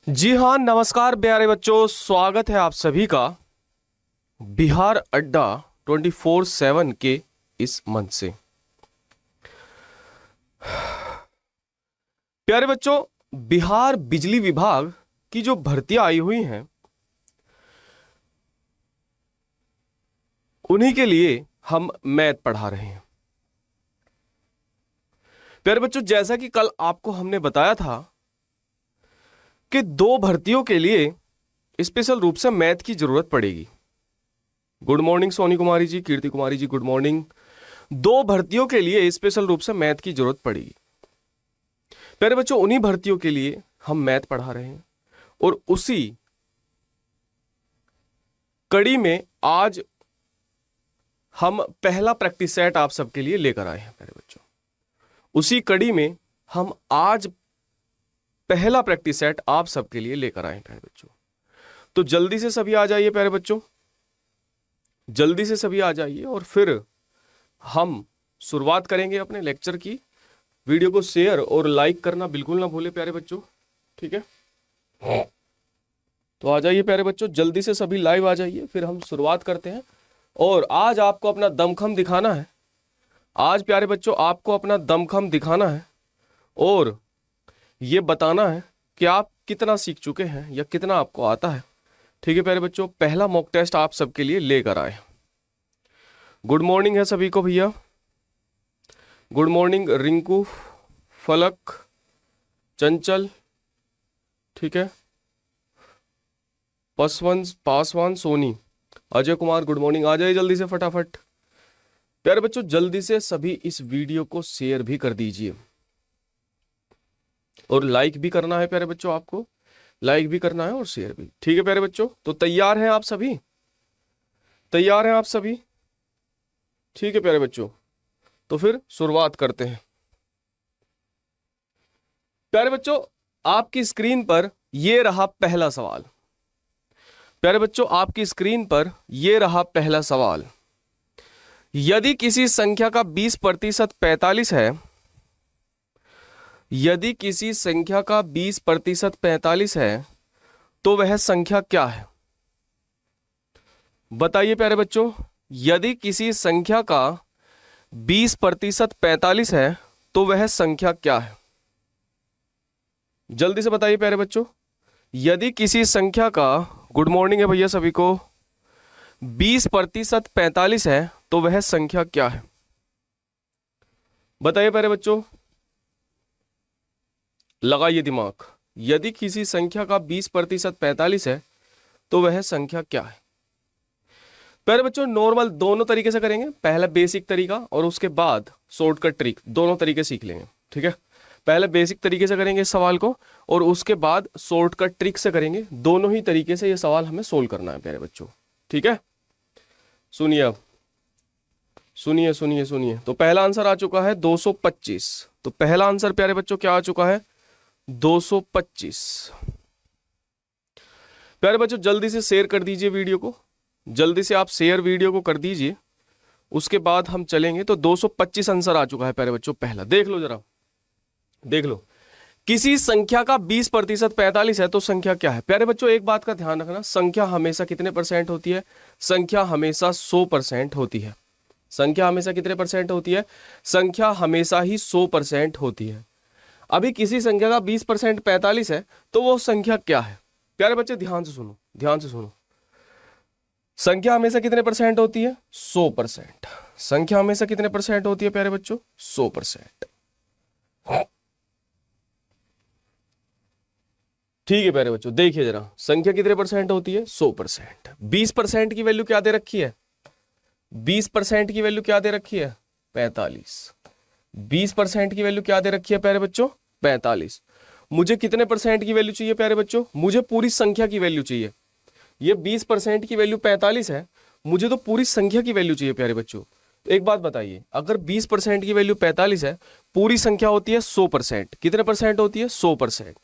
जी हाँ, नमस्कार प्यारे बच्चों, स्वागत है आप सभी का बिहार अड्डा 24/7 के इस मंच से। प्यारे बच्चों, बिहार बिजली विभाग की जो भर्तियां आई हुई हैं उन्हीं के लिए हम मैथ पढ़ा रहे हैं। प्यारे बच्चों, जैसा कि कल आपको हमने बताया था कि दो भर्तियों के लिए स्पेशल रूप से मैथ की जरूरत पड़ेगी। गुड मॉर्निंग सोनी कुमारी जी, कीर्ति कुमारी जी, गुड मॉर्निंग। दो भर्तियों के लिए स्पेशल रूप से मैथ की जरूरत पड़ेगी। प्यारे बच्चों, उन्हीं भर्तियों के लिए हम मैथ पढ़ा रहे हैं और उसी कड़ी में आज हम पहला प्रैक्टिस सेट आप सबके लिए लेकर आए हैं। प्यारे बच्चों, उसी कड़ी में हम आज पहला प्रैक्टिस सेट आप सबके लिए लेकर आए हैं। प्यारे बच्चों, तो जल्दी से सभी आ जाइए। प्यारे बच्चों, जल्दी से सभी आ जाइए और फिर हम शुरुआत करेंगे अपने लेक्चर की। वीडियो को शेयर और लाइक करना बिल्कुल ना भूले प्यारे बच्चों, ठीक है? तो आ जाइए प्यारे बच्चों, जल्दी से सभी लाइव आ जाइए, फिर हम शुरुआत करते हैं। और आज आपको अपना दमखम दिखाना है। आज प्यारे बच्चों आपको अपना दमखम दिखाना है और ये बताना है कि आप कितना सीख चुके हैं या कितना आपको आता है। ठीक है प्यारे बच्चों, पहला मॉक टेस्ट आप सबके लिए लेकर आए। गुड मॉर्निंग है सभी को भैया, गुड मॉर्निंग रिंकू, फलक, चंचल, ठीक है, पासवान, सोनी, अजय कुमार, गुड मॉर्निंग। आ जाइए जल्दी से फटाफट। प्यारे बच्चों, जल्दी से सभी इस वीडियो को शेयर भी कर दीजिए और लाइक भी करना है। प्यारे बच्चों, आपको लाइक भी करना है और शेयर भी। ठीक है प्यारे बच्चों, तो तैयार हैं आप सभी? तैयार हैं आप सभी? ठीक है प्यारे बच्चों, तो फिर शुरुआत करते हैं। प्यारे बच्चों, आपकी स्क्रीन पर यह रहा पहला सवाल। प्यारे बच्चों, आपकी स्क्रीन पर यह रहा पहला सवाल। यदि किसी संख्या का 20% 45 है, यदि किसी संख्या का 20% 45 है तो वह संख्या क्या है? बताइए प्यारे बच्चों, यदि किसी संख्या का 20% 45 है तो वह संख्या क्या है? जल्दी से बताइए प्यारे बच्चों, यदि किसी संख्या का, गुड मॉर्निंग है भैया सभी को, 20% 45 है तो वह संख्या क्या है? बताइए प्यारे बच्चों, लगाइए दिमाग। यदि किसी संख्या का 20% 45 है तो वह संख्या क्या है? प्यारे बच्चों, नॉर्मल दोनों तरीके से करेंगे। पहला बेसिक तरीका और उसके बाद शॉर्टकट ट्रिक, दोनों तरीके सीख लेंगे। ठीक है, पहले बेसिक तरीके से करेंगे इस सवाल को और उसके बाद शॉर्टकट ट्रिक से करेंगे। दोनों ही तरीके से ये सवाल हमें सोल्व करना है प्यारे बच्चों, ठीक है? सुनिए अब, सुनिए सुनिए सुनिए। तो पहला आंसर आ चुका है 225। तो पहला आंसर प्यारे बच्चों क्या आ चुका है? 225। प्यारे बच्चों, जल्दी से शेयर कर दीजिए वीडियो को, जल्दी से आप शेयर वीडियो को कर दीजिए, उसके बाद हम चलेंगे। तो 225 आंसर आ चुका है प्यारे बच्चों पहला। देख लो जरा, देख लो। किसी संख्या का 20% 45 है तो संख्या क्या है? प्यारे बच्चों, एक बात का ध्यान रखना, संख्या हमेशा कितने परसेंट होती है? संख्या हमेशा 100% होती है। संख्या हमेशा कितने परसेंट होती है? संख्या हमेशा ही 100% होती है। अभी किसी संख्या का 20% 45 है तो वो संख्या क्या है? प्यारे बच्चे ध्यान से सुनो, ध्यान से सुनो। संख्या हमेशा कितने परसेंट होती है? 100%। संख्या हमेशा कितने परसेंट होती है प्यारे बच्चों? 100%। ठीक है प्यारे बच्चों, देखिए जरा, संख्या कितने परसेंट होती है? 100%। 20% की वैल्यू क्या दे रखी है? 20% की वैल्यू क्या दे रखी है? 45। 20% की वैल्यू क्या दे रखी है प्यारे बच्चों? 45। मुझे कितने परसेंट की वैल्यू चाहिए प्यारे बच्चों? मुझे पूरी संख्या की वैल्यू चाहिए। ये 20% की वैल्यू 45 है, मुझे तो पूरी संख्या की वैल्यू चाहिए प्यारे बच्चों। तो एक बात बताइए, अगर 20% की वैल्यू 45 है, पूरी संख्या होती है 100%, कितने परसेंट होती है? 100%।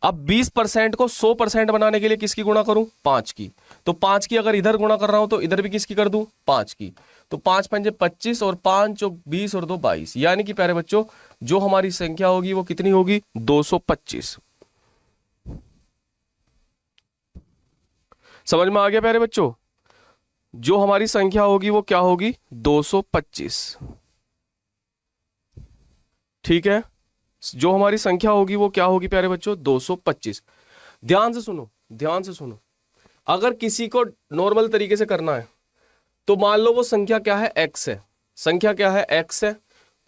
अब 20% को 100% बनाने के लिए किसकी गुणा करूं? 5 की। तो 5 की अगर इधर गुणा कर रहा हूं तो इधर भी किसकी कर दूं? 5 की। तो 5 पंजे 25 और 5 चौक 20 और 2 22, यानी कि प्यारे बच्चों जो हमारी संख्या होगी वो कितनी होगी? 225। समझ में आ गया प्यारे बच्चों? जो हमारी संख्या होगी वो क्या होगी? 225। ठीक है, जो हमारी संख्या होगी वो क्या होगी प्यारे बच्चों? 225। ध्यान से सुनो, ध्यान से सुनो। अगर किसी को नॉर्मल तरीके से करना है तो मान लो वो संख्या क्या है? x है। संख्या क्या है? x है।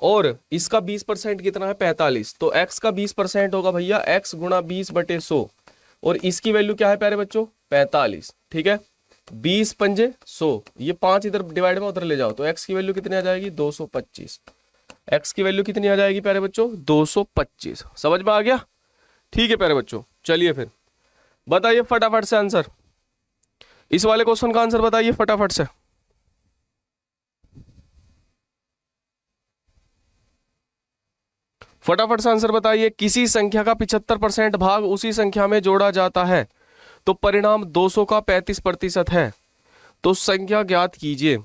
और इसका 20% कितना है? 45। तो x का 20% होगा भैया x गुणा 20/100। और इसकी वैल्यू क्या है प्यारे बच्चों? 45। ठीक है, 20 पंजे 100, ये 5 इधर डिवाइड में उधर ले जाओ, तो x की वैल्यू कितनी आ जाएगी? 225। x की वैल्यू कितनी आ जाएगी प्यारे बच्चों? 225। समझ में आ गया? ठीक है प्यारे बच्चों, चलिए फिर बताइए फटाफट से आंसर। इस वाले क्वेश्चन का आंसर बताइए फटाफट से। फटाफट से आंसर बताइए। किसी संख्या का 75% भाग उसी संख्या में जोड़ा जाता है तो परिणाम 200 का 35% है, तो संख्या ज्ञात कीजिए।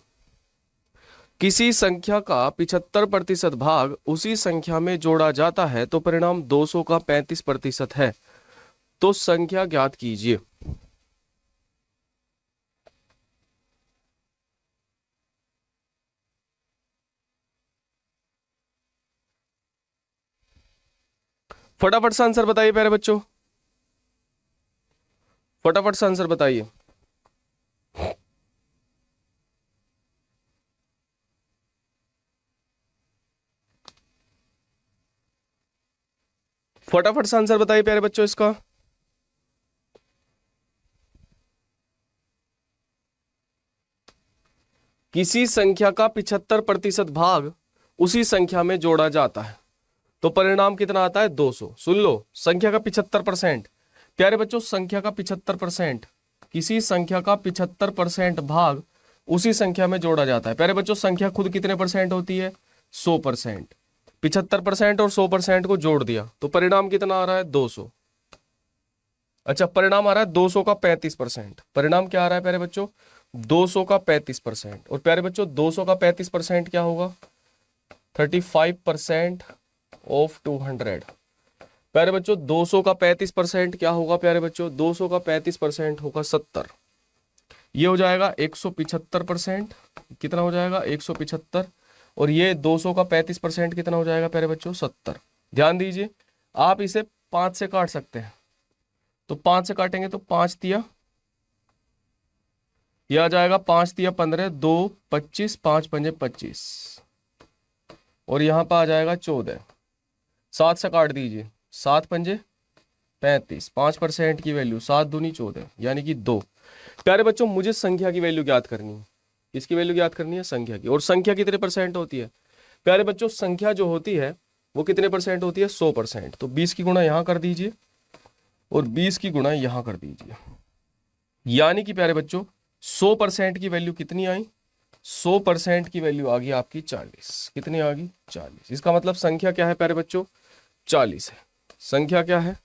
किसी संख्या का 75% भाग उसी संख्या में जोड़ा जाता है तो परिणाम 200 का 35% है, तो संख्या ज्ञात कीजिए। फटाफट से आंसर बताइए प्यारे बच्चों, फटाफट से आंसर बताइए। फटाफट से आंसर बताइए प्यारे बच्चों इसका। किसी संख्या का 75% भाग उसी संख्या में जोड़ा जाता है तो परिणाम कितना आता है? 200। सुन लो, संख्या का 75%। प्यारे बच्चों संख्या का 75%, किसी संख्या का 75% भाग उसी संख्या में जोड़ा जाता है। प्यारे बच्चों संख्या खुद कितने परसेंट होती है? 100%। 75% और 100% को जोड़ दिया तो परिणाम कितना आ रहा है? 200। अच्छा, परिणाम आ रहा है 200 का 35%। परिणाम क्या आ रहा है प्यारे बच्चों? 200 का 35%। और प्यारे बच्चों 200 का 35% क्या होगा? 35% ऑफ 200। प्यारे बच्चों 200 का 35% क्या होगा प्यारे बच्चों? 200 का 35% होगा 70। ये हो जाएगा 175%। कितना हो जाएगा? 175। और ये 200 का 35% कितना हो जाएगा प्यारे बच्चों? 70। ध्यान दीजिए, आप इसे 5 से काट सकते हैं, तो 5 से काटेंगे तो 5 तिया, ये आ जाएगा 5 तिया 15, 2 25, 5 पंजे 25, और यहां पर आ जाएगा 14। 7 से काट दीजिए, 7 पंजे 35, 5% की वैल्यू 7 दूनी 14 यानी कि 2। प्यारे बच्चों मुझे संख्या की वैल्यू ज्ञात करनी है। किसकी वैल्यू ज्ञात करनी है? संख्या की। और संख्या कितने परसेंट होती है? प्यारे बच्चों संख्या जो होती है वो कितने परसेंट होती है? 100%। तो 20 की गुणा यहां कर दीजिए और 20 की गुणा यहां कर दीजिए, यानी कि प्यारे बच्चों 100% की वैल्यू कितनी आई? 100% की वैल्यू आ गई आपकी 40। कितनी आ गई? 40। इसका मतलब संख्या क्या है प्यारे बच्चों? 40 है। संख्या क्या है?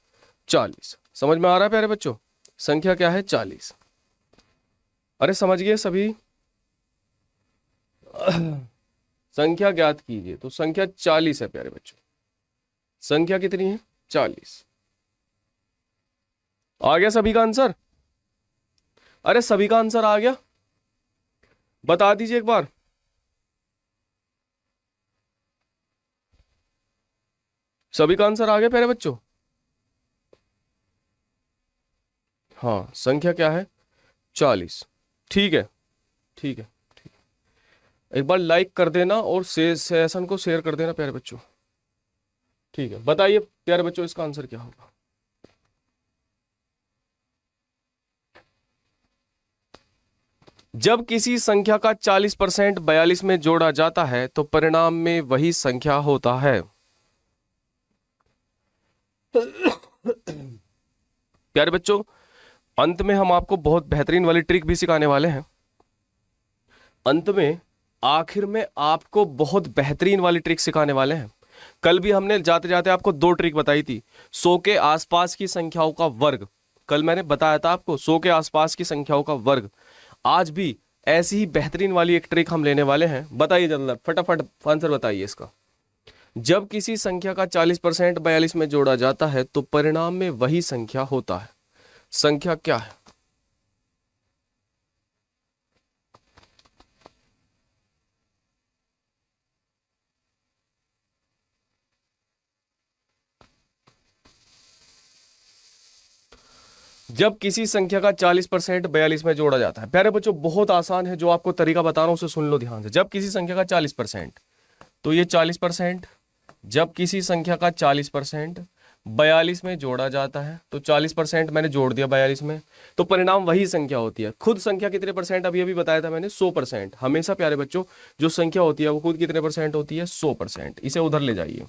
40। समझ में आ रहा है प्यारे बच्चों? संख्या क्या है? 40। अरे समझ गए सभी? संख्या ज्ञात कीजिए, तो संख्या 40 है प्यारे बच्चों। संख्या कितनी है? 40। आ गया सभी का आंसर? अरे सभी का आंसर आ गया? बता दीजिए एक बार। सभी का आंसर आ गया प्यारे बच्चों? हाँ, संख्या क्या है? 40। ठीक है, ठीक है, ठीक है। एक बार लाइक कर देना और सेशन को शेयर कर देना प्यारे बच्चों। ठीक है, बताइए प्यारे बच्चों इसका आंसर क्या होगा? जब किसी संख्या का 40% 42 में जोड़ा जाता है तो परिणाम में वही संख्या होता है। प्यारे बच्चों अंत में हम आपको बहुत बेहतरीन वाली ट्रिक भी सिखाने वाले हैं। अंत में आखिर में आपको बहुत बेहतरीन वाली ट्रिक सिखाने वाले हैं। कल भी हमने जाते जाते आपको 2 ट्रिक बताई थी। 100 के आसपास की संख्याओं का वर्ग, कल मैंने बताया था आपको 100 के आसपास की संख्याओं का वर्ग। आज भी ऐसी ही बेहतरीन वाली एक ट्रिक हम लेने वाले हैं। बताइए जल्दी फटाफट आंसर बताइए इसका। जब किसी संख्या का 40% 42 में जोड़ा जाता है तो परिणाम में वही संख्या होता है। संख्या क्या है? जब किसी संख्या का 40% 42 में जोड़ा जाता है। प्यारे बच्चों बहुत आसान है, जो आपको तरीका बता रहा हूं उसे सुन लो ध्यान से। जब किसी संख्या का 40%, तो ये 40%, जब किसी संख्या का 40% 42 में जोड़ा जाता है, तो 40% मैंने जोड़ दिया 42 में, तो परिणाम वही संख्या होती है। खुद संख्या कितने परसेंट अभी अभी बताया था मैंने, 100%। हमेशा प्यारे बच्चों जो संख्या होती है वो खुद कितने परसेंट होती है, 100%। इसे उधर ले जाइए,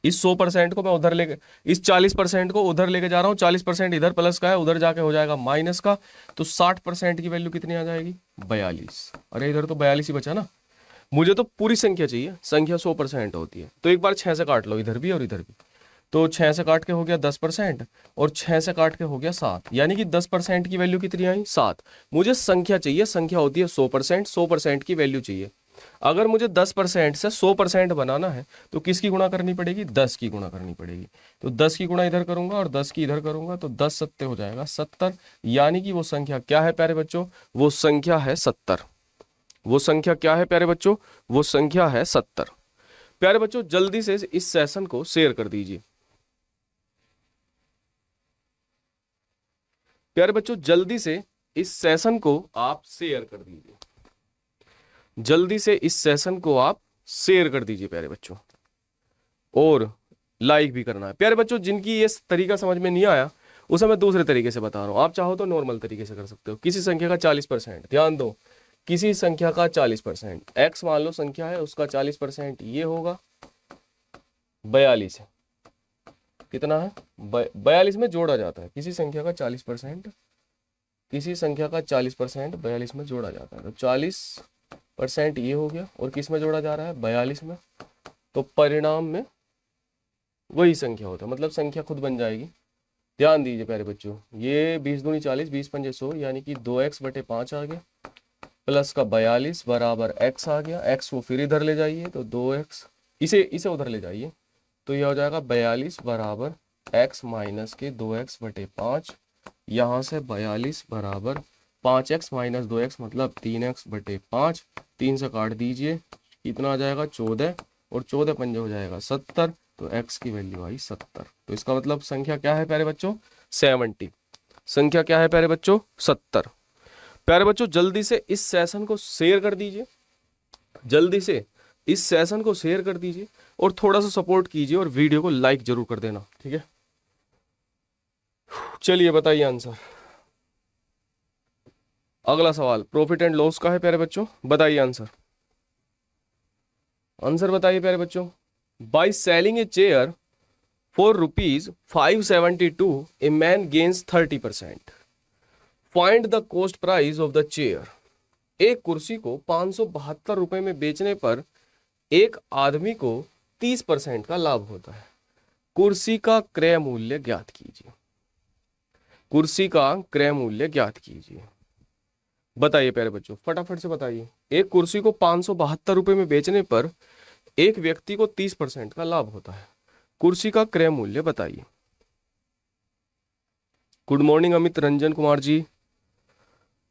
इस 100% को मैं उधर लेके, इस 40% को उधर लेके जा रहा हूं। 40% इधर प्लस का है, उधर जाके हो जाएगा माइनस का, तो 60% की वैल्यू कितनी आ जाएगी, 42। अरे इधर तो 42 ही बचा ना, मुझे तो पूरी संख्या चाहिए। संख्या 100% होती है, तो एक बार 6 से काट लो, इधर भी और इधर भी। तो 6 से काट के हो गया 10%, और 6 से काट के हो गया 7, यानी कि 10% की वैल्यू कितनी आई, 7। मुझे संख्या चाहिए, संख्या होती है 100%, 100% की वैल्यू चाहिए। अगर मुझे 10% से 100% बनाना है तो किसकी गुणा करनी पड़ेगी, 10 की गुणा करनी पड़ेगी। तो 10 की गुणा इधर करूंगा और 10 की इधर करूंगा, तो 10 सत्ते हो जाएगा 70, यानी कि वो संख्या क्या है प्यारे बच्चों, वो संख्या है 70। वो संख्या क्या है प्यारे बच्चों, वो संख्या है 70। प्यारे बच्चों जल्दी से इस सेशन को शेयर कर दीजिए। प्यारे बच्चों जल्दी से इस सेशन को आप शेयर कर दीजिए, जल्दी से इस सेशन को आप शेयर कर दीजिए प्यारे बच्चों, और लाइक भी करना है। प्यारे बच्चों जिनकी ये तरीका समझ में नहीं आया उसे मैं दूसरे तरीके से बता रहा हूं, आप चाहो तो नॉर्मल तरीके से कर सकते हो। किसी संख्या का 40%, ध्यान दो, किसी संख्या का 40%, एक्स मान लो संख्या है, उसका 40% ये होगा 42 है। कितना है, 42 में जोड़ा जाता है। किसी संख्या का 40%, किसी संख्या का 40% 42 में जोड़ा जाता है, तो 40% ये हो गया, और किस में जोड़ा जा रहा है, 42 में। तो परिणाम में वही संख्या होता है, मतलब संख्या खुद बन जाएगी। ध्यान दीजिए प्यारे बच्चों, ये 20 दूनी 40, 20 पंजे 100, यानी कि 2x/5 आ गया, प्लस का 42 बराबर x आ गया। x को फिर इधर ले जाइए, तो 2x, इसे उधर ले जाइए, तो यह हो जाएगा 42 बराबर x माइनस के 2x/5। यहाँ से 42 बराबर 5x माइनस 2x मतलब 3x/5। 3 से काट दीजिए, कितना आ जाएगा 14, और 14 पंजे हो जाएगा 70, तो x की वैल्यू आई 70। तो इसका मतलब संख्या क्या है प्यारे बच्चों, 70। संख्या क्या है प्यारे बच्चों, 70। प्यारे बच्चों जल्दी से इस सेशन को शेयर कर दीजिए, जल्दी से इस सेशन को शेयर कर दीजिए, और थोड़ा सा सपोर्ट कीजिए, और वीडियो को लाइक जरूर कर देना, ठीक है। चलिए बताइए आंसर। अगला सवाल प्रॉफिट एंड लॉस का है प्यारे बच्चों, बताइए आंसर। आंसर बताइए प्यारे बच्चों। By selling a chair for ₹572 a man gains 30%। Find the cost price of the chair. एक कुर्सी को 572 रुपए में बेचने पर एक आदमी को 30% का लाभ होता है। कुर्सी का क्रय मूल्य ज्ञात कीजिए। कुर्सी का क्रय मूल्य ज्ञात कीजिए। बताइए प्यारे बच्चों फटाफट से बताइए। एक कुर्सी को 572 रुपए में बेचने पर एक व्यक्ति को 30% का लाभ होता है। कुर्सी का क्रय मूल्य बताइए। Good morning Amit Ranjan Kumar ji.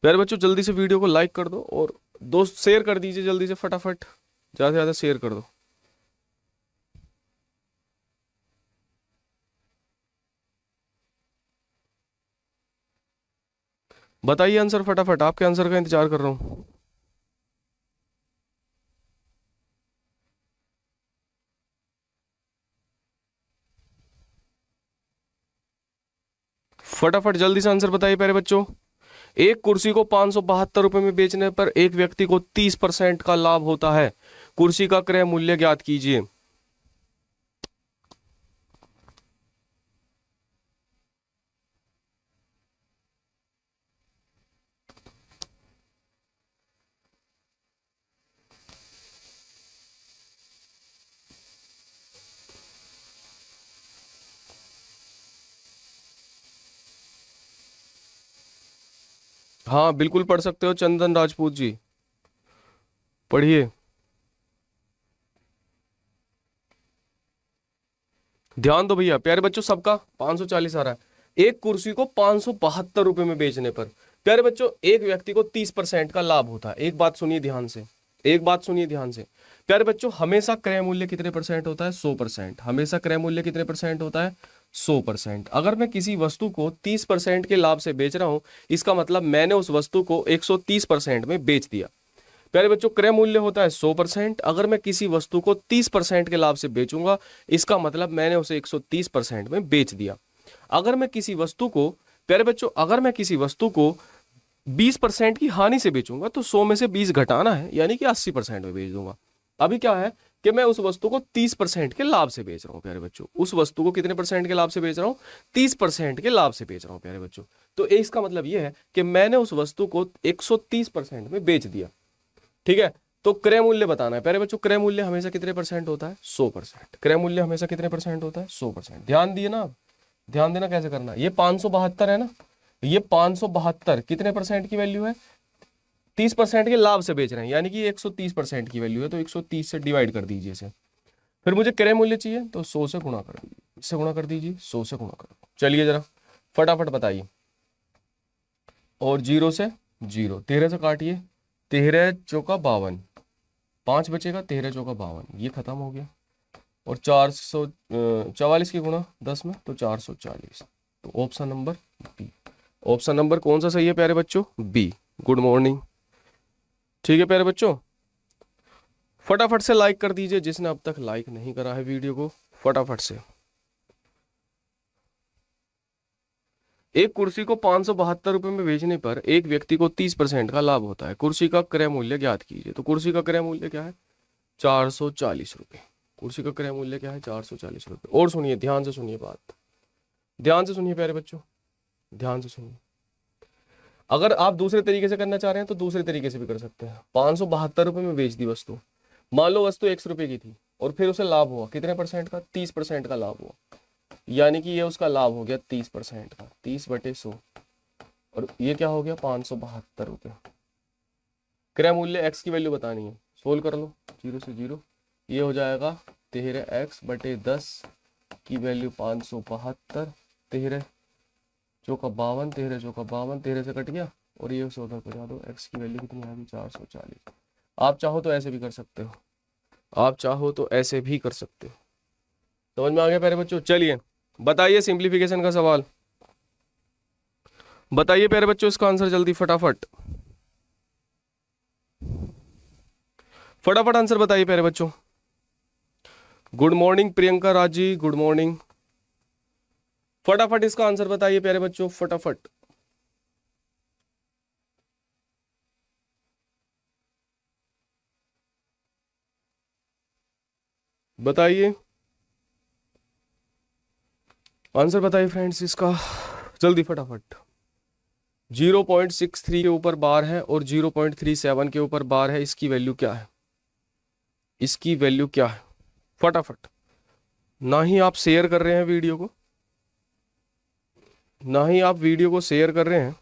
प्यारे बच्चों जल्दी से वीडियो को लाइक कर दो, और दोस्त शेयर कर दीजिए जल्दी से, फटाफट ज्यादा से ज्यादा शेयर कर दो। बताइए आंसर फटाफट, आपके आंसर का इंतजार कर रहा हूं। फटाफट जल्दी से आंसर बताइए प्यारे बच्चों। एक कुर्सी को 572 रुपए में बेचने पर एक व्यक्ति को 30% का लाभ होता है। कुर्सी का क्रय मूल्य ज्ञात कीजिए। हाँ बिल्कुल पढ़ सकते हो चंदन राजपूत जी, पढ़िए। ध्यान दो भैया, प्यारे बच्चों सबका 540 आ रहा है। एक कुर्सी को 572 रुपए में बेचने पर प्यारे बच्चों एक व्यक्ति को 30% का लाभ होता है। एक बात सुनिए ध्यान से, एक बात सुनिए ध्यान से। प्यारे बच्चों हमेशा क्रय मूल्य कितने परसेंट होता है, 100%। हमेशा क्रय मूल्य कितने परसेंट होता है, 100%। अगर मैं किसी वस्तु को 30% के लाभ से बेच रहा हूं, इसका मतलब मैंने उस वस्तु को 130% में बेच दिया। प्यारे बच्चों, क्रय मूल्य होता है 100%। अगर मैं किसी वस्तु को 30% के लाभ से बेचूंगा, इसका मतलब मैंने उसे 130% में बेच दिया। अगर मैं किसी वस्तु को, प्यारे बच्चों, अगर मैं किसी वस्तु को 20% की हानि से बेचूंगा तो 100 में से 20 घटाना है, यानी कि 80% में बेच दूंगा। अभी क्या है कि मैं उस वस्तु को 30% के लाभ से बेच रहा हूं। प्यारे बच्चों, उस वस्तु को कितने परसेंट के लाभ से बेच रहा हूं? 30% के लाभ से बेच रहा हूं। प्यारे बच्चों, तो इसका मतलब यह है कि मैंने उस वस्तु को 130% में बेच दिया। ठीक है, तो क्रय मूल्य बताना है। प्यारे बच्चों, क्रय मूल्य हमेशा कितने परसेंट होता है? 100%। क्रय मूल्य हमेशा कितने परसेंट होता है? 100%। ध्यान दिए ना, ध्यान देना कैसे करना। ये 572 है ना, ये 572 कितने परसेंट की वैल्यू है? 30% के लाभ से बेच रहे हैं, यानी कि 130% की वैल्यू है, तो 130 से डिवाइड कर दीजिए इसे। फिर मुझे क्रय मूल्य चाहिए तो 100 से गुणा कर दीजिए, इससे गुणा कर दीजिए, 100 से गुणा कर दो। चलिए जरा फटाफट बताइए। और 0 से 0, 13 से काटिए, 13 चौका 52, 5 बचेगा, 13 चौका 52, ये खत्म हो गया। और 444 की गुणा 10 में तो 440, तो option number B. Option number कौन सा सही है प्यारे बच्चों? बी। Good morning. ठीक है प्यारे बच्चों, फटाफट से लाइक कर दीजिए, जिसने अब तक लाइक नहीं करा है वीडियो को, फटाफट से। एक कुर्सी को 572 रुपए में बेचने पर एक व्यक्ति को 30% का लाभ होता है। कुर्सी का क्रय मूल्य ज्ञात कीजिए। तो कुर्सी का क्रय मूल्य क्या है? 440 रुपए। कुर्सी का क्रय मूल्य क्या है? 440 रुपए। और सुनिए, ध्यान से सुनिए बात, ध्यान से सुनिए प्यारे बच्चों, ध्यान से सुनिए। अगर आप दूसरे तरीके से करना चाह रहे हैं तो दूसरे तरीके से भी कर सकते हैं। 572 रुपए में बेच दी वस्तु, मान लो वस्तु 100 रुपए की थी और फिर उसे लाभ हुआ कितने परसेंट का? 30% का लाभ हुआ, यानी कि ये उसका लाभ हो गया 30% का, 30/100। और ये क्या हो गया? 572 रुपये। क्रय मूल्य x की वैल्यू बतानी है, सोल्व कर लो। 0 से 0, ये हो जाएगा 13x/10 की वैल्यू 572, 13 चौका 52, 13 चौका 52, 13 से कट गया और ये 100 बचा दो। x की वैल्यू कितनी आ गई? 440। आप चाहो तो ऐसे भी कर सकते हो, आप चाहो तो ऐसे भी कर सकते हो। समझ में आ गया प्यारे बच्चों? चलिए बताइए सिंप्लीफिकेशन का सवाल, बताइए प्यारे बच्चों इसका आंसर जल्दी, फटाफट फटाफट आंसर बताइए प्यारे बच्चों। गुड मॉर्निंग प्रियंका राजी, गुड मॉर्निंग। फटाफट इसका आंसर बताइए प्यारे बच्चों, फटाफट। बताइए आंसर, बताइए फ्रेंड्स इसका जल्दी फटाफट। 0.63 के ऊपर बार है और 0.37 के ऊपर बार है, इसकी वैल्यू क्या है? इसकी वैल्यू क्या है? फटाफट। ना ही आप शेयर कर रहे हैं वीडियो को, ना ही आप वीडियो को शेयर कर रहे हैं।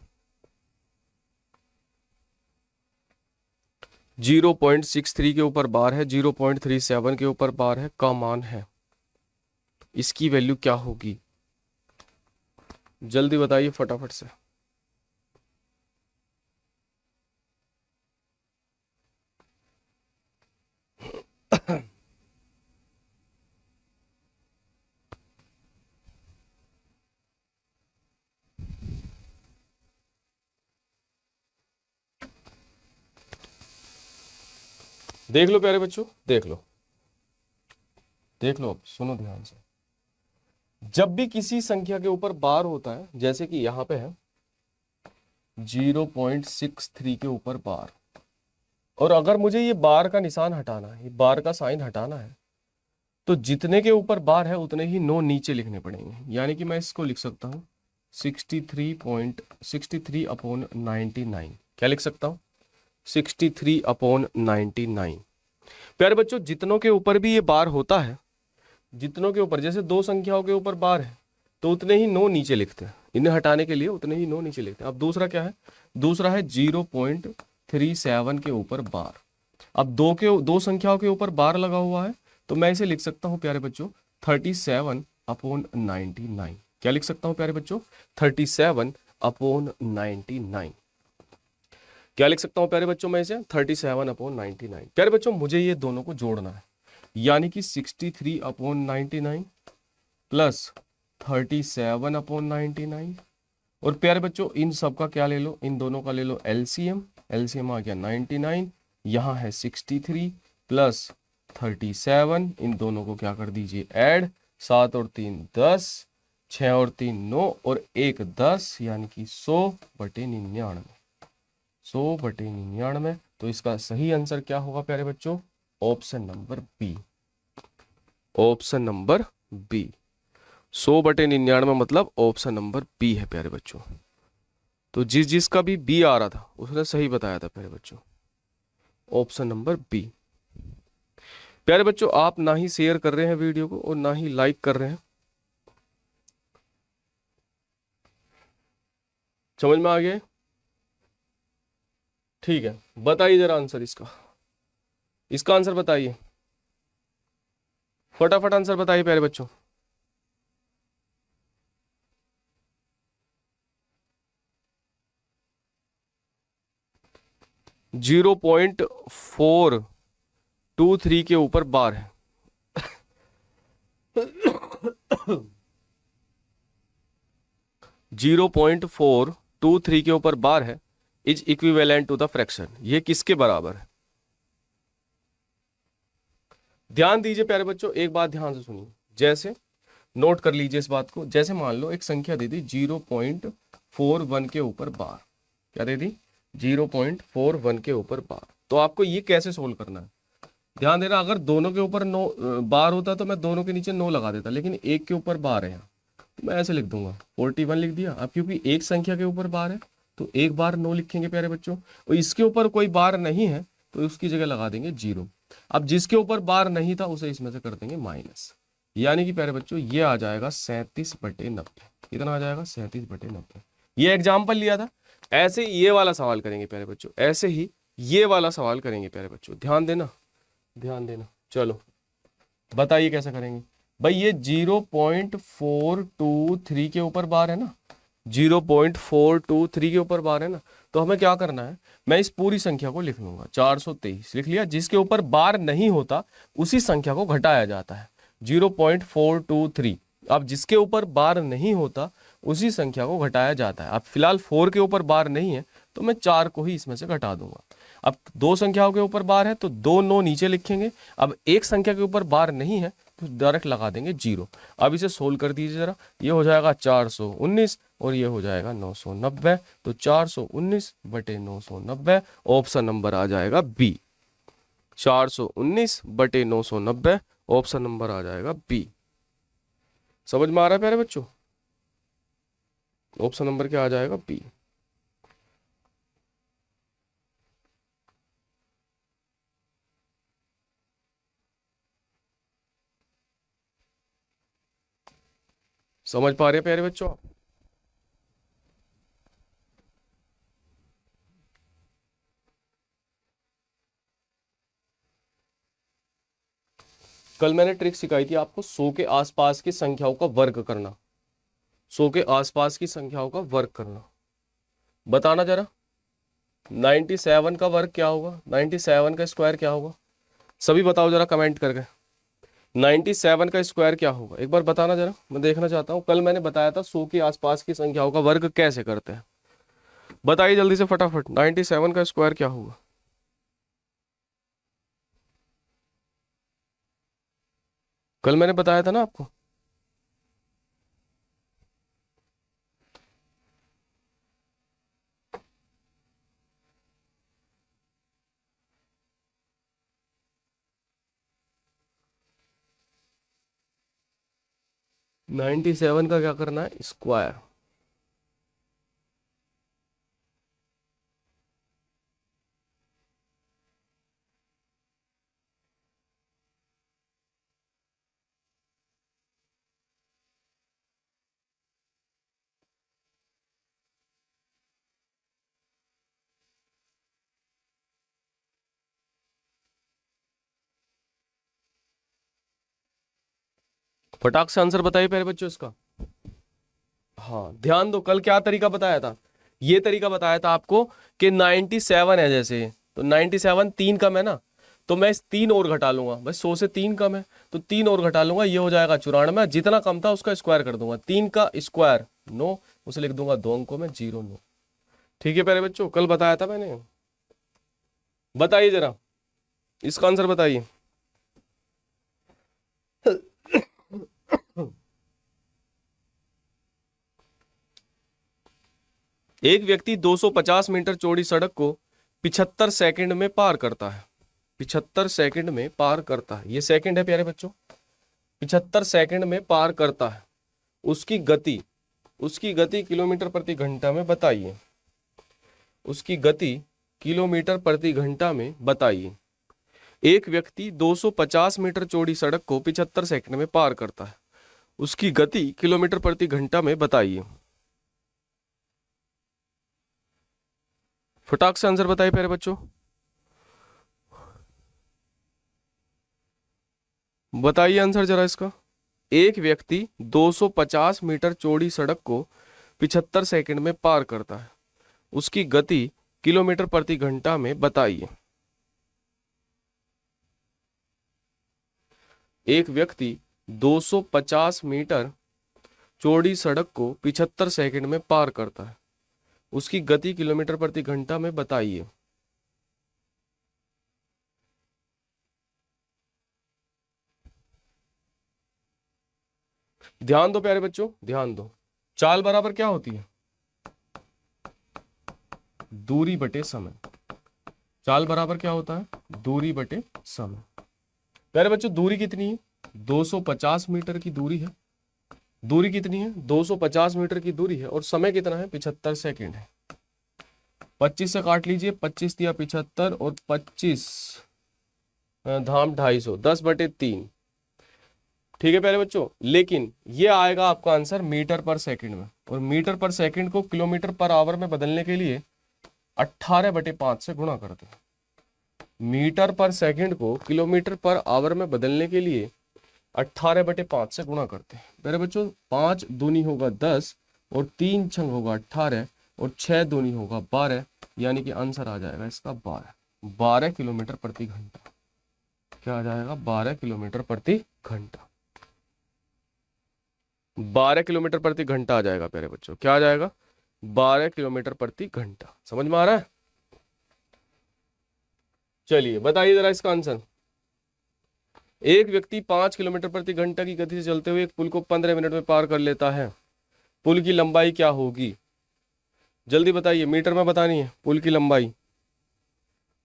0.63 के ऊपर बार है, 0.37 के ऊपर बार है, का मान है, इसकी वैल्यू क्या होगी? जल्दी बताइए फटाफट से। देख लो प्यारे बच्चों, देख लो, देख लो, अब सुनो ध्यान से। जब भी किसी संख्या के ऊपर बार होता है, जैसे कि यहां पे है 0.63 के ऊपर बार, और अगर मुझे ये बार का निशान हटाना है, ये बार का साइन हटाना है, तो जितने के ऊपर बार है उतने ही 9 नीचे लिखने पड़ेंगे। यानी कि मैं इसको लिख सकता हूं 63/99। क्या लिख सकता हूं? 63/99। प्यारे बच्चों, जितनों के ऊपर भी ये बार होता है, जितनों के ऊपर, जैसे दो संख्याओं के ऊपर बार है तो उतने ही 9 नीचे लिखते हैं, इन्हें हटाने के लिए उतने ही 9 नीचे लिखते हैं। अब दूसरा क्या है? दूसरा है 0.37 के ऊपर बार। अब दो संख्याओं के ऊपर बार लगा हुआ है, तो मैं इसे लिख सकता हूं प्यारे बच्चों 37/99। क्या लिख सकता हूं प्यारे बच्चों? 37/99। क्या लिख सकता हूं प्यारे बच्चों मैं इसे? 37/99। प्यारे बच्चों, मुझे ये दोनों को जोड़ना है, यानी कि 63/99 प्लस 37/99। और प्यारे बच्चों इन सब का क्या ले लो, इन दोनों का ले लो एलसीएम। एलसीएम आ गया 99, यहाँ है 63 प्लस 37, इन दोनों को क्या कर दीजिए ऐड, 7 और 3 10, 6 और 3 9 और 1 10, यानी कि 100/99, 100/99। तो इसका सही आंसर क्या होगा प्यारे बच्चों, option number B, option number B. 100/99 मतलब ऑप्शन नंबर बी है प्यारे बच्चों। तो जिसका भी बी आ रहा था उसने सही बताया था प्यारे बच्चों, ऑप्शन नंबर बी। प्यारे बच्चों आप ना ही शेयर कर रहे हैं वीडियो को और ना ही लाइक कर रहे हैं, समझ में आ गया? ठीक है, बताइए जरा आंसर इसका, इसका आंसर बताइए, फटाफट आंसर बताइए प्यारे बच्चों। जीरो 0.423 के ऊपर बार है। 0.423 के ऊपर बार है, is equivalent to the fraction. ये किसके बराबर है? ध्यान दीजिए प्यारे बच्चों, एक बात ध्यान से सुनिए, जैसे नोट कर लीजिए इस बात को। जैसे मान लो एक संख्या दे दी 0.41 के ऊपर बार, क्या दे दी 0.41 के ऊपर बार, तो आपको ये कैसे सोल्व करना है? ध्यान देना, अगर दोनों के ऊपर 9 बार होता तो मैं दोनों के नीचे 9 लगा देता, लेकिन एक के ऊपर बार है यहाँ, तो मैं ऐसे लिख दूंगा 41 लिख दिया। अब क्योंकि एक संख्या के ऊपर बार है तो एक बार 9 लिखेंगे प्यारे बच्चों, और इसके ऊपर कोई बार नहीं है तो उसकी जगह लगा देंगे 0। अब जिसके ऊपर बार नहीं था उसे इसमें से कर देंगे माइनस, यानी कि प्यारे बच्चों ये आ जाएगा 37/90। कितना आ जाएगा? 37/90। ये एग्जाम्पल लिया था, ऐसे ये वाला सवाल करेंगे प्यारे बच्चों, ऐसे ही ये वाला सवाल करेंगे प्यारे बच्चों, ध्यान देना, ध्यान देना। चलो बताइए कैसा करेंगे भाई। ये 0.423 के ऊपर बार है ना, 0.423 के ऊपर बार है ना, तो हमें क्या करना है, मैं इस पूरी संख्या को लिख लूंगा, 423 लिख लिया। जिसके ऊपर बार नहीं होता उसी संख्या को घटाया जाता है, 0.423। अब जिसके ऊपर बार नहीं होता उसी संख्या को घटाया जाता है। अब फिलहाल 4 के ऊपर बार नहीं है तो मैं 4 को ही इसमें से घटा दूंगा। अब दो संख्याओं के ऊपर बार है तो 2 9 नीचे लिखेंगे। अब एक संख्या के ऊपर बार नहीं है तो डायरेक्ट लगा देंगे 0। अब इसे सोल्व कर दीजिए जरा, ये हो जाएगा 419 और ये हो जाएगा 990। तो 419/990 ऑप्शन नंबर आ जाएगा बी। 419/990 ऑप्शन नंबर आ जाएगा बी। समझ में आ रहा है प्यारे बच्चों? ऑप्शन नंबर क्या आ जाएगा? बी। समझ पा रहे हैं प्यारे बच्चों आप? कल मैंने ट्रिक सिखाई थी आपको 100 के आसपास की संख्याओं का वर्ग करना, 100 के आसपास की संख्याओं का वर्ग करना। बताना जरा 97 का वर्ग क्या होगा, 97 का स्क्वायर क्या होगा? सभी बताओ जरा कमेंट करके, 97 का स्क्वायर क्या होगा? एक बार बताना जरा, मैं देखना चाहता हूं। कल मैंने बताया था 100 के आसपास की संख्याओं का वर्ग कैसे करते हैं, बताइए जल्दी से फटाफट, 97 का स्क्वायर क्या होगा? कल मैंने बताया था ना आपको। नाइन्टी सेवन का क्या करना है? स्क्वायर। फटाक से आंसर बताइए प्यारे बच्चों इसका। हाँ ध्यान दो, कल क्या तरीका बताया था? ये तरीका बताया था आपको कि 97 है, जैसे तो 97 3 कम है ना, तो मैं इस 3 और घटा लूंगा, बस 100 से 3 कम है तो 3 और घटा लूंगा, ये हो जाएगा 94। जितना कम था उसका स्क्वायर कर दूंगा, 3 का स्क्वायर 9, उसे लिख दूंगा 2 अंकों में 0 9। ठीक है प्यारे बच्चों, कल बताया था मैंने। बताइए जरा इसका आंसर बताइए। एक व्यक्ति 250 मीटर चौड़ी सड़क को 75 सेकंड में पार करता है। 75 सेकंड में पार करता है, ये सेकंड है प्यारे बच्चों। 75 सेकंड में पार करता है, उसकी गति किलोमीटर प्रति घंटा में बताइए। उसकी गति किलोमीटर प्रति घंटा में बताइए। एक व्यक्ति 250 मीटर चौड़ी सड़क को 75 सेकंड में पार करता है, उसकी गति किलोमीटर प्रति घंटा में बताइए। फटाक से आंसर बताइए प्यारे बच्चों, बताइए आंसर जरा इसका। एक व्यक्ति 250 मीटर चौड़ी सड़क को 75 सेकंड में पार करता है, उसकी गति किलोमीटर प्रति घंटा में बताइए। एक व्यक्ति 250 मीटर चौड़ी सड़क को 75 सेकंड में पार करता है, उसकी गति किलोमीटर प्रति घंटा में बताइए। ध्यान दो प्यारे बच्चों, ध्यान दो। चाल बराबर क्या होती है? दूरी बटे समय। चाल बराबर क्या होता है? दूरी बटे समय। प्यारे बच्चों दूरी कितनी है? 250 मीटर की दूरी है। दूरी कितनी है? 250 मीटर की दूरी है और समय कितना है? 75 सेकंड है। 25 से काट लीजिए, 25 दिया 75 और 25 धाम 250, 10/3। ठीक है प्यारे बच्चों, लेकिन ये आएगा आपका आंसर मीटर पर सेकंड में, और मीटर पर सेकंड को किलोमीटर पर आवर में बदलने के लिए 18/5 से गुणा करते हैं। मीटर पर सेकंड को किलोमीटर पर आवर में बदलने के लिए 18/5 से गुणा करते हैं। मेरे बच्चों 5 दूनी होगा 10 और 3 छंग होगा 18 और 6 दूनी होगा 12, यानी कि आंसर आ जाएगा इसका 12 किलोमीटर प्रति घंटा। क्या आ जाएगा? 12 किलोमीटर प्रति घंटा। 12 किलोमीटर प्रति घंटा आ जाएगा प्यारे बच्चों। क्या आ जाएगा? 12 किलोमीटर प्रति घंटा। समझ में आ रहा है? चलिए बताइए जरा इसका आंसर। एक व्यक्ति 5 किलोमीटर प्रति घंटा की गति से चलते हुए एक पुल को 15 मिनट में पार कर लेता है। पुल की लंबाई क्या होगी? जल्दी बताइए, मीटर में बतानी है पुल की लंबाई।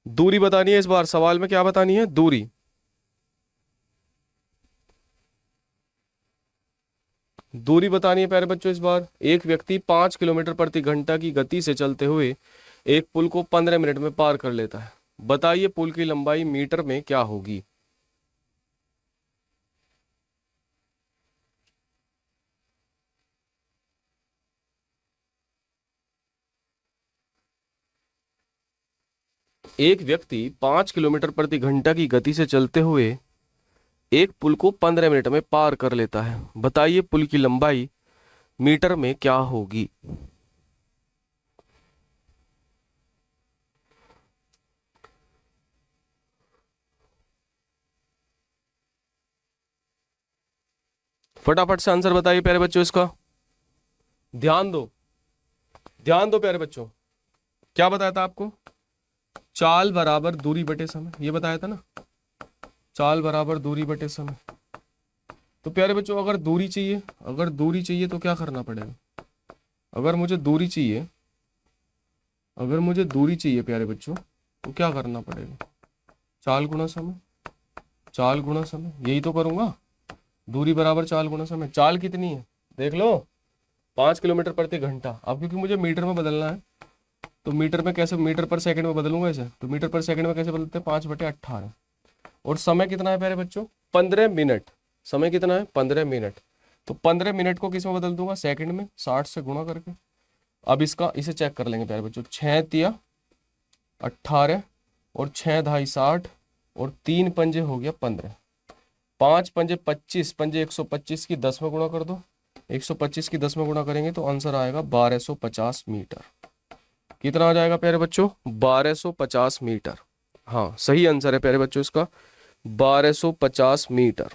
दूरी बतानी है, इस बार सवाल में क्या बतानी है? दूरी। दूरी बतानी है प्यारे बच्चों इस बार। एक व्यक्ति 5 किलोमीटर प्रति घंटा की गति से चलते हुए एक पुल को 15 मिनट में पार कर लेता है। बताइए पुल की लंबाई मीटर में क्या होगी? एक व्यक्ति 5 किलोमीटर प्रति घंटा की गति से चलते हुए एक पुल को 15 मिनट में पार कर लेता है। बताइए पुल की लंबाई मीटर में क्या होगी? फटाफट से आंसर बताइए प्यारे बच्चों इसका। ध्यान दो, ध्यान दो प्यारे बच्चों। क्या बताया था आपको? चाल बराबर दूरी बटे समय, ये बताया था ना। चाल बराबर दूरी बटे समय। तो प्यारे बच्चों अगर दूरी चाहिए, तो क्या करना पड़ेगा? अगर मुझे दूरी चाहिए प्यारे बच्चों, तो क्या करना पड़ेगा? चाल गुणा समय, चाल गुणा समय, यही तो करूंगा। दूरी बराबर चाल गुणा समय। चाल कितनी है देख लो, 5 किलोमीटर प्रति घंटा। अब क्योंकि मुझे मीटर में बदलना है, तो मीटर में कैसे, मीटर पर सेकंड में बदलूंगा इसे। तो मीटर पर सेकंड में कैसे बदलते हैं? 5/18। और समय कितना है प्यारे बच्चों? 15 मिनट। समय कितना है? 15 मिनट। तो 15 मिनट को किस में बदल दूंगा? सेकंड में, 60 से गुणा करके। अब इसे चेक कर लेंगे प्यारे बच्चों। 6 तिया 18 और 6 धाई 60 और 3 पंजे हो गया 15, 5 पंजे 25, पंजे 125 की 10 में गुणा कर दो। 125 की 10 में गुणा करेंगे तो आंसर आएगा 1250 मीटर। कितना आ जाएगा प्यारे बच्चों? 1250 मीटर। हाँ सही आंसर है प्यारे बच्चों इसका, 1250 मीटर।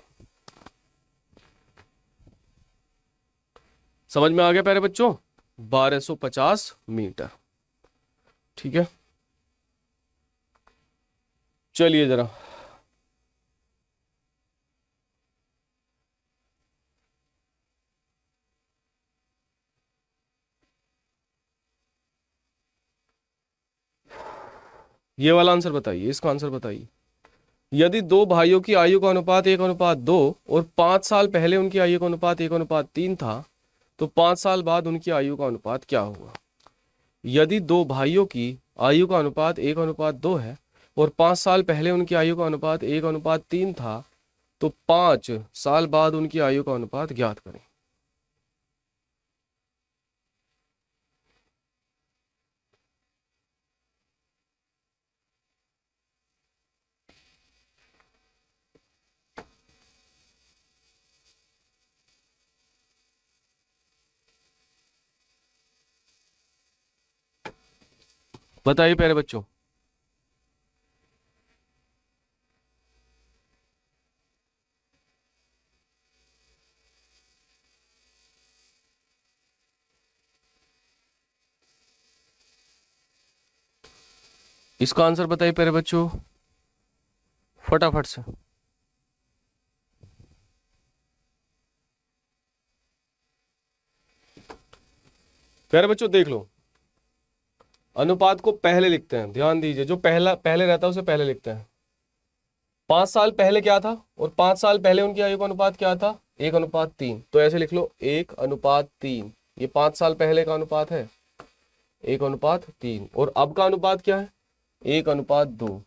समझ में आ गया प्यारे बच्चों? 1250 मीटर। ठीक है, चलिए जरा ये वाला आंसर बताइए, इसका आंसर बताइए। यदि दो भाइयों की आयु का अनुपात 1:2 और 5 साल पहले उनकी आयु का अनुपात 1:3 था, तो 5 साल बाद उनकी आयु का अनुपात क्या होगा? यदि दो भाइयों की आयु का अनुपात 1:2 है और 5 साल पहले उनकी आयु का अनुपात 1:3 था, तो 5 साल बाद उनकी आयु का अनुपात ज्ञात करें। बताइए प्यारे बच्चों। इसका आंसर बताइए प्यारे बच्चों, फटाफट से। प्यारे बच्चों देख लो, अनुपात को पहले लिखते हैं, ध्यान दीजिए, जो पहला पहले रहता है उसे पहले लिखते हैं। 5 साल पहले क्या था और 5 साल पहले उनकी आयु का अनुपात क्या था? 1:3। तो ऐसे लिख लो 1:3। ये 5 साल पहले का अनुपात है 1:3, और अब का अनुपात क्या है? 1:2।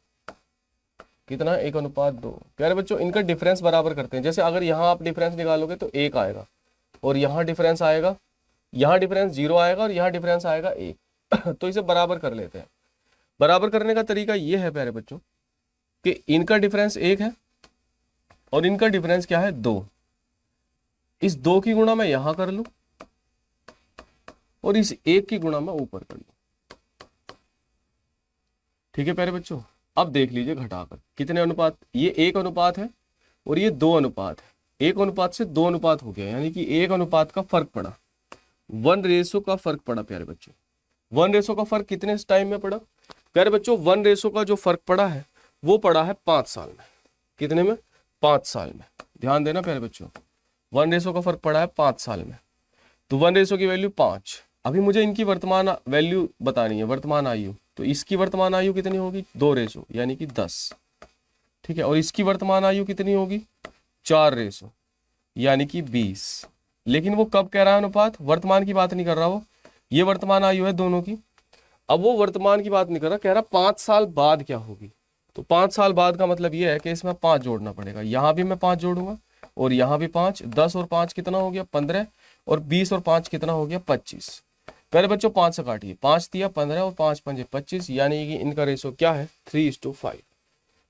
कितना? 1:2। प्यारे बच्चों इनका डिफरेंस बराबर करते हैं। जैसे अगर यहाँ आप डिफरेंस निकालोगे तो 1 आएगा, और यहाँ डिफरेंस आएगा, यहाँ डिफरेंस 0 आएगा, और यहाँ डिफरेंस आएगा 1। तो इसे बराबर कर लेते हैं। बराबर करने का तरीका ये है प्यारे बच्चों कि इनका डिफरेंस 1 है और इनका डिफरेंस क्या है? 2। इस 2 की गुणा मैं यहां कर लूं और इस 1 की गुणा मैं ऊपर कर लूं। ठीक है प्यारे बच्चों, अब देख लीजिए घटाकर कितने अनुपात, ये 1 अनुपात है और ये 2 अनुपात है। 1 अनुपात से 2 अनुपात हो गया, यानी कि 1 अनुपात का फर्क पड़ा, 1 का फर्क पड़ा प्यारे बच्चों। 1 का फर्क कितने टाइम में पड़ा प्यारे बच्चों? 1 का जो फर्क पड़ा है वो पड़ा है 5 साल में। कितने में? 5 साल में। ध्यान देना प्यारे बच्चों, 1 का फर्क पड़ा है 5 साल में। तो 1 की वैल्यू 5। अभी मुझे इनकी वर्तमान वैल्यू बतानी है, वर्तमान आयु। तो इसकी वर्तमान आयु कितनी होगी? 2 यानी कि 10। ठीक है, और इसकी वर्तमान आयु कितनी होगी? 4 यानी कि 20। लेकिन वो कब कह रहा है अनुपात? वर्तमान की बात नहीं कर रहा वो, ये वर्तमान आयु है दोनों की। अब वो वर्तमान की बात नहीं कर रहा, कह रहा 5 साल बाद क्या होगी। तो 5 साल बाद का मतलब ये है कि इसमें 5 जोड़ना पड़ेगा। यहां भी मैं 5 जोड़ूंगा और यहां भी 5। 10 और 5 कितना हो गया? 15। और 20 और 5 कितना हो गया? 25। पहले बच्चों 5 से काटिए, 5 दिया 15 और 5 पंजे 25, यानी कि इनका रेशो क्या है? 3:5।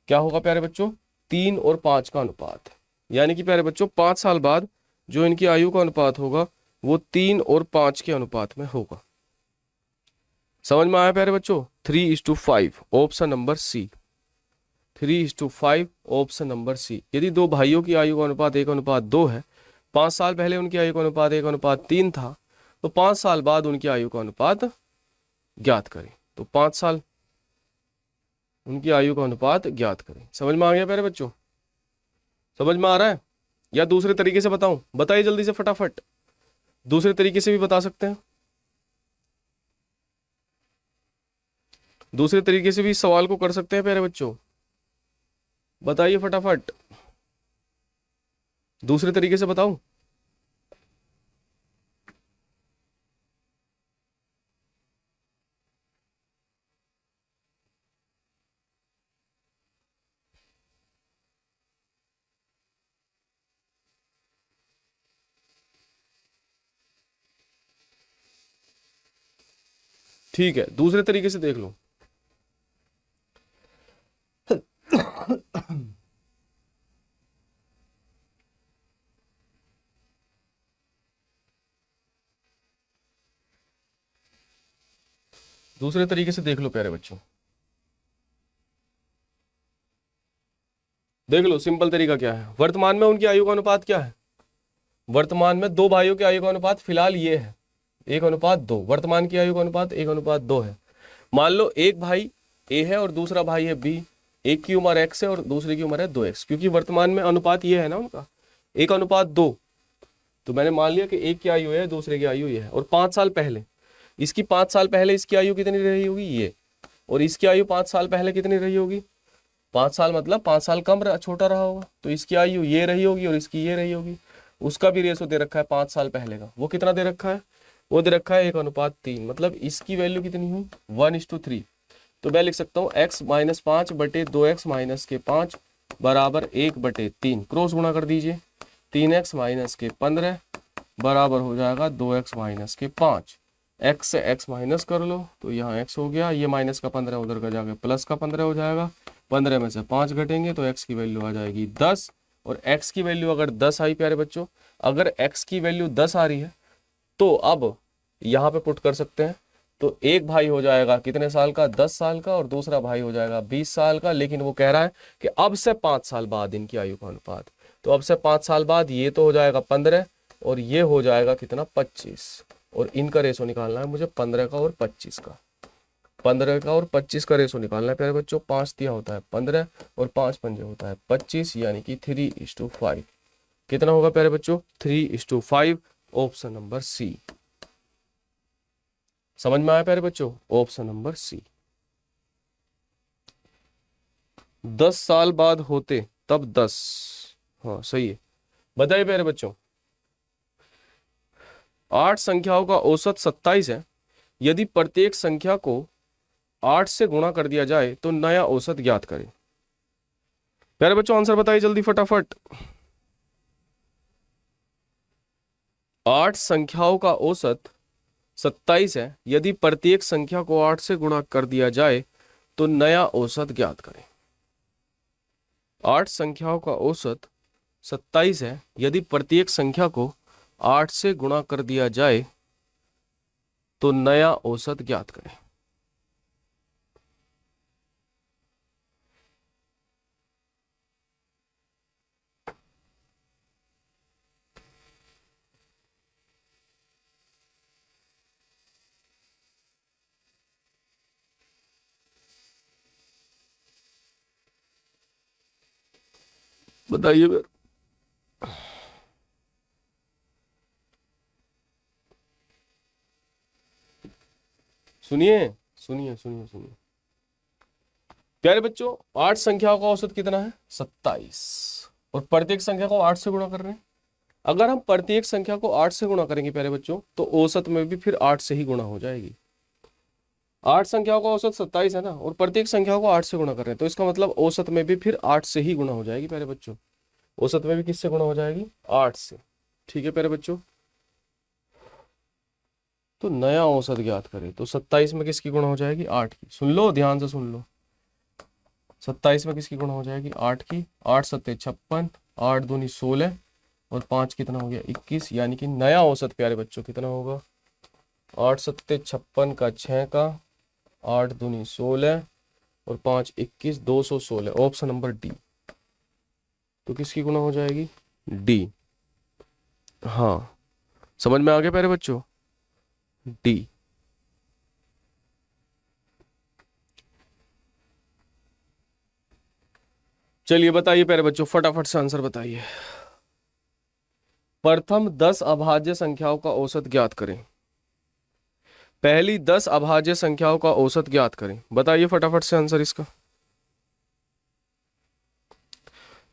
क्या होगा प्यारे बच्चों? 3 और 5 का अनुपात। यानी कि प्यारे बच्चों 5 साल बाद जो इनकी आयु का अनुपात होगा वो 3 और 5 के अनुपात में होगा। समझ में आया प्यारे बच्चों? 3:5, option number C. 3:5, option number C. यदि दो भाइयों की आयु का अनुपात 1:2 है, 5 साल पहले उनकी आयु का अनुपात 1:3 था, तो 5 साल बाद उनकी आयु का अनुपात ज्ञात करें। तो 5 साल उनकी आयु का अनुपात ज्ञात करें। समझ में आ गया प्यारे बच्चों? समझ में आ रहा है या दूसरे तरीके से बताऊं? बताइए जल्दी से फटाफट। दूसरे तरीके से भी बता सकते हैं, दूसरे तरीके से भी सवाल को कर सकते हैं प्यारे बच्चों। बताइए फटाफट, दूसरे तरीके से बताऊं? ठीक है, दूसरे तरीके से देख लो। दूसरे तरीके से देख लो प्यारे बच्चों, देख लो सिंपल तरीका क्या है। वर्तमान में उनकी आयु का अनुपात क्या है? वर्तमान में दो भाइयों की आयु का अनुपात फिलहाल ये है 1:2। वर्तमान की आयु का अनुपात 1:2 है। मान लो एक भाई ए है और दूसरा भाई है बी। एक की उम्र x है और दूसरे की उम्र है 2x, क्योंकि वर्तमान में अनुपात ये है ना उनका 1:2। तो मैंने मान लिया कि एक की आयु है दूसरे की आयु ये है। और 5 साल पहले इसकी 5 साल पहले इसकी आयु कितनी रही होगी ये, और इसकी आयु 5 साल पहले कितनी रही होगी 5 साल, मतलब 5 साल कम छोटा रहा होगा। तो इसकी आयु ये रही होगी और इसकी ये रही होगी। उसका भी रेशो दे रखा है 5 साल पहले का। वो कितना दे रखा है, वो दे रखा है 1:3। मतलब इसकी वैल्यू कितनी हुई 1:3। तो मैं लिख सकता हूँ x-5/2x-5 बराबर 1/3। क्रॉस गुणा कर दीजिए 3x-15 बराबर हो जाएगा 2x-5। x से x माइनस कर लो तो यहाँ x हो गया, ये माइनस का 15 उधर का जाके प्लस का 15 हो जाएगा। 15 में से 5 घटेंगे तो x की वैल्यू आ जाएगी 10। और x की वैल्यू अगर 10 आई प्यारे बच्चों, अगर x की वैल्यू 10 आ रही है तो अब यहाँ पे पुट कर सकते हैं। तो एक भाई हो जाएगा कितने साल का 10 साल का, और दूसरा भाई हो जाएगा 20 साल का। लेकिन वो कह रहा है कि अब से 5 साल बाद इनकी आयु का अनुपात। तो अब से 5 साल बाद ये तो हो जाएगा 15 और ये हो जाएगा कितना 25। और इनका रेशो निकालना है मुझे 15 का और 25 का। 15 का और 25 का रेशो निकालना है प्यारे बच्चों। 5 दिया होता है 15 और 5 पंजे होता है 25, यानी कि 3:5। कितना होगा प्यारे बच्चों 3:5। Option number C. समझ में आया प्यारे बच्चों, ऑप्शन नंबर सी। 10 साल बाद होते तब 10। हाँ सही है। बताइए प्यारे बच्चों, 8 संख्याओं का औसत 27 है। यदि प्रत्येक संख्या को 8 से गुणा कर दिया जाए तो नया औसत ज्ञात करें। प्यारे बच्चों आंसर बताइए जल्दी फटाफट। 8 संख्याओं का औसत 27 है। यदि प्रत्येक संख्या को 8 से गुणा कर दिया जाए तो नया औसत ज्ञात करें। 8 संख्याओं का औसत 27 है। यदि प्रत्येक संख्या को 8 से गुणा कर दिया जाए तो नया औसत ज्ञात करें। बताइए फिर। सुनिए सुनिए सुनिए सुनिए प्यारे बच्चों, 8 संख्याओं का औसत कितना है 27, और प्रत्येक संख्या को 8 से गुणा कर रहे हैं। अगर हम प्रत्येक संख्या को 8 से गुणा करेंगे प्यारे बच्चों तो औसत में भी फिर 8 से ही गुणा हो जाएगी। 8 संख्याओं का औसत 27 है ना, और प्रत्येक संख्या को 8 से गुणा कर रहे हैं, तो इसका मतलब औसत में भी फिर 8 से ही गुणा हो जाएगी प्यारे बच्चों। औसत में भी किससे गुणा हो जाएगी 8 से। ठीक है प्यारे बच्चों। तो नया औसत ज्ञात करें तो 27 में किसकी गुणा हो जाएगी 8 की। सुन लो ध्यान से सुन लो। 27 में किसकी गुणा हो जाएगी 8 की। 8 सत्ते 56, 8 दूनी 16 और 5 कितना हो गया 21। यानी कि नया औसत प्यारे बच्चों कितना होगा 8 सत्ते 56 का 6 का 8 दूनी 16 और 5 21, 216। Option number D. तो किसकी गुणा हो जाएगी डी। हाँ समझ में आ गया प्यारे बच्चों, डी। चलिए बताइए प्यारे बच्चों फटाफट से आंसर बताइए। प्रथम 10 अभाज्य संख्याओं का औसत ज्ञात करें। पहली 10 अभाज्य संख्याओं का औसत ज्ञात करें। बताइए फटाफट से आंसर इसका।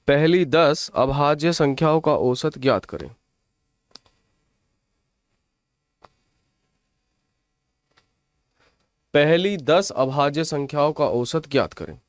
पहली 10 अभाज्य संख्याओं का औसत ज्ञात करें। पहली 10 अभाज्य संख्याओं का औसत ज्ञात करें।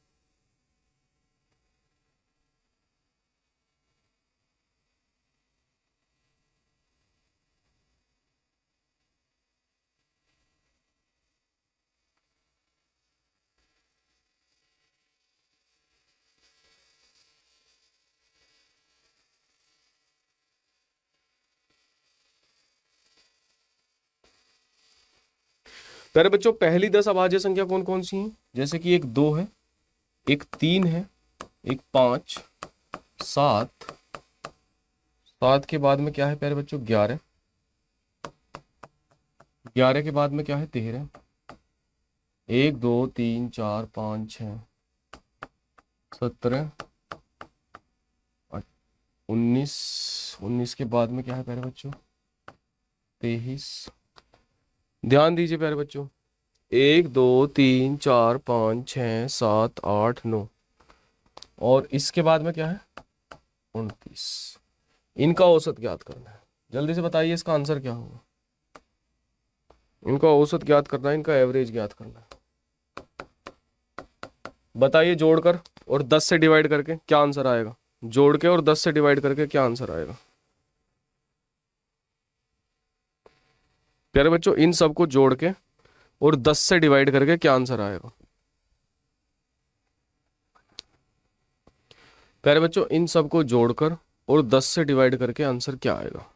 प्यारे बच्चों पहली 10 अभाज्य संख्या कौन कौन सी हैं? जैसे कि एक 2 है, एक 3 है, एक 5, 7, 7 के बाद में क्या है प्यारे बच्चों? 11। 11 के बाद में क्या है? 13। 1 2 3 4 5 6 17 19। 19 के बाद में क्या है प्यारे बच्चों? 23। ध्यान दीजिए प्यारे बच्चों, 1 2 3 4 5 6 7 8 9 और इसके बाद में क्या है? 29। इनका औसत ज्ञात करना है। जल्दी से बताइए इसका आंसर क्या होगा? इनका औसत ज्ञात करना है, इनका एवरेज ज्ञात करना है। बताइए जोड़कर और 10 से डिवाइड करके क्या आंसर आएगा? जोड़ के और 10 से डिवाइड करके क्या आंसर आएगा? प्यारे बच्चों इन सबको जोड़ के और 10 से डिवाइड करके क्या आंसर आएगा? प्यारे बच्चों इन सबको जोड़कर और 10 से डिवाइड करके आंसर क्या आएगा?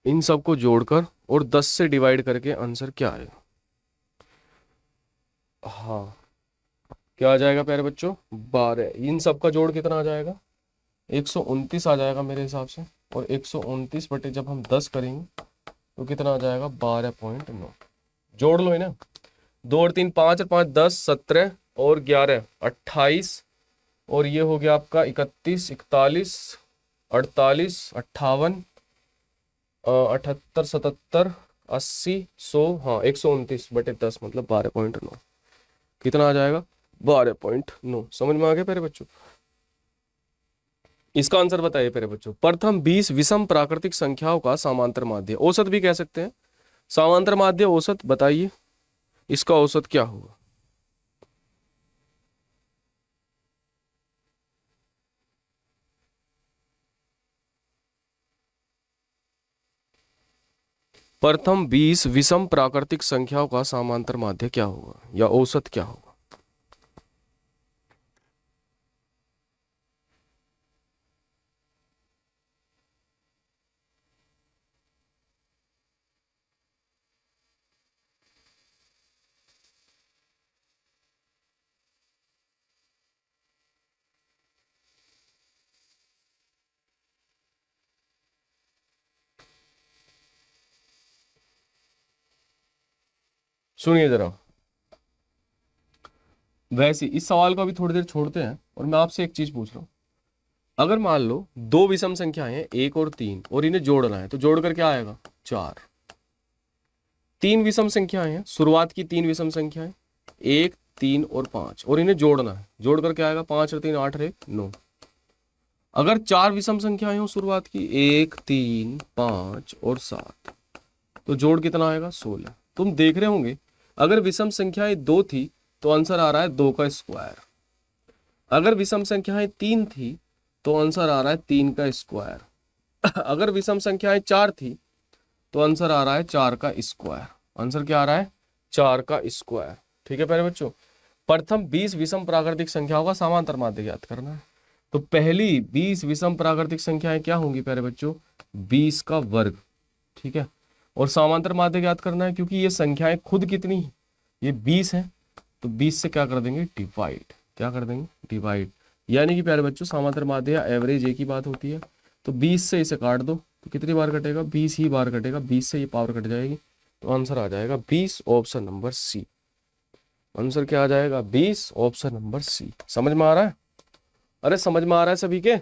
इन सबको जोड़कर और 10 से डिवाइड करके आंसर क्या आएगा? हाँ, क्या आ जाएगा प्यारे बच्चों? 12। इन सब का जोड़ कितना आ जाएगा? 129 आ जाएगा मेरे हिसाब से। और 129 बटे जब हम 10 करेंगे तो कितना आ जाएगा? 12.9। जोड़ लो ना, 2 और 3 5 और 5 10 17 और 11 28 और ये हो गया आपका 31 41 48 58 78 77 80 100। हाँ 129 बटे 10 मतलब 12.9। कितना आ जाएगा? 12.9। समझ में आ गया प्यारे बच्चों? इसका आंसर बताइए प्यारे बच्चों। प्रथम 20 विषम प्राकृतिक संख्याओं का समांतर माध्य, औसत भी कह सकते हैं, समांतर माध्य औसत बताइए, इसका औसत क्या होगा? प्रथम 20 विषम प्राकृतिक संख्याओं का समांतर माध्य क्या होगा या औसत क्या होगा? सुनिए जरा, वैसे इस सवाल को अभी थोड़ी देर छोड़ते हैं और मैं आपसे एक चीज पूछ रहा हूं। अगर मान लो दो विषम संख्याएं हैं 1 और 3 और इन्हें जोड़ना है तो जोड़कर क्या आएगा? 4। तीन विषम संख्याएं हैं, शुरुआत की 3 विषम संख्याएं 1 3 और 5 और इन्हें जोड़ना है, जोड़कर क्या आएगा? 5 और 3 8 और 1 9। अगर 4 विषम संख्याएं हो शुरुआत की 1 3 5 और 7 तो जोड़ कितना आएगा? 16। तुम देख रहे होंगे अगर विषम संख्याएं 2 थी तो आंसर आ रहा है 2 का स्क्वायर। अगर विषम संख्याएं 3 थी तो आंसर आ रहा है 3 का स्क्वायर। अगर विषम संख्याएं 4 थी तो आंसर आ रहा है 4 का स्क्वायर। आंसर क्या आ रहा है? 4 का स्क्वायर। ठीक है प्यारे बच्चों, प्रथम 20 विषम प्राकृतिक संख्याओं का समांतर माध्य ज्ञात करना है। तो पहली 20 विषम प्राकृतिक संख्याएं क्या होंगी प्यारे बच्चों? 20 का वर्ग। ठीक है, और समांतर माध्य ज्ञात करना है क्योंकि ये संख्याएं खुद कितनी है? ये 20 है, तो 20 से क्या कर देंगे? डिवाइड। क्या कर देंगे? डिवाइड। यानी कि प्यारे बच्चों समांतर माध्य या एवरेज एक ही बात होती है। तो 20 से इसे काट दो तो कितनी बार कटेगा? 20 ही बार कटेगा। 20 से ये पावर कट जाएगी तो आंसर आ जाएगा 20, ऑप्शन नंबर सी। आंसर क्या आ जाएगा? 20, ऑप्शन नंबर सी। समझ में आ रहा है? अरे समझ में आ रहा है सभी के?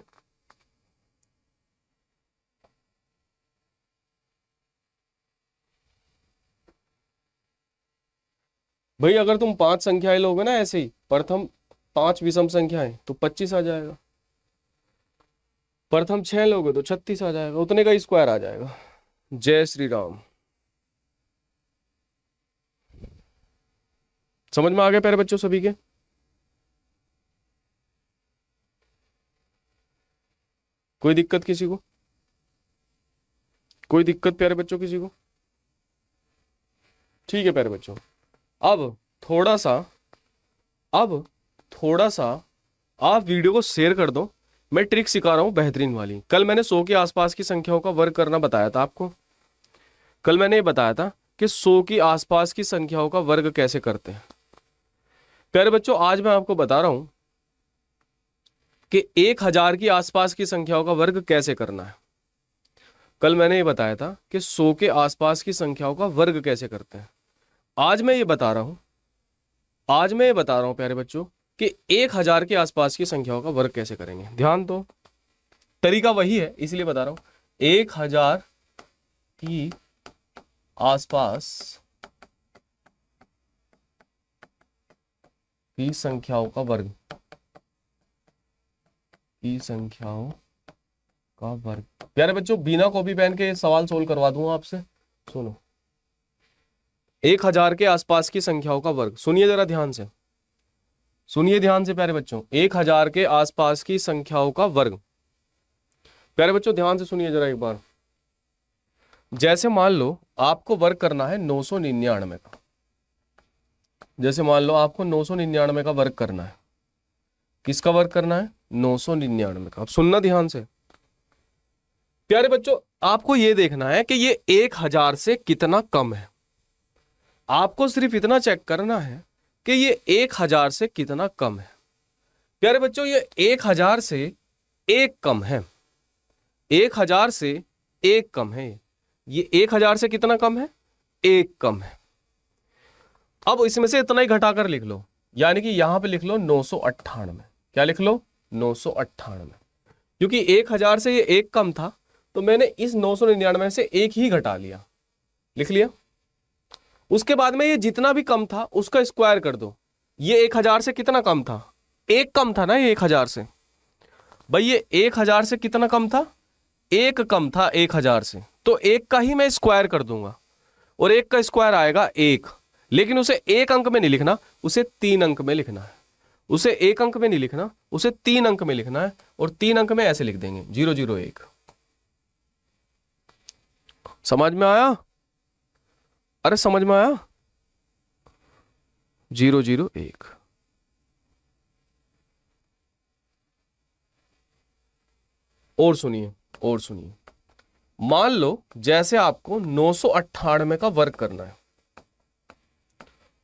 भाई अगर तुम 5 संख्याएं लोगे ना ऐसे ही, प्रथम 5 विषम संख्याएं तो 25 आ जाएगा। प्रथम 6 लोगे तो 36 आ जाएगा, उतने का स्क्वायर आ जाएगा। जय श्री राम। समझ में आ गया प्यारे बच्चों सभी के? कोई दिक्कत किसी को? कोई दिक्कत प्यारे बच्चों किसी को? ठीक है प्यारे बच्चों, अब थोड़ा सा अब थोड़ा सा आप वीडियो को शेयर कर दो। मैं ट्रिक सिखा रहा हूं बेहतरीन वाली। कल मैंने 100 के आसपास की संख्याओं का वर्ग करना बताया था आपको। कल मैंने ये बताया था कि 100 की आसपास की संख्याओं का वर्ग कैसे करते हैं। प्यारे बच्चों, आज मैं आपको बता रहा हूं कि 1000 की आसपास की संख्याओं का वर्ग कैसे करना है। कल मैंने ये बताया था कि 100 के आसपास की संख्याओं का वर्ग कैसे करते हैं। आज मैं ये बता रहा हूं प्यारे बच्चों कि 1000 के आसपास की संख्याओं का वर्ग कैसे करेंगे। ध्यान दो, तरीका वही है इसलिए बता रहा हूं। 1000 की आसपास की संख्याओं का वर्ग, प्यारे बच्चों बिना कॉपी पेन के सवाल सोल्व करवा दूंगा आपसे। सुनो, 1000 के आसपास की संख्याओं का वर्ग, सुनिए जरा ध्यान से, सुनिए ध्यान से प्यारे बच्चों। 1000 के आसपास की संख्याओं का वर्ग, प्यारे बच्चों ध्यान से सुनिए जरा एक बार। जैसे मान लो आपको वर्ग करना है 999 का, जैसे मान लो आपको 999 का वर्ग करना है। किसका वर्ग करना है? 999 का। अब सुनना ध्यान से प्यारे बच्चों, आपको यह देखना है कि ये 1000 से कितना कम है। आपको सिर्फ इतना चेक करना है कि ये 1000 से कितना कम है। प्यारे बच्चों ये 1000 से एक कम है, 1000 से एक कम है। ये 1000 से कितना कम है? एक कम है। अब इसमें से इतना ही घटाकर लिख लो, यानी कि यहां पे लिख लो 998। क्या लिख लो? 998। क्योंकि 1000 से ये एक कम था तो मैंने इस 999 से एक ही घटा लिया, लिख लिया। उसके बाद में ये जितना भी कम था उसका स्क्वायर कर दो। ये 1000 से कितना कम था? एक कम था ना ये 1000 से। भाई ये 1000 से कितना कम था? एक कम था 1000 से, तो एक का ही मैं स्क्वायर कर दूंगा और एक का स्क्वायर आएगा एक। लेकिन उसे एक अंक में नहीं लिखना, उसे 3 अंक में लिखना है। उसे एक अंक में नहीं लिखना, उसे 3 अंक में लिखना है। और 3 अंक में ऐसे लिख देंगे 001। समझ में आया? अरे समझ में आया? 001। और सुनिए, और सुनिए, मान लो जैसे आपको 998 का वर्ग करना है,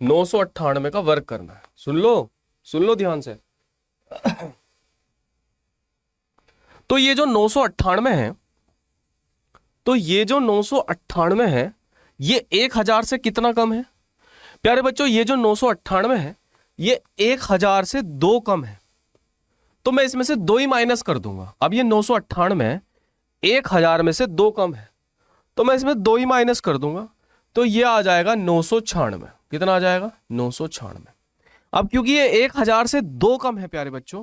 998 का वर्ग करना है। सुन लो, सुन लो ध्यान से। तो ये जो 998 है, तो ये जो 998 है ये 1000 से कितना कम है? प्यारे बच्चों ये जो 998 है ये 1000 से 2 कम है, तो मैं इसमें से 2 ही माइनस कर दूंगा। अब ये 998 है, 1000 में से 2 कम है, तो मैं इसमें 2 ही माइनस कर दूंगा, तो ये आ जाएगा 996। कितना आ जाएगा? 996। अब क्योंकि ये 1000 से 2 कम है प्यारे बच्चों,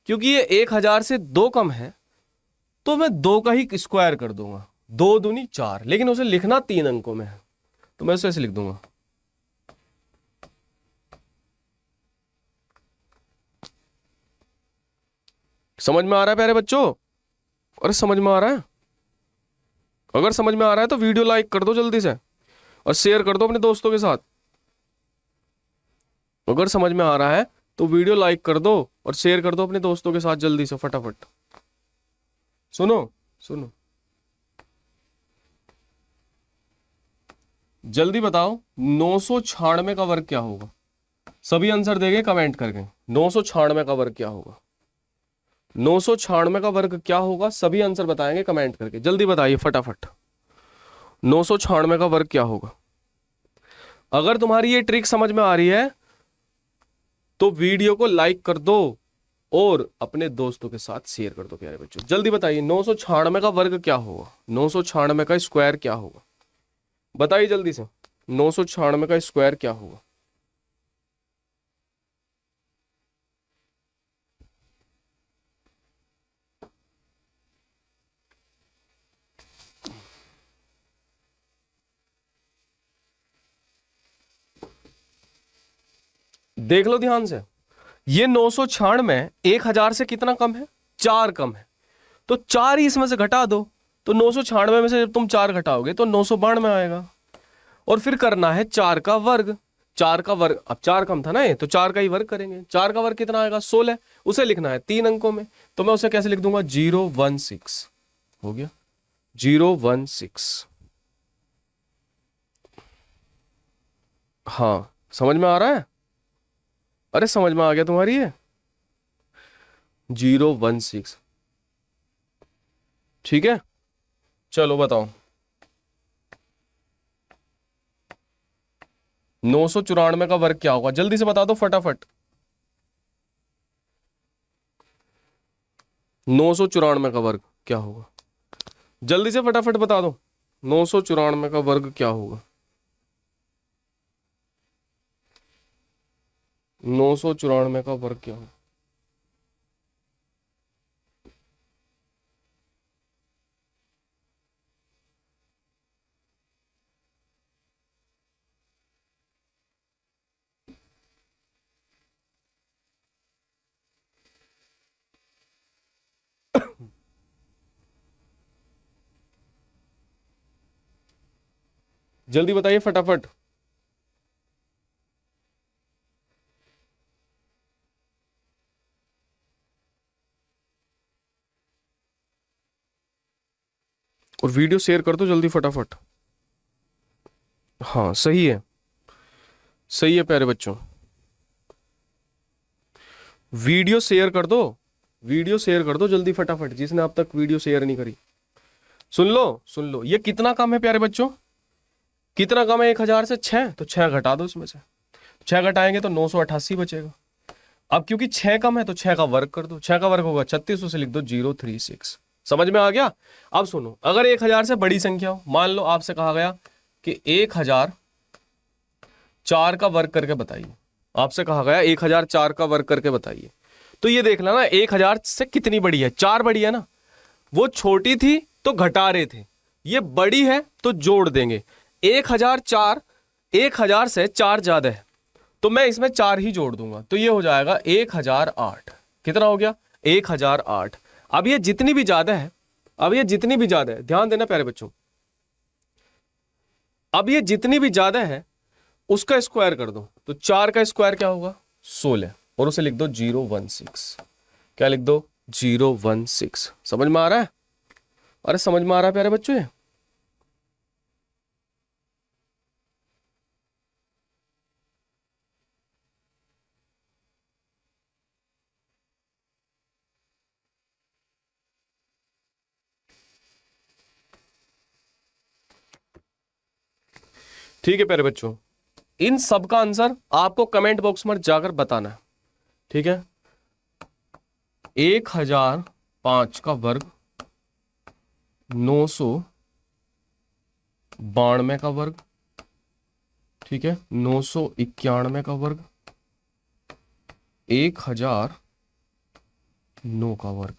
क्योंकि ये 1000 से 2 कम है तो मैं 2 का ही स्क्वायर कर दूंगा। 2 दूनी 4, लेकिन उसे लिखना 3 अंकों में है, तो मैं उसे ऐसे लिख दूंगा। समझ में आ रहा है प्यारे बच्चों? अरे समझ में आ रहा है? अगर समझ में आ रहा है तो वीडियो लाइक कर दो जल्दी से और शेयर कर दो अपने दोस्तों के साथ। अगर समझ में आ रहा है तो वीडियो लाइक कर दो और शेयर कर दो अपने दोस्तों के साथ जल्दी से, फटाफट। सुनो सुनो, जल्दी बताओ 996 का वर्ग क्या होगा? सभी आंसर देंगे कमेंट करके। 996 का वर्ग क्या होगा? 996 का वर्ग क्या होगा? सभी आंसर बताएंगे कमेंट करके। जल्दी बताइए फटाफट, 996 का वर्ग क्या होगा? अगर तुम्हारी ये ट्रिक समझ में आ रही है तो वीडियो को लाइक कर दो और अपने दोस्तों के साथ शेयर कर दो प्यारे बच्चों। जल्दी बताइए 996 का वर्ग क्या होगा? 996 का स्क्वायर क्या होगा? बताइए जल्दी से, 996 का स्क्वायर क्या होगा? देख लो ध्यान से, ये 996 1000 से कितना कम है? 4 कम है, तो 4 ही इसमें से घटा दो। तो 996 में से जब तुम 4 घटाओगे तो 992 आएगा। और फिर करना है 4 का वर्ग। 4 का वर्ग, अब 4 कम था ना ये, तो 4 का ही वर्ग करेंगे। 4 का वर्ग कितना आएगा? 16। उसे लिखना है 3 अंकों में, तो मैं उसे कैसे लिख दूंगा? 016। हो गया 016। हाँ समझ में आ रहा है? अरे समझ में आ गया तुम्हारी ये 016। ठीक है, चलो बताओ 994 का वर्ग क्या होगा, जल्दी से बता दो फटाफट। 994 का वर्ग क्या होगा, जल्दी से फटाफट बता दो। 994 का वर्ग क्या होगा? 994 का वर्ग क्या होगा? जल्दी बताइए फटाफट। और वीडियो शेयर कर दो जल्दी फटाफट। हाँ सही है, सही है प्यारे बच्चों, वीडियो शेयर कर दो, वीडियो शेयर कर दो जल्दी फटाफट, जिसने अब तक वीडियो शेयर नहीं करी। सुन लो सुन लो, ये कितना कम है प्यारे बच्चों, कितना कम है 1000 से? 6, तो 6 घटा दो इसमें से, 6 घटाएंगे तो 988 बचेगा। अब क्योंकि 6 कम है तो 6 का वर्ग कर दो, 6 का वर्ग होगा 36, उसे लिख दो 036। समझ में आ गया? अब सुनो, अगर 1000 से बड़ी संख्या हो, मान लो आपसे कहा गया कि 1004 का वर्ग करके बताइए, आपसे कहा गया 1004 का वर्ग करके बताइए, तो ये देख लेना 1000 से कितनी बड़ी है, 4 बड़ी है ना, वो छोटी थी तो घटा रहे थे, ये बड़ी है तो जोड़ देंगे। 1004, 1000 से 4 ज्यादा है तो मैं इसमें 4 ही जोड़ दूंगा, तो ये हो जाएगा 1008। कितना हो गया? 1008। अब ये जितनी भी ज्यादा है, अब ये जितनी भी ज्यादा है, ध्यान देना प्यारे बच्चों, अब ये जितनी भी ज्यादा है उसका स्क्वायर कर दो, तो 4 का स्क्वायर क्या होगा? 16, और उसे लिख दो 016। क्या लिख दो? 016। समझ में आ रहा है? अरे समझ में आ रहा है प्यारे बच्चों ये? ठीक है प्यारे बच्चों, इन सब का आंसर आपको कमेंट बॉक्स में जाकर बताना है। ठीक है, 1005 का वर्ग, 992 का वर्ग, ठीक है, 991 का वर्ग, 1009 का वर्ग।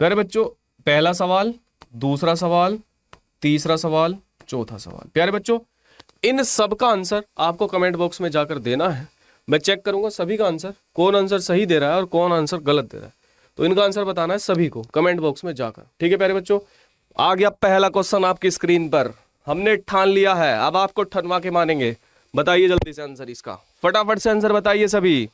प्यारे बच्चों, पहला सवाल, दूसरा सवाल, तीसरा सवाल, चौथा सवाल। प्यारे बच्चों, इन सब का आंसर आपको कमेंट बॉक्स में जाकर देना है। मैं चेक करूंगा सभी का आंसर, कौन आंसर सही दे रहा है और कौन आंसर गलत दे रहा है, तो इनका आंसर बताना है सभी को कमेंट बॉक्स में जाकर। ठीक है प्यारे बच्चों, आ गया पहला क्वेश्चन आपकी स्क्रीन पर, हमने ठान लिया है, अब आपको ठनवा के मानेंगे। बताइए जल्दी से आंसर इसका, फटाफट से आंसर बताइए सभी।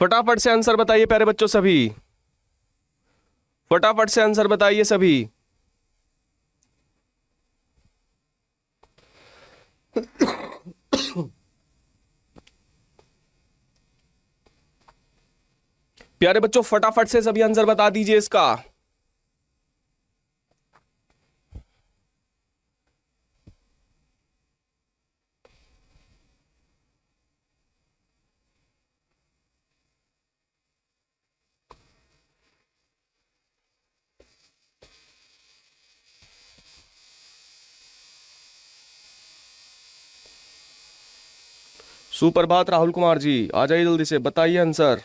फटाफट से आंसर बताइए प्यारे बच्चों सभी, फटाफट से आंसर बताइए सभी। प्यारे बच्चों फटाफट से सभी आंसर बता दीजिए इसका। सुप्रभात राहुल कुमार जी, आ जाइए जल्दी से, बताइए आंसर।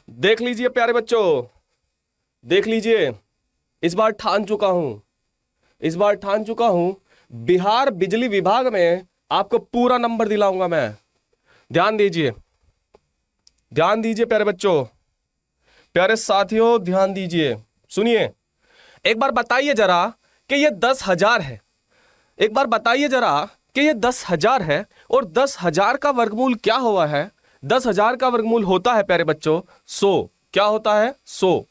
देख लीजिए प्यारे बच्चों, देख लीजिए, इस बार ठान चुका हूं, इस बार ठान चुका हूं, बिहार बिजली विभाग में आपको पूरा नंबर दिलाऊंगा मैं। ध्यान दीजिए, ध्यान दीजिए प्यारे बच्चों, प्यारे साथियों ध्यान दीजिए, सुनिए। एक बार बताइए जरा कि ये 10,000 है, एक बार बताइए जरा कि ये 10,000 है, और 10,000 का वर्गमूल क्या हुआ है? 10,000 का वर्गमूल होता है प्यारे बच्चों 100। क्या होता है? 100।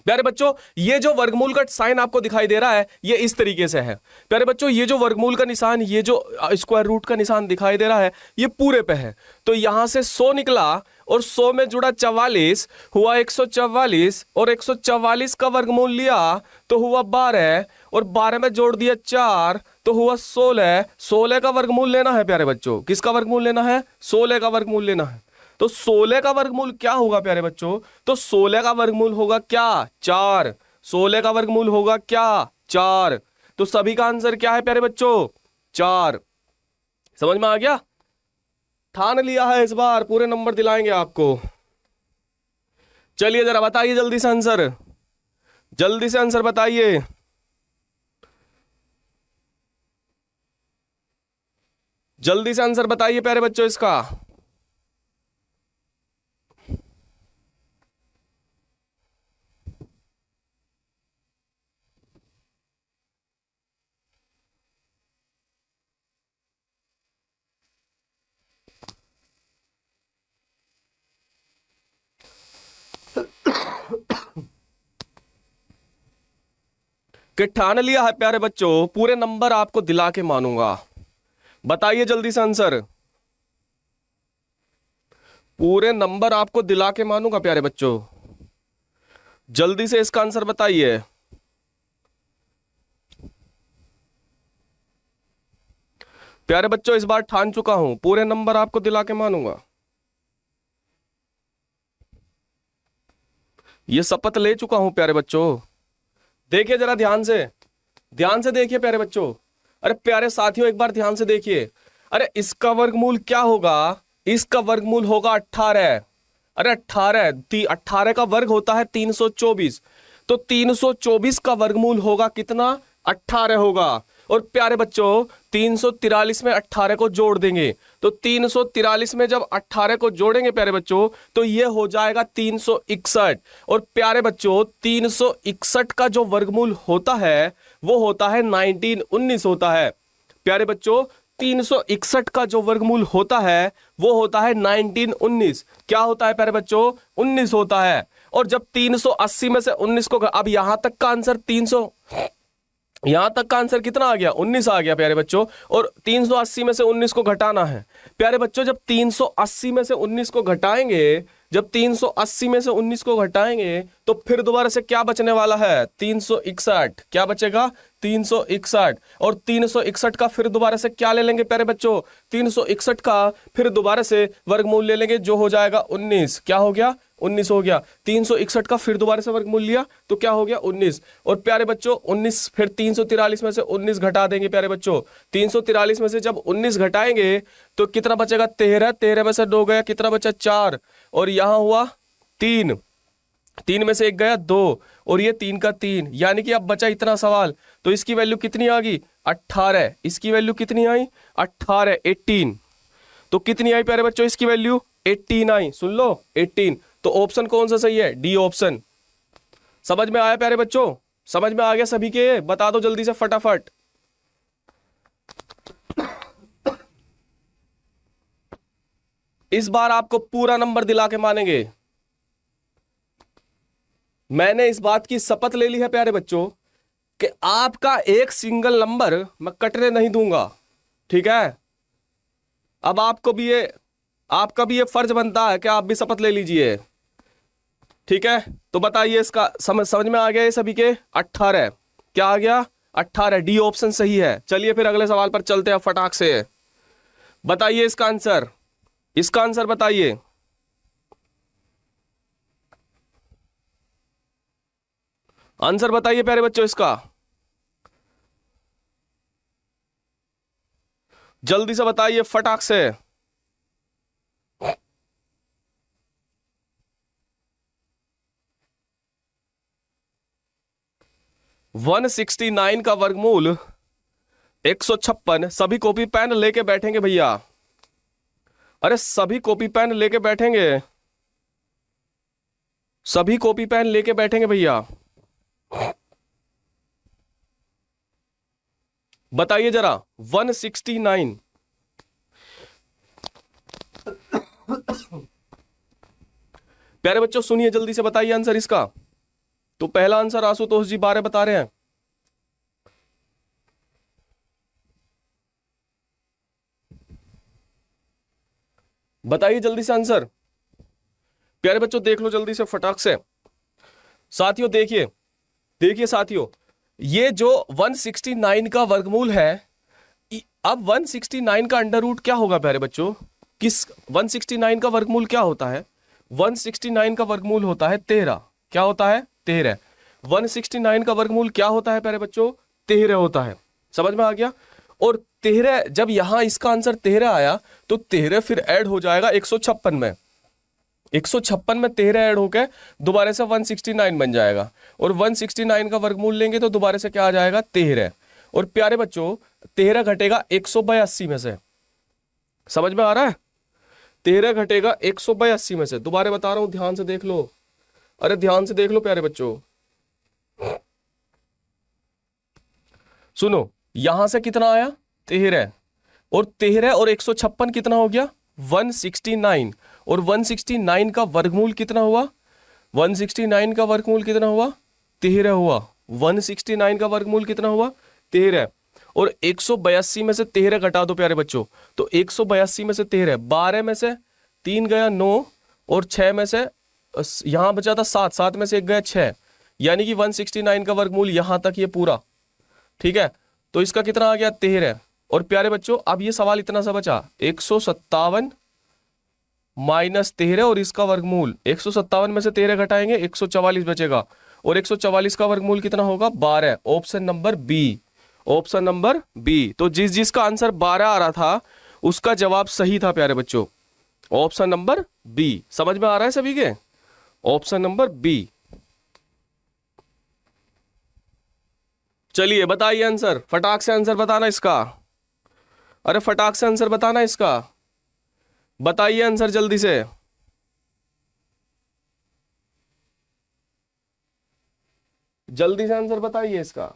प्यारे बच्चों ये जो वर्गमूल का साइन आपको दिखाई दे रहा है ये इस तरीके से है। प्यारे बच्चों ये जो वर्गमूल का निशान, ये जो स्क्वायर रूट का निशान दिखाई दे रहा है ये पूरे पे है। तो यहां से 100 निकला और 100 में जुड़ा 44 हुआ 144 और 144 का वर्गमूल लिया तो हुआ 12 और 12 में जोड़ दिया 4 तो हुआ 16। 16 का वर्गमूल लेना है प्यारे बच्चों। किसका वर्गमूल लेना है? 16 का वर्गमूल लेना है। तो 16 का वर्गमूल क्या होगा प्यारे बच्चों? तो 16 का वर्गमूल होगा क्या? 4। 16 का वर्गमूल होगा क्या? 4। तो सभी का आंसर क्या है प्यारे बच्चों? 4। समझ में आ गया? ठान लिया है, इस बार पूरे नंबर दिलाएंगे आपको। चलिए जरा बताइए जल्दी से आंसर, जल्दी से आंसर बताइए। जल्दी से आंसर बताइए प्यारे बच्चों इसका। कि ठान लिया है प्यारे बच्चों, पूरे नंबर आपको दिला के मानूंगा। बताइए जल्दी से आंसर, पूरे नंबर आपको दिला के मानूंगा प्यारे बच्चों। जल्दी से इसका आंसर बताइए। प्यारे बच्चों इस बार ठान चुका हूं, पूरे नंबर आपको दिला के मानूंगा। ये शपथ ले चुका हूं प्यारे बच्चों। देखिए जरा ध्यान से, ध्यान से देखिए प्यारे बच्चों। अरे प्यारे साथियों एक बार ध्यान से देखिए। अरे इसका वर्गमूल क्या होगा? इसका वर्गमूल होगा 18। अरे 18 का वर्ग होता है 324। तो 324 का वर्गमूल होगा कितना? 18 होगा। और प्यारे बच्चों 343 में 18 को जोड़ देंगे तो 343 में जब 18 को जोड़ेंगे प्यारे बच्चों तो ये हो जाएगा 361। और प्यारे बच्चों 361 का जो वर्गमूल होता है वो होता है 1919 होता है। प्यारे बच्चों 361 का जो वर्गमूल होता है वो होता है 1919। क्या होता है प्यारे बच्चों? 19 होता है। और जब 380 में से 19 को, अब यहां तक का आंसर 300, यहां तक का आंसर कितना आ गया? 19 आ गया प्यारे बच्चों। और 380 में से 19 को घटाना है प्यारे बच्चों। जब 380 में से 19 को घटाएंगे, जब 380 में से 19 को घटाएंगे तो फिर दोबारा से क्या बचने वाला है? 361। क्या बचेगा? 361। और 361 का फिर दोबारा से क्या ले लेंगे प्यारे बच्चों? 361 का फिर दोबारा से वर्गमूल ले लेंगे जो हो जाएगा 19। क्या हो गया? 19 हो गया। 361 का फिर दोबारा से वर्गमूल लिया तो क्या हो गया? 19। और प्यारे बच्चों 19 फिर 343 में से 19 घटा देंगे प्यारे बच्चों। 343 में से जब 19 घटाएंगे तो कितना बचेगा? 13। 13 में से 2 गया, कितना बचा? 4। और यहां हुआ 3, 3 में से 1 गया 2 और ये 3 का 3, यानी कि अब बचा इतना सवाल। तो इसकी वैल्यू कितनी आ गई? 18। इसकी वैल्यू कितनी आई? 18, 18। तो कितनी आई प्यारे बच्चों? इसकी वैल्यू 18 आई। सुन लो 18। तो ऑप्शन कौन सा सही है? D option. समझ में आया प्यारे बच्चों? समझ में आ गया सभी के? बता दो जल्दी से फटाफट। इस बार आपको पूरा नंबर दिला के मानेंगे। मैंने इस बात की शपथ ले ली है प्यारे बच्चों कि आपका एक सिंगल नंबर मैं कटने नहीं दूंगा। ठीक है? अब आपका भी ये फर्ज बनता है कि आप भी शपथ ले लीजिए। ठीक है? तो बताइए इसका समझ में आ गया ये सभी के? 18। क्या आ गया? 18। डी ऑप्शन सही है। चलिए फिर अगले सवाल पर चलते हैं फटाक से। बताइए इसका आंसर, इसका आंसर बताइए। आंसर बताइए प्यारे बच्चों इसका, जल्दी से बताइए फटाक से। 169 का वर्गमूल 156। सभी कॉपी पेन लेके बैठेंगे भैया। अरे सभी कॉपी पेन लेके बैठेंगे, सभी कॉपी पेन लेके बैठेंगे भैया। बताइए जरा 169। प्यारे बच्चों सुनिए, जल्दी से बताइए आंसर इसका। तो पहला आंसर आशुतोष जी 12 बता रहे हैं। बताइए जल्दी से आंसर प्यारे बच्चों, देख लो जल्दी से फटाक से। साथियों देखिए, देखिए साथियों, ये जो 169 का वर्गमूल है, अब 169 का अंडर रूट क्या होगा प्यारे बच्चों? किस 169 का वर्गमूल क्या होता है? 169 का वर्गमूल होता है 13। क्या होता है? 13। 169 का वर्गमूल क्या होता है प्यारे बच्चों? 13 होता है। समझ में आ गया? और 13 जब यहां इसका आंसर 13 आया तो 13 फिर ऐड हो जाएगा 156 में। 156 में 13 ऐड होकर दोबारा से 169 बन जाएगा, और 169 का वर्गमूल लेंगे तो दोबारा से क्या आ जाएगा? 13। और प्यारे बच्चों 13 घटेगा 182 में से। समझ में आ रहा है? 13 घटेगा 182 में से। दोबारा बता रहा हूं, ध्यान से देख लो। अरे ध्यान से देख लो प्यारे बच्चों, सुनो, यहां से कितना आया? 13। और 13 और 156 कितना हो गया? 169। और 169 का वर्गमूल कितना हुआ? 169 का वर्गमूल कितना हुआ? 13 हुआ। 169 का वर्गमूल कितना हुआ? 13। और 182 में से 13 घटा दो प्यारे बच्चों, तो 182 में से 13, 12 में से 3 गया 9, और 6 में से यहां बचा था 7, 7 में से 1 गया 6, यानी कि 169 का वर्गमूल यहां तक ये पूरा। ठीक है, तो इसका कितना आ गया? 13। और प्यारे बच्चों अब ये सवाल इतना सा बचा, 157 माइनस 13 और इसका वर्गमूल। 157 में से 13 घटाएंगे 144 बचेगा, और 144 का वर्गमूल कितना होगा? 12। Option number B, option number B. तो जिस जिसका आंसर 12 आ रहा था उसका जवाब सही था प्यारे बच्चों, ऑप्शन नंबर बी। समझ में आ रहा है सभी के? Option number B. चलिए बताइए आंसर, फटाक से आंसर बताना इसका। अरे फटाक से आंसर बताना इसका, बताइए आंसर जल्दी से। जल्दी से आंसर बताइए इसका,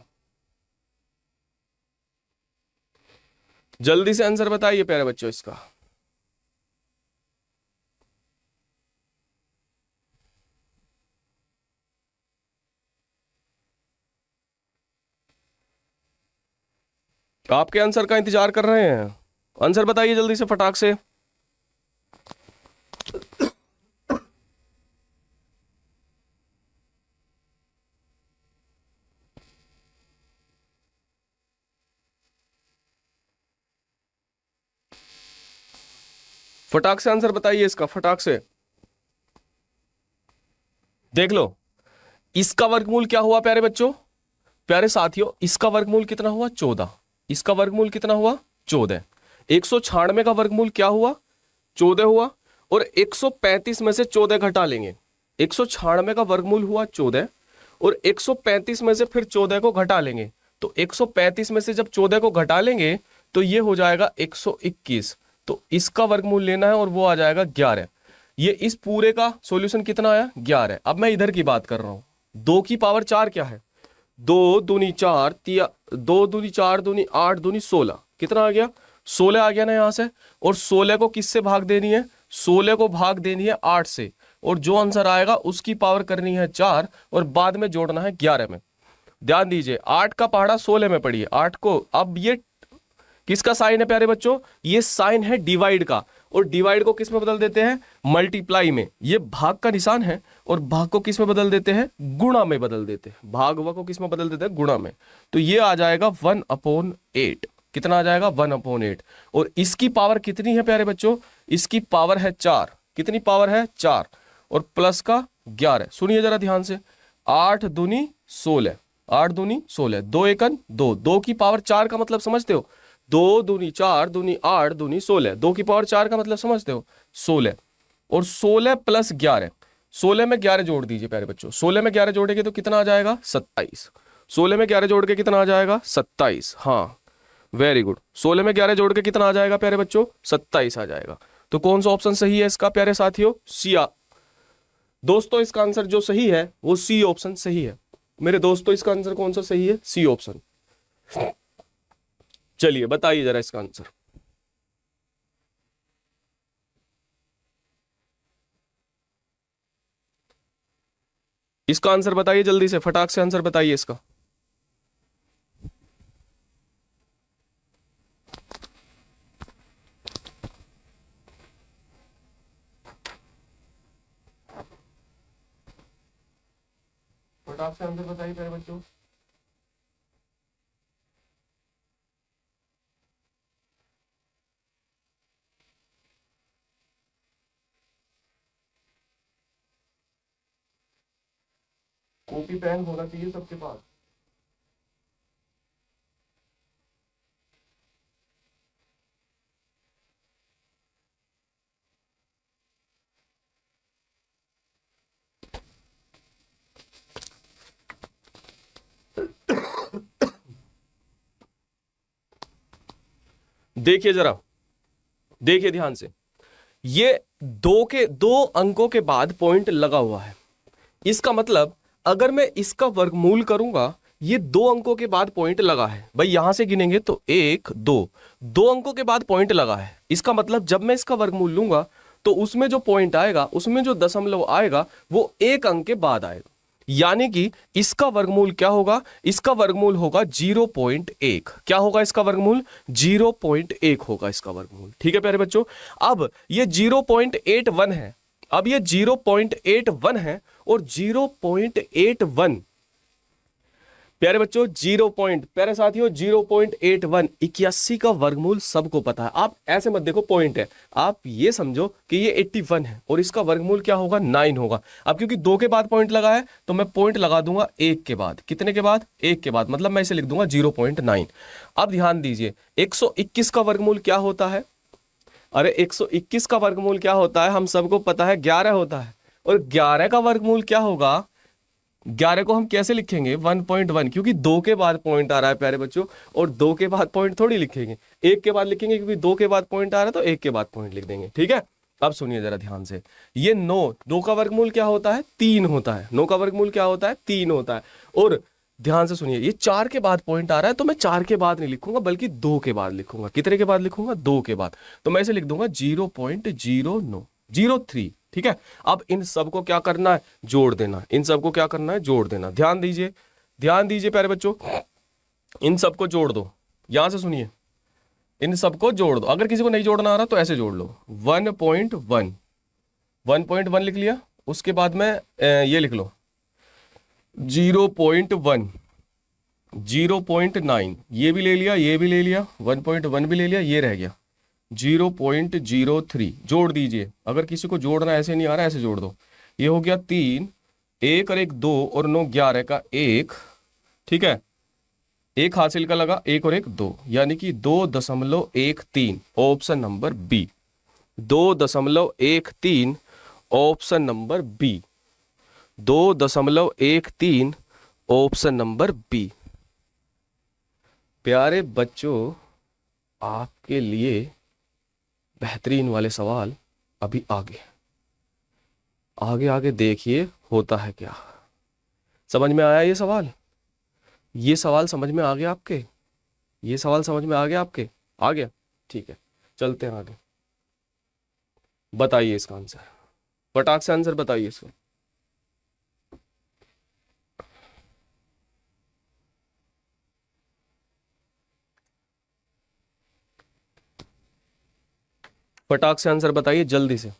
जल्दी से आंसर बताइए प्यारे बच्चों इसका। आपके आंसर का इंतजार कर रहे हैं, आंसर बताइए जल्दी से फटाक से। फटाक से आंसर बताइए इसका, फटाक से। देख लो, इसका वर्गमूल क्या हुआ प्यारे बच्चों? प्यारे साथियों, इसका वर्गमूल कितना हुआ? 14। इसका वर्गमूल कितना हुआ? 14। 196 का वर्गमूल क्या हुआ? 14 हुआ। और 135 में से 14 घटा लेंगे। 196 का वर्गमूल हुआ 14, और 135 में से फिर 14 को घटा लेंगे, तो 135 में से जब 14 को घटा लेंगे तो ये हो जाएगा 121। तो इसका वर्गमूल लेना है और वो आ जाएगा 11। ये इस पूरे का सॉल्यूशन कितना आया? 11। अब मैं इधर की बात कर रहा हूं, 2 की पावर 4 क्या है? 2 दूनी 4, 2 दूनी 4 दूनी 8 दूनी 16, कितना आ गया? 16 आ गया ना यहां से। और 16 को किससे भाग देनी है? 16 को भाग देनी है 8 से, और जो आंसर आएगा उसकी पावर करनी है 4, और बाद में जोड़ना है 11 में। ध्यान दीजिए, 8 का पहाड़ा 16 में पड़ी है। 8 को, अब ये किसका साइन है प्यारे बच्चों? ये साइन है डिवाइड का, और डिवाइड को किस में बदल देते हैं? मल्टीप्लाई में। ये भाग का निशान है, और भाग को किस में बदल देते हैं? गुणा में बदल देते हैं। भाग व को किस में बदल देते हैं? गुणा में। तो ये आ जाएगा 1/8। कितना आ जाएगा? 1/8। और इसकी पावर कितनी है प्यारे बच्चों? इसकी पावर है 4। कितनी पावर है? 4, और प्लस का 11। सुनिए जरा ध्यान से, 8 दूनी 16, 8 दूनी 16, 2 एकन 2, 2 की पावर 4 का मतलब समझते हो? 2 दूनी 4 दूनी 8 दूनी 16, 2 की पावर 4 का मतलब समझते हो? 16, और 16 प्लस 11, 16 में 11 जोड़ दीजिए प्यारे बच्चों। 16 में 11 जोड़ेंगे तो कितना आ जाएगा? 27। 16 में 11 जोड़ के कितना आ जाएगा? 27। हाँ, वेरी गुड। 16 में 11 जोड़ के कितना आ जाएगा प्यारे बच्चों? 27 आ जाएगा। तो कौन सा ऑप्शन सही है इसका प्यारे साथियों? सी। दोस्तों इसका आंसर जो सही है वो सी ऑप्शन सही है। मेरे दोस्तों इसका आंसर कौन सा सही है? C option. चलिए बताइए जरा इसका आंसर। इसका आंसर बताइए जल्दी से, फटाक से आंसर बताइए इसका। फटाक से आंसर बताइए प्यारे बच्चों। कॉपी पेन होना चाहिए सबके पास। देखिए जरा, देखिए ध्यान से, ये दो अंकों के बाद पॉइंट लगा हुआ है। इसका मतलब अगर मैं इसका वर्गमूल करूंगा, ये दो अंकों के बाद पॉइंट लगा है भाई, यहां से गिनेंगे तो एक दो अंकों के बाद पॉइंट लगा है। इसका मतलब जब मैं इसका वर्गमूल लूंगा तो उसमें जो पॉइंट आएगा, उसमें जो दशमलव आएगा वो एक अंक के बाद आएगा। यानी कि इसका वर्गमूल क्या होगा, इसका वर्गमूल होगा 0.1। क्या होगा इसका वर्गमूल? 0.1 होगा इसका वर्गमूल। ठीक है प्यारे बच्चों, अब ये 0.81 है, अब ये 0.81 है और 0.81 प्यारे बच्चों प्यारे साथियों 0.81 81 का वर्गमूल सबको पता है। आप ऐसे मत देखो पॉइंट है, आप ये समझो कि ये 81 है और इसका वर्गमूल क्या होगा? 9 होगा। अब क्योंकि दो के बाद पॉइंट लगा है तो मैं पॉइंट लगा दूंगा एक के बाद। कितने के बाद? एक के बाद, मतलब मैं इसे लिख दूंगा 0.9। अब ध्यान दीजिए 121 का वर्गमूल क्या होता है? अरे 121 का वर्गमूल क्या होता है हम सबको पता है, 11 होता है। और 11 का वर्गमूल क्या होगा? 11 को हम कैसे लिखेंगे? 1.1, क्योंकि दो के बाद पॉइंट आ रहा है प्यारे बच्चों, और दो के बाद पॉइंट थोड़ी लिखेंगे, एक के बाद लिखेंगे, क्योंकि दो के बाद पॉइंट आ रहा है तो एक के बाद पॉइंट लिख देंगे। ठीक है, अब सुनिए जरा ध्यान से, ये 9 का वर्गमूल क्या होता है? 3 होता है। 9 का वर्गमूल क्या होता है? 3 होता है। और ध्यान से सुनिए, ये 4 के बाद पॉइंट आ रहा है तो मैं 4 के बाद नहीं लिखूंगा बल्कि 2 के बाद लिखूंगा। कितने के बाद लिखूंगा? 2 के बाद। तो मैं इसे लिख दूंगा 0.0903। ठीक है, अब इन सबको क्या करना है? जोड़ देना। इन सबको क्या करना है? जोड़ देना। ध्यान दीजिए, ध्यान दीजिए प्यारे बच्चों, इन सबको जोड़ दो। यहां से सुनिए, इन सबको जोड़ दो। अगर किसी को नहीं जोड़ना आ रहा तो ऐसे जोड़ लो। 1.1 1.1 लिख लिया, उसके बाद में ये लिख लो 0.1 0.9, ये भी ले लिया, ये भी ले लिया, 1.1 भी ले लिया, ये रह गया 0.03। जोड़ दीजिए। अगर किसी को जोड़ना ऐसे नहीं आ रहा ऐसे जोड़ दो। ये हो गया 3, 1 और 1 2 और 9 11 का 1। ठीक है, एक हासिल का लगा, 1 और 1 2, यानी कि 2.13 option number B. 2.13 option number B. 2.13 option number B. प्यारे बच्चों, आपके लिए बेहतरीन वाले सवाल अभी आगे आगे आगे देखिए होता है क्या। समझ में आया ये सवाल? ये सवाल समझ में आ गया आपके? ये सवाल समझ में आ गया आपके? आ गया? ठीक है, चलते हैं आगे। बताइए इसका आंसर, फटाक से आंसर बताइए इसको। फटाक से आंसर बताइए जल्दी से।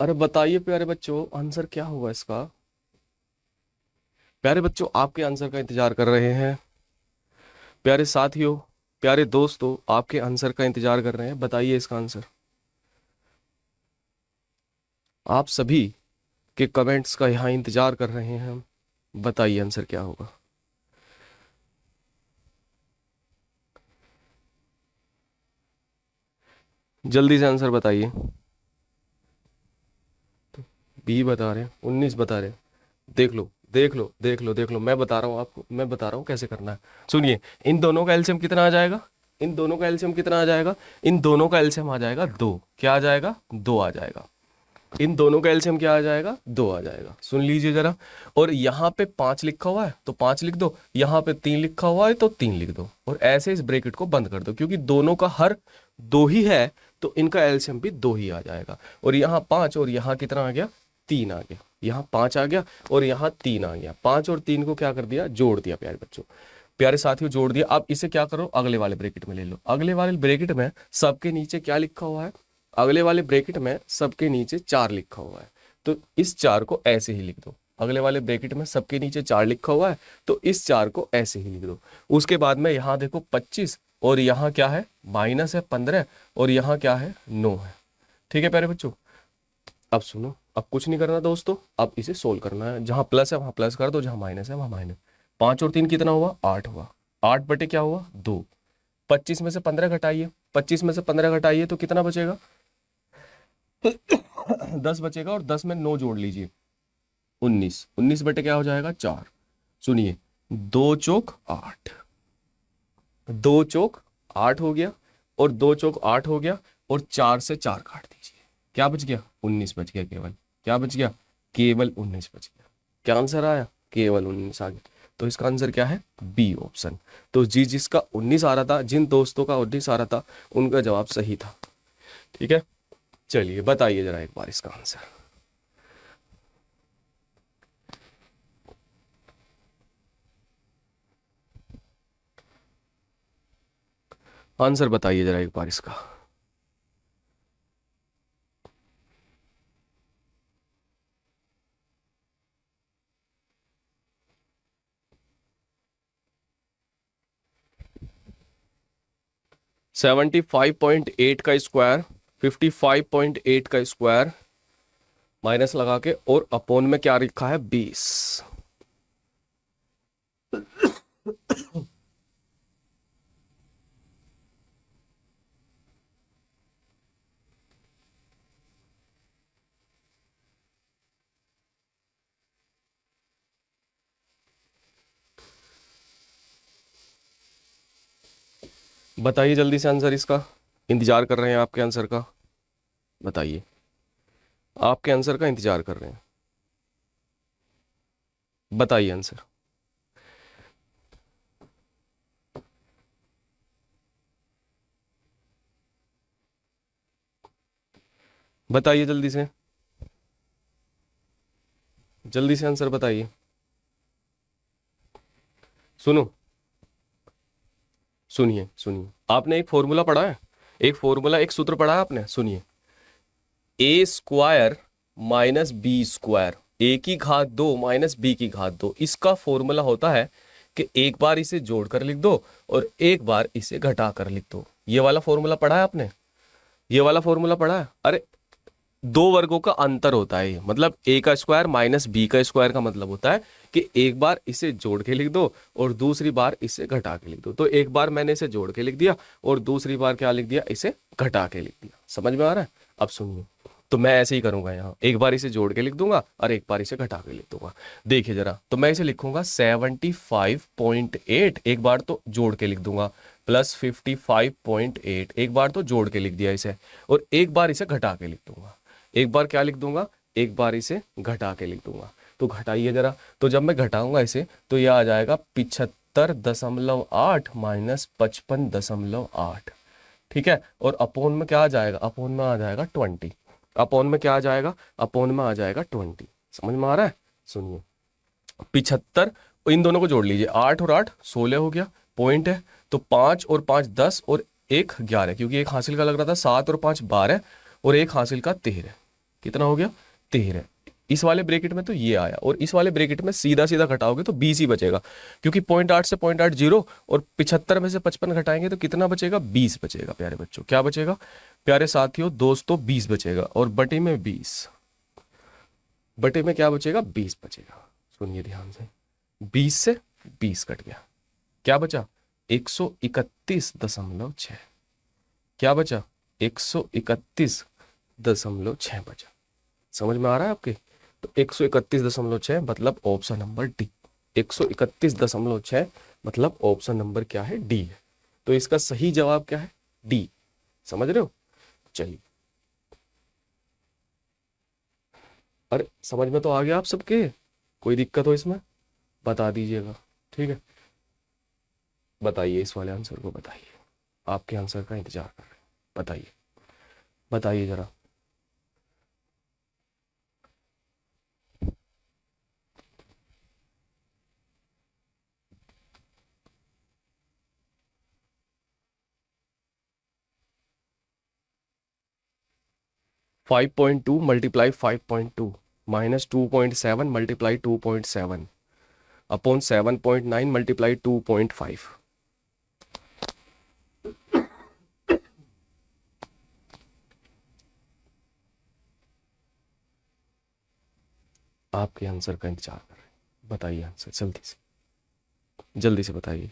अरे बताइए प्यारे बच्चों, आंसर क्या होगा इसका? प्यारे बच्चों, आपके आंसर का इंतजार कर रहे हैं। प्यारे साथियों, प्यारे दोस्तों, आपके आंसर का इंतजार कर रहे हैं। बताइए इसका आंसर। आप सभी के कमेंट्स का यहाँ इंतजार कर रहे हैं हम। बताइए आंसर क्या होगा। जल्दी से आंसर बताइए। बी बता रहे हैं, 19 बता रहे हैं। देख लो देख लो देख लो देख लो, मैं बता रहा हूँ आपको, मैं बता रहा हूँ कैसे करना है। सुनिए, इन दोनों का एलसीएम कितना आ जाएगा? इन दोनों का एलसीएम कितना आ जाएगा, इन दोनों का एलसीएम आ जाएगा 2। क्या आ जाएगा, 2 आ जाएगा। इन दोनों का एलसीएम क्या आ जाएगा, 2 आ जाएगा। सुन लीजिए जरा, और यहाँ पे 5 लिखा हुआ है तो 5 लिख दो, यहाँ पे 3 लिखा हुआ है तो 3 लिख दो, और ऐसे इस ब्रैकेट को बंद कर दो, क्योंकि दोनों का हर 2 ही है तो इनका एलसीएम भी 2 ही आ जाएगा। और यहाँ 5 और यहाँ कितना आ गया, 3 आ गया। यहाँ 5 आ गया और यहाँ 3 आ गया। 5 और 3 को क्या कर दिया, जोड़ दिया प्यारे बच्चों, प्यारे साथियों, जोड़ दिया। अब इसे क्या करो, अगले वाले ब्रैकेट में ले लो। अगले वाले ब्रैकेट में सबके नीचे क्या लिखा हुआ है, अगले वाले ब्रैकेट में सबके नीचे 4 लिखा हुआ है, तो इस 4 को ऐसे ही लिख दो। अगले वाले ब्रैकेट में सबके नीचे 4 लिखा हुआ है तो इस 4 को ऐसे ही लिख दो। उसके बाद में यहाँ देखो 25 और यहाँ क्या है, माइनस है 15 और यहाँ क्या है, 9 है। ठीक है प्यारे बच्चों, अब सुनो, अब कुछ नहीं करना दोस्तों, अब इसे सोल्व करना है। जहां प्लस है वहां प्लस कर दो, जहां माइनस है वहां माइनस। 5 और 3 कितना हुआ, 8 हुआ। 8 बटे क्या हुआ, 2। 25 में से 15 घटाइए, 25 में से 15 घटाइए तो कितना बचेगा 10 बचेगा, और 10 में 9 जोड़ लीजिए, 19। 19 बटे क्या हो जाएगा, 4। सुनिए, 2 चौक 8, 2 चौक 8 हो गया, और 2 चौक 8 हो गया, और 4 से 4 काट दीजिए, क्या बच गया, 19 बच गया केवल। क्या बच गया, केवल 19 बच गया। क्या आंसर आया, केवल 19 आ गया। तो इसका आंसर क्या है, बी ऑप्शन। तो जिसका 19 आ रहा था, जिन दोस्तों का 19 आ रहा था, उनका जवाब सही था। ठीक है, चलिए बताइए जरा एक बार इसका आंसर। आंसर बताइए जरा एक बार इसका। सेवेंटी 5.8 का स्क्वायर, 55.8 का स्क्वायर माइनस लगा के, और अपोन में क्या लिखा है, 20। बताइए जल्दी से आंसर इसका, इंतजार कर रहे हैं आपके आंसर का। बताइए, आपके आंसर का इंतजार कर रहे हैं, बताइए आंसर। बताइए जल्दी से, जल्दी से आंसर बताइए। सुनो, सुनिए सुनिए, आपने एक फॉर्मूला पढ़ा है, एक फॉर्मूला, एक सूत्र पढ़ा है आपने, सुनिए। ए स्क्वायर माइनस बी स्क्वायर, ए की घात 2 माइनस बी की घात 2, इसका फॉर्मूला होता है कि एक बार इसे जोड़कर लिख दो और एक बार इसे घटाकर लिख दो। ये वाला फॉर्मूला पढ़ा है आपने, ये वाला फॉर्मूला पढ़ा है। अरे, 2 वर्गों का अंतर होता है ये, मतलब ए का स्क्वायर माइनस बी का स्क्वायर का मतलब होता है कि एक बार इसे जोड़ के लिख दो और दूसरी बार इसे घटा के लिख दो। तो एक बार मैंने इसे जोड़ के लिख दिया और दूसरी बार क्या लिख दिया, इसे घटा के लिख दिया। समझ में आ रहा है? अब सुनिए, तो मैं ऐसे ही करूंगा, यहाँ एक बार इसे जोड़ के लिख दूंगा और एक बार इसे घटा के लिख दूंगा। देखिए जरा, तो मैं इसे लिखूंगा 75.8, एक बार तो जोड़ के लिख दूंगा, प्लस 55.8, एक बार तो जोड़ के लिख दिया इसे, और एक बार इसे घटा के लिख दूंगा। एक बार क्या लिख दूंगा, एक बार इसे घटा के लिख दूंगा। तो घटाइए जरा, तो जब मैं घटाऊंगा इसे तो यह आ जाएगा 75.8 माइनस 55.8। ठीक है, और अपोन में क्या आ जाएगा, अपोन में आ जाएगा 20। अपोन में क्या आ जाएगा, अपोन में आ जाएगा 20। समझ में आ रहा है? सुनिए, 75, इन दोनों को जोड़ लीजिए, 8 और 8 16 हो गया, पॉइंट है, तो 5 और 5 10 और 1 11, क्योंकि एक हासिल का लग रहा था, 7 और 5 12 और एक हासिल का 13। कितना हो गया, 13। इस वाले ब्रैकेट में तो ये आया, और इस वाले ब्रैकेट में सीधा सीधा घटाओगे तो 20 ही बचेगा, क्योंकि 0.8 से 0.8 0, और 75 में से 55 घटाएंगे तो कितना बचेगा, 20 बचेगा। प्यारे बच्चों, क्या बचेगा प्यारे साथियों, दोस्तों 20 बचेगा, और बटे में 20, बटे में क्या बचेगा, 20 बचेगा। सुनिए ध्यान से, 20 से 20 कट गया, क्या बचा, 131.6। क्या बचा, 131.6 बचा। समझ में आ रहा है आपके? तो 131.6 मतलब ऑप्शन नंबर डी। 131.6 मतलब ऑप्शन नंबर क्या है, डी है। तो इसका सही जवाब क्या है? डी। समझ रहे हो? चलिए, अरे समझ में तो आ गया आप सबके? कोई दिक्कत हो इसमें बता दीजिएगा, ठीक है? बताइए, इस वाले आंसर को बताइए, आपके आंसर का इंतजार कर रहे हैं। बताइए, बताइए जरा। 5.2 multiply 5.2 minus 2.7 multiply 2.7 upon 7.9 multiply 2.5। आपके आंसर का इंतजार कर रहे हैं, बताइए आंसर जल्दी से, जल्दी से बताइए।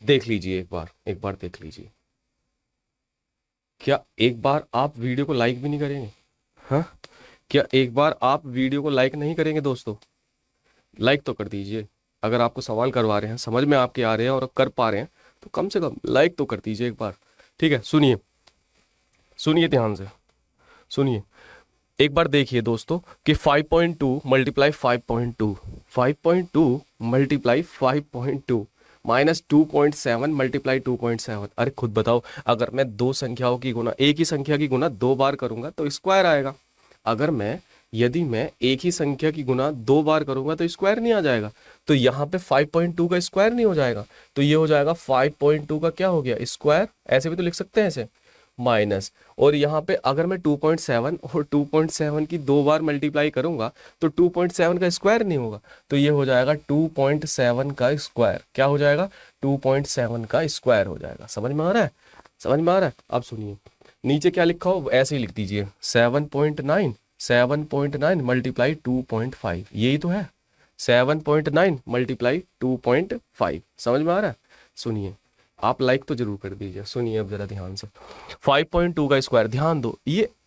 देख लीजिए, एक बार देख लीजिए। क्या एक बार आप वीडियो को लाइक भी नहीं करेंगे? हाँ, क्या एक बार आप वीडियो को लाइक नहीं करेंगे दोस्तों? लाइक तो कर दीजिए। अगर आपको सवाल करवा रहे हैं, समझ में आपके आ रहे हैं और कर पा रहे हैं, तो कम से कम लाइक तो कर दीजिए एक बार। ठीक है, सुनिए, सुनिए ध्यान से, सुनिए। एक बार देखिए दोस्तों कि 5.2 मल्टीप्लाई 5.2, 5.2 मल्टीप्लाई 5.2 माइनस 2.7 मल्टीप्लाई 2.7। अरे खुद बताओ, अगर मैं दो संख्याओं की गुना, एक ही संख्या की गुना दो बार करूंगा तो स्क्वायर आएगा। अगर मैं, यदि मैं एक ही संख्या की गुना दो बार करूंगा तो स्क्वायर नहीं आ जाएगा। तो यहाँ पे 5.2 का स्क्वायर नहीं हो जाएगा, तो ये हो जाएगा 5.2 का क्या हो गया? स्क्वायर। ऐसे भी तो लिख सकते हैं ऐसे, माइनस, और यहाँ पे अगर मैं 2.7 और 2.7 की दो बार मल्टीप्लाई करूंगा तो 2.7 का स्क्वायर नहीं होगा, तो ये हो जाएगा 2.7 का स्क्वायर। क्या हो जाएगा? 2.7 का स्क्वायर हो जाएगा। समझ में आ रहा है? समझ में आ रहा है? अब सुनिए, नीचे क्या लिखा हो ऐसे ही लिख दीजिए, 7.9, 7.9 मल्टीप्लाई 2.5, यही तो है, 7.9 मल्टीप्लाई 2.5। समझ में आ रहा है? सुनिए, आप लाइक तो जरूर कर दीजिए। सुनिए अब जरा ध्यान से, 5.2 का स्क्वायर, ध्यान दो,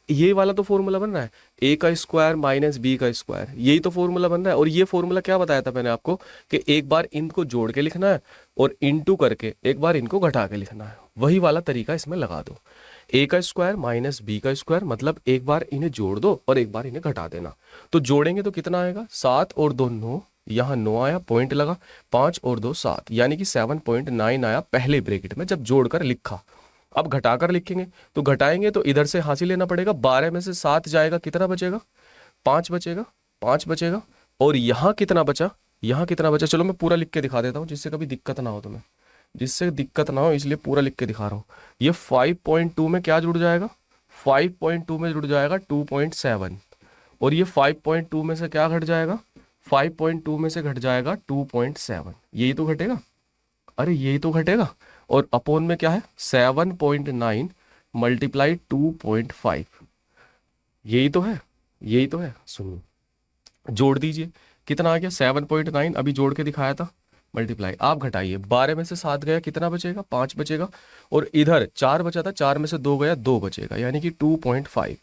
ये वाला तो फॉर्मूला बन रहा है, ए का स्क्वायर माइनस बी का स्क्वायर, यही तो फॉर्मूला बन रहा है। और ये फॉर्मूला क्या बताया था मैंने आपको कि एक बार इनको जोड़ के लिखना है और इनटू करके एक बार इनको घटा के लिखना है। वही वाला तरीका इसमें लगा दो, ए का स्क्वायर माइनस बी का स्क्वायर, मतलब एक बार इन्हें जोड़ दो और एक बार इन्हें घटा देना। तो जोड़ेंगे तो कितना आएगा? 7 और 2 9, यहाँ 9 आया, पॉइंट लगा, 5 और 2 7, यानी कि 7.9 आया पहले ब्रैकेट में जब जोड़कर लिखा। अब घटाकर लिखेंगे तो घटाएंगे तो इधर से हासिल लेना पड़ेगा, 12 में से 7 जाएगा, कितना बचेगा? 5 बचेगा, 5 बचेगा। और यहाँ कितना बचा? यहाँ कितना बचा? चलो मैं पूरा लिख के दिखा देता हूँ जिससे कभी दिक्कत ना हो तुम्हें, जिससे दिक्कत ना हो इसलिए पूरा लिख के दिखा रहा हूँ। ये 5.2 में क्या जुड़ जाएगा? 5.2 में जुड़ जाएगा 2.7, और ये 5.2 में से क्या घट जाएगा? 5.2 में से घट जाएगा 2.7, यही तो घटेगा। अरे यही तो घटेगा। और अपोन में क्या है? 7.9 मल्टीप्लाई 2.5, यही तो है, यही तो है। सुनिए, जोड़ दीजिए, कितना आ गया? 7.9 अभी जोड़ के दिखाया था, मल्टीप्लाई, आप घटाइए, 12 में से 7 गया, कितना बचेगा? 5 बचेगा। और इधर 4 बचा था, 4 में से 2 गया, 2 बचेगा, यानी कि 2.5।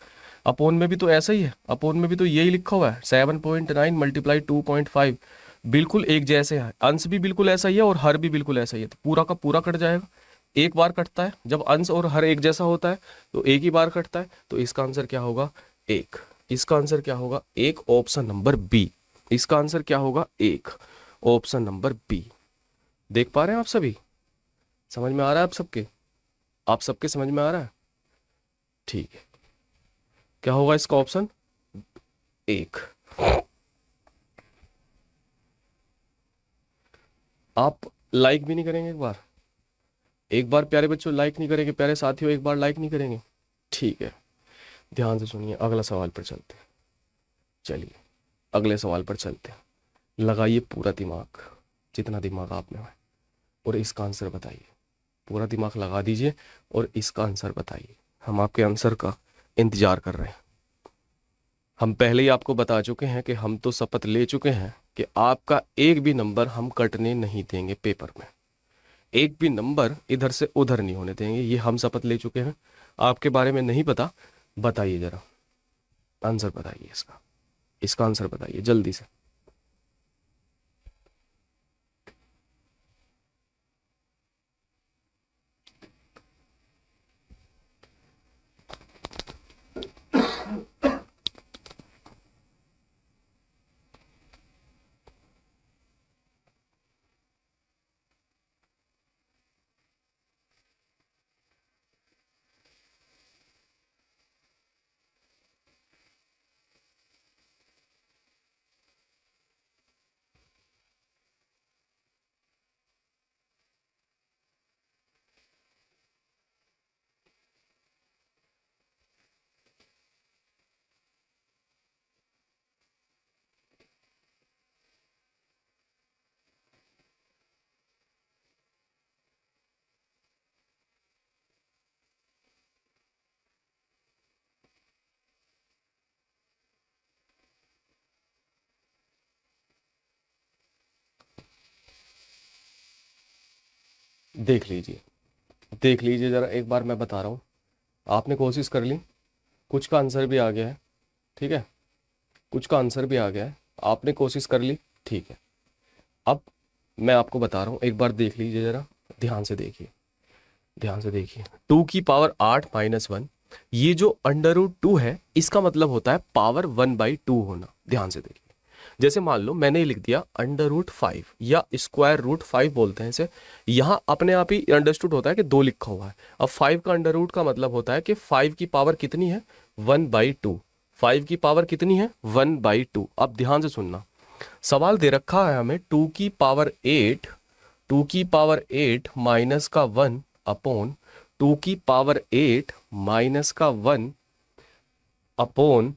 अपोन में भी तो ऐसा ही है, अपोन में भी तो यही लिखा हुआ है, 7.9 मल्टीप्लाई 2.5, बिल्कुल एक जैसे है, अंश भी बिल्कुल ऐसा ही है और हर भी बिल्कुल ऐसा ही है, तो पूरा का पूरा कट जाएगा। एक बार कटता है जब अंश और हर एक जैसा होता है, तो एक ही बार कटता है, तो इसका आंसर क्या होगा? एक। इसका आंसर क्या होगा? एक, ऑप्शन नंबर बी। इसका आंसर क्या होगा? एक, ऑप्शन नंबर बी। देख पा रहे हैं आप सभी? समझ में आ रहा है आप सबके? आप सबके समझ में आ रहा है? ठीक है, क्या होगा इसका ऑप्शन? एक। आप लाइक भी नहीं करेंगे एक बार? एक बार प्यारे बच्चों लाइक नहीं करेंगे? प्यारे साथियों एक बार लाइक नहीं करेंगे? ठीक है, ध्यान से सुनिए, अगला सवाल पर चलते हैं। चलिए अगले सवाल पर चलते हैं, लगाइए पूरा दिमाग, जितना दिमाग आप में है और इसका आंसर बताइए। पूरा दिमाग लगा दीजिए और इसका आंसर बताइए। हम आपके आंसर का इंतजार कर रहे हैं। हम पहले ही आपको बता चुके हैं कि हम तो शपथ ले चुके हैं कि आपका एक भी नंबर हम कटने नहीं देंगे पेपर में। एक भी नंबर इधर से उधर नहीं होने देंगे, ये हम शपथ ले चुके हैं। आपके बारे में नहीं पता, बताइए जरा आंसर बताइए इसका। इसका आंसर बताइए जल्दी से। देख लीजिए, देख लीजिए जरा एक बार, मैं बता रहा हूँ। आपने कोशिश कर ली, कुछ का आंसर भी आ गया है, ठीक है, कुछ का आंसर भी आ गया है, आपने कोशिश कर ली, ठीक है। अब मैं आपको बता रहा हूँ, एक बार देख लीजिए जरा, ध्यान से देखिए, ध्यान से देखिए। 2 की पावर 8 - 1, ये जो √2 है, इसका मतलब होता है पावर 1/2 होना। ध्यान से देखिए, जैसे मान लो मैंने ये लिख दिया √5 या √5 बोलते हैं इसे। यहाँ अपने आप ही अंडरस्टूड होता है कि 2 लिखा हुआ है। अब 5 का अंडर रूट का मतलब होता है कि 5 की पावर कितनी है, 1/2। 5 की पावर कितनी है, 1/2। अब ध्यान से सुनना, सवाल दे रखा है हमें 2 की पावर 8, 2 की पावर 8 माइनस का 1 अपॉन 2 की पावर 8 माइनस का 1 अपॉन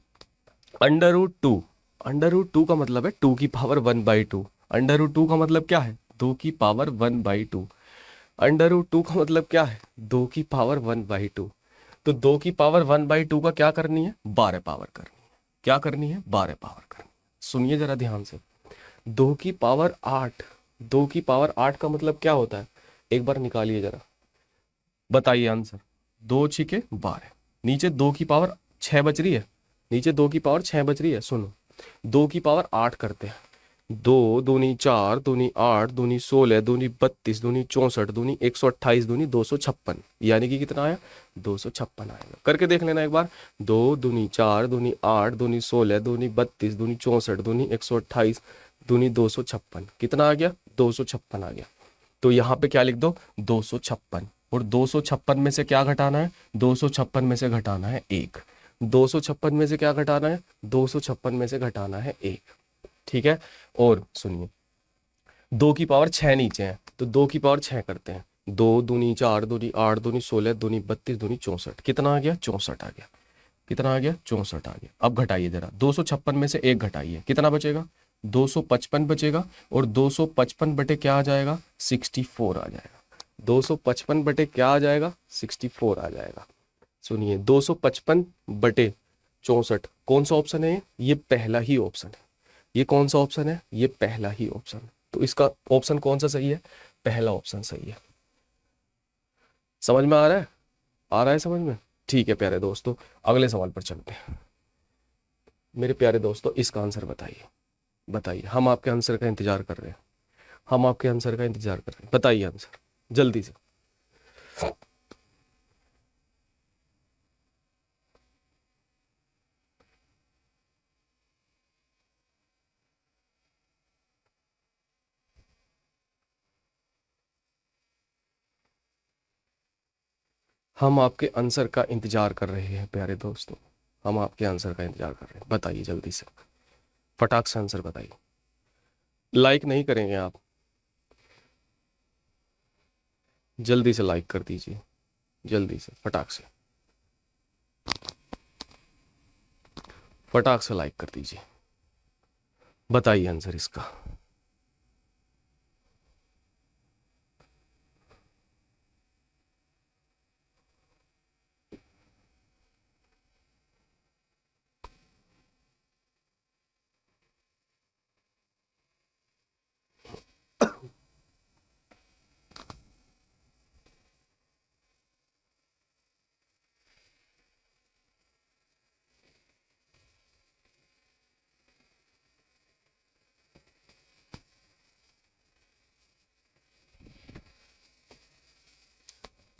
√2। √2 का मतलब है 2 की पावर 1/2। √2 का मतलब क्या है, 2 की पावर 1/2। √2 का मतलब क्या है, 2 की पावर 1/2। तो 2 की पावर 1/2 का क्या करनी है, 12 पावर करनी है। क्या करनी है, 12 पावर करनी है। सुनिए जरा ध्यान से, 2 की पावर 8, 2 की पावर 8 का मतलब क्या होता है, एक बार निकालिए जरा, बताइए आंसर। 2 × 6 = 12। नीचे 2 की पावर 6 बच रही है, नीचे 2 की पावर 6 बच रही है। सुनो, 2 की पावर 8 करते हैं। 2 दूनी 4, दूनी 8, दूनी 16, दूनी 32, दूनी 64, दूनी 128, दूनी 256, यानी कि कितना आया, 256 आएगा। करके देख लेना एक बार। 2 दूनी 4, दूनी 8, दूनी 16, दूनी 32, दूनी 64, दूनी 128, दूनी 256, कितना आ गया, 256 आ गया। तो यहाँ पे क्या लिख दो, 256। और 256 में से क्या घटाना है, 256 में से घटाना है 1। 256 में से क्या घटाना है, 256 में से घटाना है 1, ठीक है। और सुनिए, 2 की पावर 6 नीचे है, तो 2 की पावर 6 करते हैं। 2 दूनी 4, दूनी 8, दूनी 16, दूनी 32, दूनी 64, कितना आ गया, 64 आ गया। कितना आ गया, 64 आ गया। अब घटाइए जरा, 256 में से 1 घटाइए, कितना बचेगा, 255 बचेगा। और 255 बटे क्या आ जाएगा, 64 आ जाएगा। 255 बटे क्या आ जाएगा, 64 आ जाएगा। सुनिए, 255 बटे 64 कौन सा ऑप्शन है, ये पहला ही ऑप्शन है। ये कौन सा ऑप्शन है, ये पहला ही ऑप्शन है। तो इसका ऑप्शन कौन सा सही है, पहला ऑप्शन सही है। समझ में आ रहा है, आ रहा है समझ में, ठीक है प्यारे दोस्तों, अगले सवाल पर चलते हैं। मेरे प्यारे दोस्तों, इसका आंसर बताइए, बताइए, हम आपके आंसर का इंतजार कर रहे हैं, हम आपके आंसर का इंतजार कर रहे हैं, बताइए आंसर जल्दी से। हम आपके आंसर का इंतजार कर रहे हैं प्यारे दोस्तों, हम आपके आंसर का इंतजार कर रहे हैं, बताइए जल्दी से, फटाक से आंसर बताइए। लाइक नहीं करेंगे आप, जल्दी से लाइक कर दीजिए, जल्दी से, फटाक से, फटाक से लाइक कर दीजिए, बताइए आंसर इसका।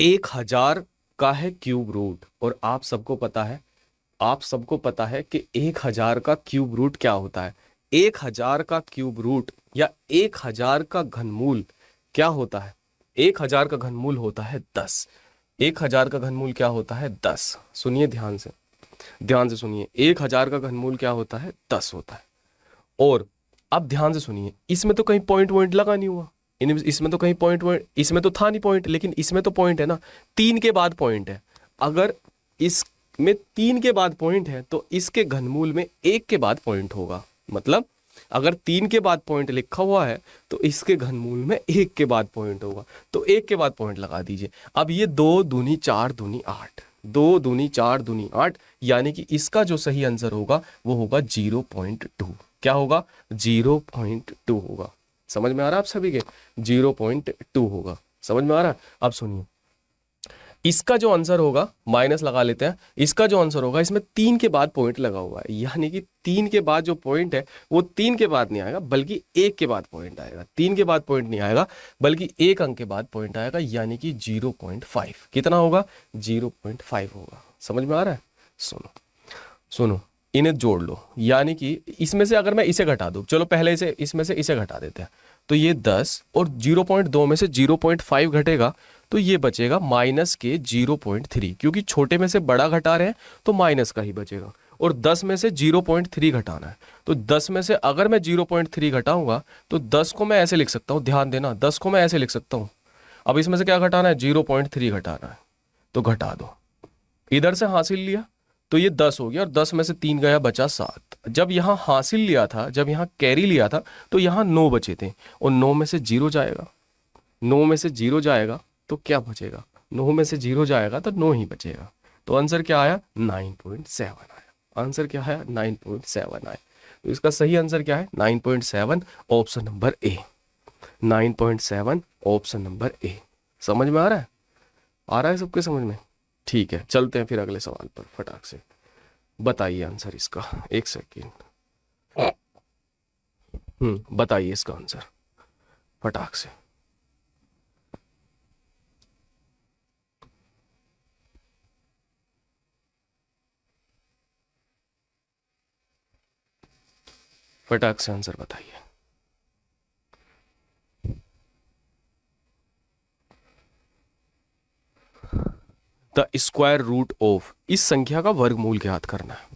1000 का है क्यूब रूट, और आप सबको पता है कि 1000 का क्यूब रूट क्या होता है। 1000 का क्यूब रूट या 1000 का घनमूल क्या होता है? 1000 का घनमूल होता है 10। 1000 का घनमूल क्या होता है? 10। सुनिए ध्यान से सुनिए, 1000 का घनमूल क्या होता है? 10 होता है। और अब ध्यान से सुनिए, इसमें तो कहीं पॉइंट लगा नहीं हुआ, इसमें तो कहीं पॉइंट, इसमें तो था नहीं पॉइंट, लेकिन इसमें तो पॉइंट है ना, 3 के बाद पॉइंट है। अगर इसमें 3 के बाद पॉइंट है तो इसके घनमूल में 1 के बाद पॉइंट होगा। मतलब अगर 3 के बाद पॉइंट लिखा हुआ है तो इसके घनमूल में 1 के बाद पॉइंट होगा, तो 1 के बाद पॉइंट लगा दीजिए। अब ये 2 दूनी 4 दूनी 8, 2 दूनी 4 दूनी 8, यानी कि इसका जो सही आंसर होगा वो होगा 0.2। क्या होगा? 0.2 होगा। समझ में आ रहा है आप सभी के? 0.2 होगा। समझ में आ रहा है? अब सुनिए, इसका जो आंसर होगा, माइनस लगा लेते हैं, इसका जो आंसर होगा इसमें 3 के बाद पॉइंट लगा हुआ है, यानी कि 3 के बाद जो पॉइंट है वो 3 के बाद नहीं आएगा बल्कि 1 के बाद पॉइंट आएगा। 3 के बाद पॉइंट नहीं आएगा बल्कि 1 अंक के बाद पॉइंट आएगा, यानी कि 0.5। कितना होगा? 0.5 होगा। समझ में आ रहा है? सुनो, इन्हें जोड़ लो, यानी कि इसमें से अगर मैं इसे घटा दूं, चलो पहले इसे, इसमें से इसे घटा देते हैं, तो ये 10 और 0.2 में से 0.5 घटेगा तो ये बचेगा माइनस के 0.3, क्योंकि छोटे में से बड़ा घटा रहे हैं तो माइनस का ही बचेगा। और 10 में से 0.3 घटाना है, तो 10 में से अगर मैं 0.3 घटाऊंगा तो 10 को मैं ऐसे लिख सकता हूं, ध्यान देना, 10 को मैं ऐसे लिख सकता हूं। अब इसमें से क्या घटाना है? 0.3 घटाना है, तो घटा दो। इधर से हासिल लिया तो ये 10 हो गया, और 10 में से 3 गया, बचा 7। जब यहाँ हासिल लिया था, जब यहाँ कैरी लिया था, तो यहाँ 9 बचे थे, और 9 में से 0 जाएगा, 9 में से 0 जाएगा तो क्या बचेगा? 9 में से 0 जाएगा तो 9 ही बचेगा। तो आंसर क्या आया? 9.7 आया। आंसर क्या है? 9.7 आया। तो इसका सही आंसर क्या है? 9.7, option number A. 9.7, option number A. समझ में आ रहा है? आ रहा है सबके समझ में? ठीक है, चलते हैं फिर अगले सवाल पर फटाक से। बताइए आंसर इसका, एक सेकेंड। बताइए इसका आंसर फटाक से। फटाक से आंसर बताइए। द स्क्वायर रूट ऑफ, इस संख्या का वर्गमूल ज्ञात करना है।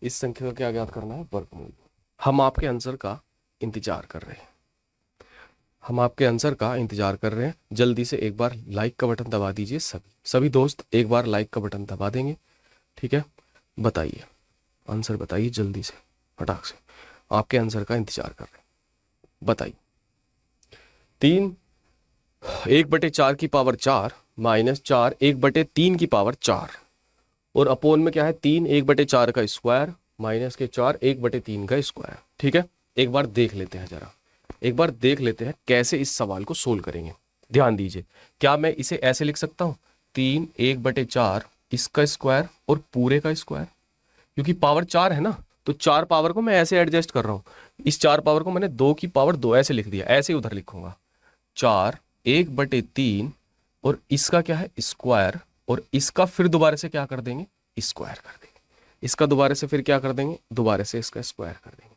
इस संख्या का क्या ज्ञात करना है? वर्गमूल। हम आपके आंसर का इंतजार कर रहे हैं, हम आपके आंसर का इंतजार कर रहे हैं। जल्दी से एक बार लाइक का बटन दबा दीजिए, सभी दोस्त एक बार लाइक का बटन दबा देंगे, ठीक है? बताइए आंसर, बताइए जल्दी से फटाक से, आपके आंसर का इंतजार कर रहे हैं। बताइए। 3 1/4 की पावर 4 माइनस 4 1/3 की पावर 4, और अपोन में क्या है? 3 1/4 का स्क्वायर माइनस के 4 1/3 का स्क्वायर। ठीक है, एक बार देख लेते हैं, जरा एक बार देख लेते हैं कैसे इस सवाल को सोल्व करेंगे। ध्यान दीजिए, क्या मैं इसे ऐसे लिख सकता हूं? 3 1/4 इसका स्क्वायर और पूरे का स्क्वायर, क्योंकि पावर 4 है ना, तो 4 पावर को मैं ऐसे एडजस्ट कर रहा हूं। इस 4 पावर को मैंने 2 की पावर 2 ऐसे लिख दिया, ऐसे ही उधर लिखूंगा। 4 1/3 और इसका क्या है? स्क्वायर, और इसका फिर दोबारा से क्या कर देंगे? स्क्वायर कर देंगे। इसका दोबारा से फिर क्या कर देंगे? दोबारा से इसका स्क्वायर कर देंगे।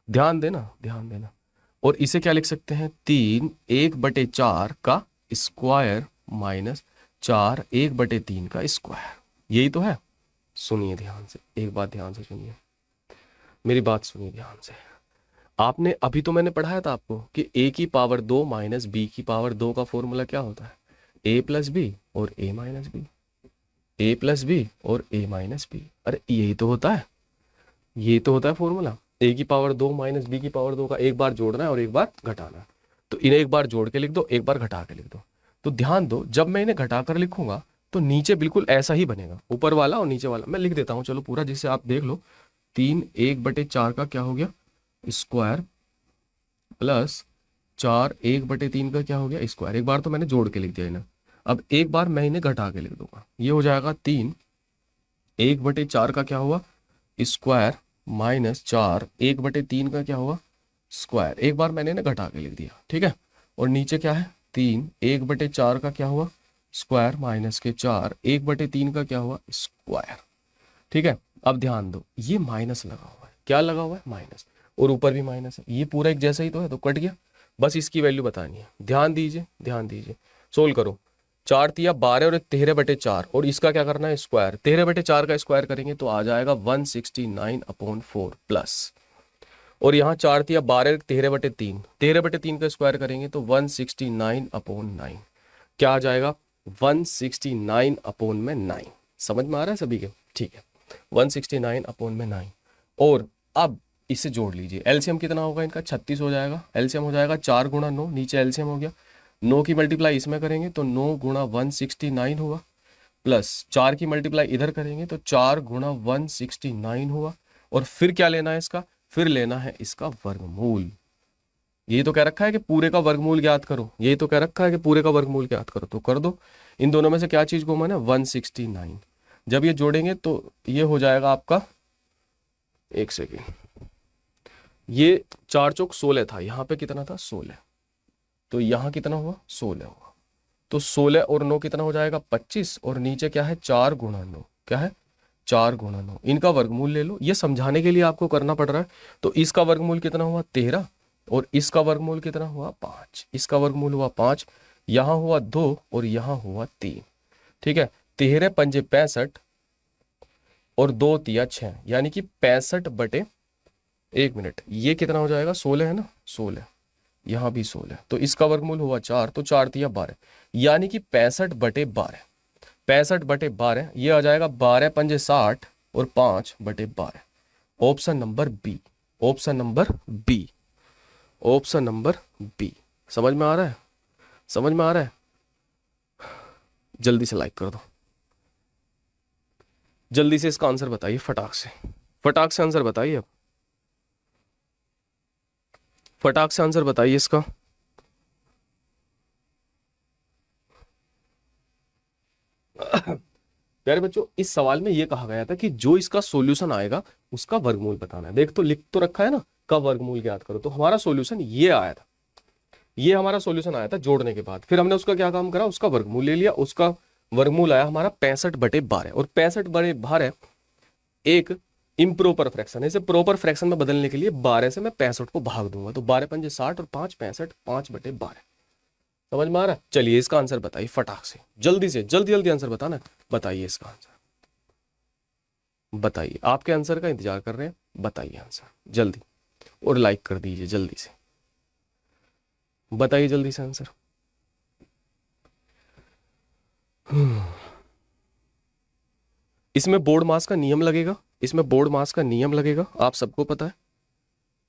ध्यान देना, ध्यान देना। और इसे क्या लिख सकते हैं? 3 1/4 का स्क्वायर माइनस 4 1/3 का स्क्वायर। यही तो है। सुनिए ध्यान से, एक बात ध्यान से सुनिए, मेरी बात सुनिए ध्यान से। आपने अभी तो मैंने पढ़ाया था आपको कि a की पावर 2 माइनस b की पावर 2 का फॉर्मूला क्या होता है? a प्लस बी और a minus B, a plus B और a माइनस बी। अरे यही तो होता है, ये तो होता है फॉर्मूला। a की पावर 2 माइनस b की पावर 2 का एक बार जोड़ना है और एक बार घटाना है। तो इन्हें एक बार जोड़ के लिख दो, एक बार घटा के लिख दो। तो ध्यान दो, जब मैं इन्हें घटा कर लिखूंगा तो नीचे बिल्कुल ऐसा ही बनेगा, ऊपर वाला और नीचे वाला। मैं लिख देता हूं चलो पूरा, जिससे आप देख लो। 3 1/4 का क्या हो गया? स्क्वायर प्लस 4 1/3 का क्या हो गया? स्क्वायर। एक बार तो मैंने जोड़ के लिख दिया इन्हें, अब एक बार मैं इन्हें घटा के लिख दूंगा। ये हो जाएगा 3 1/4 का क्या हुआ? स्क्वायर माइनस 4 1/3 का क्या हुआ? स्क्वायर। एक बार मैंने इन्हें घटा के लिख दिया, ठीक है। और नीचे क्या है? 3 1/4 का क्या हुआ? स्क्वायर माइनस के 4, 1/3 का क्या हुआ स्क्वायर। ठीक है, अब ध्यान दो ये माइनस लगा हुआ है, क्या लगा हुआ है माइनस, और ऊपर भी माइनस है, ये पूरा एक जैसा ही तो है, तो कट गया। बस इसकी वैल्यू बतानी है, ध्यान दीजिए ध्यान दीजिए, सोल्व करो। 4 तिया 12 और 13/4, और इसका क्या करना है स्क्वायर, 13/4 का स्क्वायर करेंगे तो आ जाएगा 169/4 प्लस, और यहाँ 4 तिया 12 13/3, 13/3 का स्क्वायर करेंगे तो 169/9, क्या आ जाएगा 169/9। समझ में आ रहा है सभी के, ठीक है 169/9। और अब इसे जोड़ लीजिए, एलसीएम कितना होगा इनका 36 हो जाएगा, एलसीएम हो जाएगा 4 गुणा 9, नीचे एलसीएम हो गया, 9 की मल्टीप्लाई इसमें करेंगे तो 9 गुणा 169 हुआ, प्लस 4 की मल्टीप्लाई इधर करेंगे तो 4 गुणा 169 हुआ, और फिर क्या लेना है इसका, फिर लेना है इसका वर्गमूल। यही तो कह रखा है कि पूरे का वर्गमूल ज्ञात करो, यही तो कह रखा है कि पूरे का वर्गमूल ज्ञात करो, तो कर दो। इन दोनों में से क्या चीज कॉमन है 169, जब ये जोड़ेंगे तो ये हो जाएगा आपका, एक सेकेंड, ये 4 चौक 16 था, यहाँ पे कितना था 16, तो यहाँ कितना हुआ 16 हुआ, तो 16 और 9 कितना हो जाएगा 25, और नीचे क्या है 4 गुणा 9, क्या है 4 गुणा 9, इनका वर्गमूल ले लो, ये समझाने के लिए आपको करना पड़ रहा है। तो इसका वर्गमूल कितना हुआ 13, और इसका वर्गमूल कितना हुआ 5, इसका वर्गमूल हुआ 5, यहाँ हुआ 2 और यहाँ हुआ 3। ठीक है, 13 पंजे 65 और 2 तिया 6, यानी कि 65 एक मिनट, ये कितना हो जाएगा 16 है ना, 16, यहाँ भी 16, तो इसका वर्गमूल हुआ 4, तो 4 तिया 12, यानी कि 65/12, 65/12, ये आ जाएगा 12 पंजे 60 और 5/12। Option number B, option number B, option number B. समझ में आ रहा है, समझ में आ रहा है, जल्दी से लाइक कर दो, जल्दी से इसका आंसर बताइए, फटाक से, फटाक से आंसर बताइए, अब फटाक से आंसर बताइए इसका। प्यारे बच्चों, इस सवाल में यह कहा गया था कि जो इसका सॉल्यूशन आएगा उसका वर्गमूल बताना है। देख तो लिख तो रखा है ना, का वर्गमूल ज्ञात करो, तो हमारा सॉल्यूशन ये आया था, ये हमारा सॉल्यूशन आया था जोड़ने के बाद, फिर हमने उसका क्या काम करा, उसका वर्गमूल ले लिया, उसका वर्गमूल आया हमारा 65/12, और 65/12 एक इम्प्रोपर फ्रैक्शन है, इसे प्रोपर फ्रैक्शन में बदलने के लिए 12 से मैं 65 को भाग दूंगा, तो 12 पंजे 60 और 5 65, 5/12। समझ में आ रहा है, चलिए इसका आंसर बताइए फटाक से, जल्दी से, जल्दी जल्दी आंसर बताना, बताइए इसका आंसर, बताइए, आपके आंसर का इंतजार कर रहे हैं, बताइए आंसर जल्दी, और लाइक कर दीजिए जल्दी से, बताइए जल्दी से आंसर। इसमें बोर्ड मास का नियम लगेगा, इसमें बोर्ड मास का नियम लगेगा, आप सबको पता है,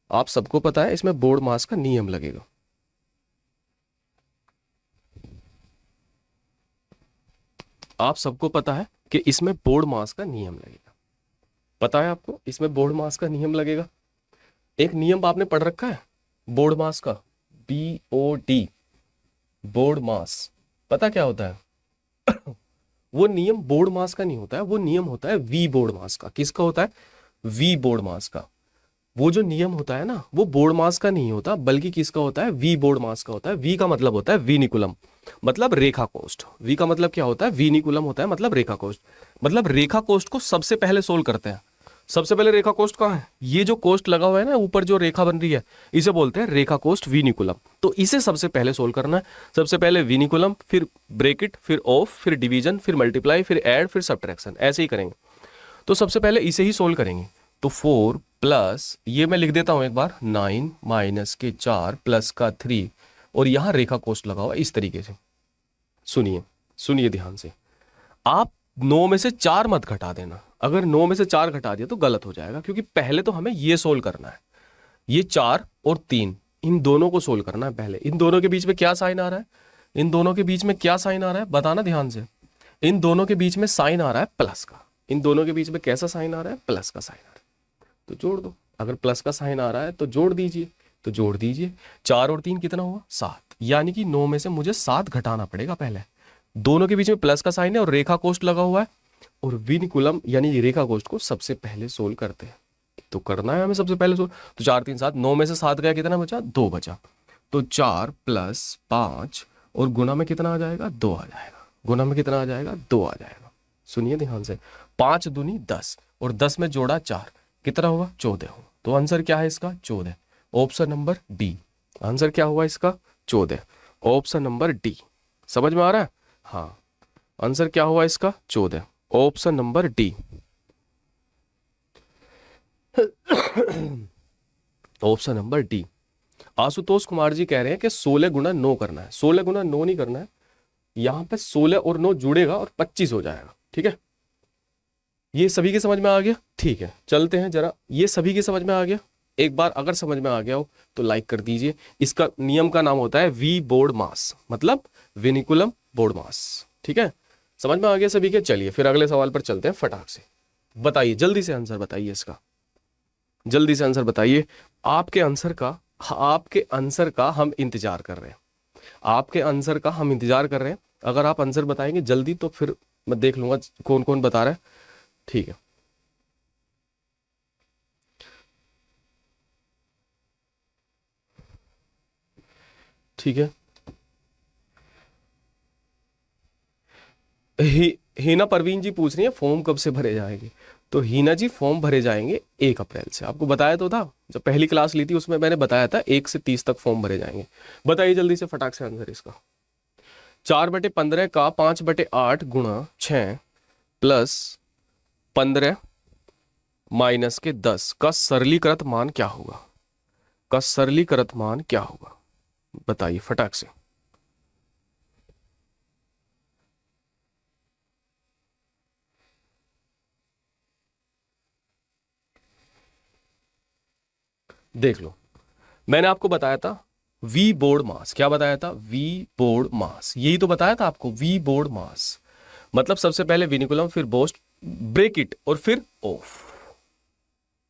आप सबको पता है इसमें बोर्ड मास का नियम लगेगा। आप सबको पता है कि इसमें बोर्ड मास का नियम लगेगा, पता है आपको इसमें बोर्ड मास का नियम लगेगा। एक नियम आपने पढ़ रखा है बोर्ड मास का, BOD, बोर्ड मास, पता क्या होता है? वो नियम बोर्ड मास का नहीं होता है, वो नियम होता है वी बोर्ड मास का। किसका होता है? वी बोर्ड मास का। वो जो नियम होता है ना, वो बोर्ड मास का नहीं होता, बल्कि किसका होता है? वी बोर्ड मास का होता है। वी का मतलब होता है विनिकुलम, मतलब रेखा कोष्ठ। वी का मतलब क्या होता है? विनिकुलम होता है, मतलब रेखा कोष्ठ। मतलब रेखा कोष्ठ को सबसे पहले सोल्व करते हैं। सबसे पहले रेखा कोष्ठ कहाँ है? ये जो कोष्ठ लगा हुआ है ना ऊपर, जो रेखा बन रही है, इसे बोलते हैं रेखा कोष्ठ विनिकुलम। तो इसे सबसे पहले सोल्व करना है। सबसे पहले विनिकुलम, फिर ब्रेकेट, फिर ऑफ, फिर डिवीजन, फिर मल्टीप्लाई, फिर ऐड, फिर सब्ट्रैक्शन, ऐसे ही करेंगे। तो सबसे पहले इसे ही सोल्व करेंगे। तो 4 प्लस, ये मैं लिख देता हूं एक बार, 9 माइनस के 4 प्लस का 3, और यहां रेखा कोष्ठ लगा हुआ इस तरीके से। सुनिए सुनिए ध्यान से, आप 9 में से 4 मत घटा देना। अगर 9 में से 4 घटा दिया तो गलत हो जाएगा, क्योंकि पहले तो हमें ये सोल्व करना है। ये 4 और 3, इन दोनों को सोल्व करना है पहले। इन दोनों के बीच में क्या साइन आ रहा है? इन दोनों के बीच में क्या साइन आ रहा है? बताना ध्यान से। इन दोनों के बीच में साइन आ रहा है प्लस का। इन दोनों के बीच में कैसा साइन आ रहा है? प्लस का साइन आ रहा है। तो जोड़ दो। अगर प्लस का साइन आ रहा है तो जोड़ दीजिए। तो जोड़ दीजिए। 4 और 3 कितना हुआ? 7। यानी कि 9 में से मुझे 7 घटाना पड़ेगा पहले। दोनों के बीच में प्लस का साइन है और रेखा कोष्ठ लगा हुआ है, और विनिकुलम यानी रेखा कोष्ठ को सबसे पहले सोल्व करते हैं। तो करना है हमें सबसे पहले सोल्व। तो 4 3 7, 9 में से 7 गया, कितना बचा? 2 बचा। तो 4 प्लस 5 और गुना में कितना आ जाएगा? 2 आ जाएगा। गुना में कितना आ जाएगा, 2 आ जाएगा। सुनिए ध्यान से, 5 दूनी 10 और 10 में जोड़ा 4, कितना हुआ, 14 हुआ। तो आंसर क्या है इसका, 14। Option number D. आंसर क्या हुआ इसका, 14। Option number D. समझ में आ रहा है? हाँ, आंसर क्या हुआ इसका, 14। Option number D. Option number D. Ashutosh Kumar ji कह रहे हैं कि 16 गुना 9 करना है। 16 गुना 9 नहीं करना है, यहां पे 16 और 9 जुड़ेगा और 25 हो जाएगा। ठीक है, ये सभी के समझ में आ गया? ठीक है, चलते हैं जरा, ये सभी के समझ में आ गया? एक बार अगर समझ में आ गया हो तो लाइक कर दीजिए। इसका नियम का नाम होता है वी बोर्ड मास, मतलब विनिकुलम बोर्ड मास। ठीक है, समझ में आ गया सभी के? चलिए फिर अगले सवाल पर चलते हैं फटाक से। बताइए जल्दी से आंसर बताइए इसका, जल्दी से आंसर बताइए। आपके आंसर का हम इंतजार कर रहे हैं, आपके आंसर का हम इंतजार कर रहे हैं। अगर आप आंसर बताएंगे जल्दी तो फिर मैं देख लूंगा कौन कौन बता रहा है। ठीक है, ठीक है। हीना परवीन जी पूछ रही है फॉर्म कब से भरे जाएंगे। तो हीना जी फॉर्म भरे जाएंगे 1 अप्रैल से। आपको बताया तो था, जब पहली क्लास ली थी उसमें मैंने बताया था 1 से 30 तक फॉर्म भरे जाएंगे। बताइए जल्दी से फटाक से आंसर इसका। 4/15 का 5/8 गुणा 6 प्लस 15 माइनस के 10 का सरलीकृत मान क्या होगा, का सरलीकृत मान क्या होगा, बताइए फटाक से। देख लो, मैंने आपको बताया था वी बोर्ड मास। क्या बताया था, वी बोर्ड मास, यही तो बताया था आपको, वी बोर्ड मास। मतलब सबसे पहले विनिकुलम, फिर बोस्ट, ब्रेक इट और फिर ऑफ।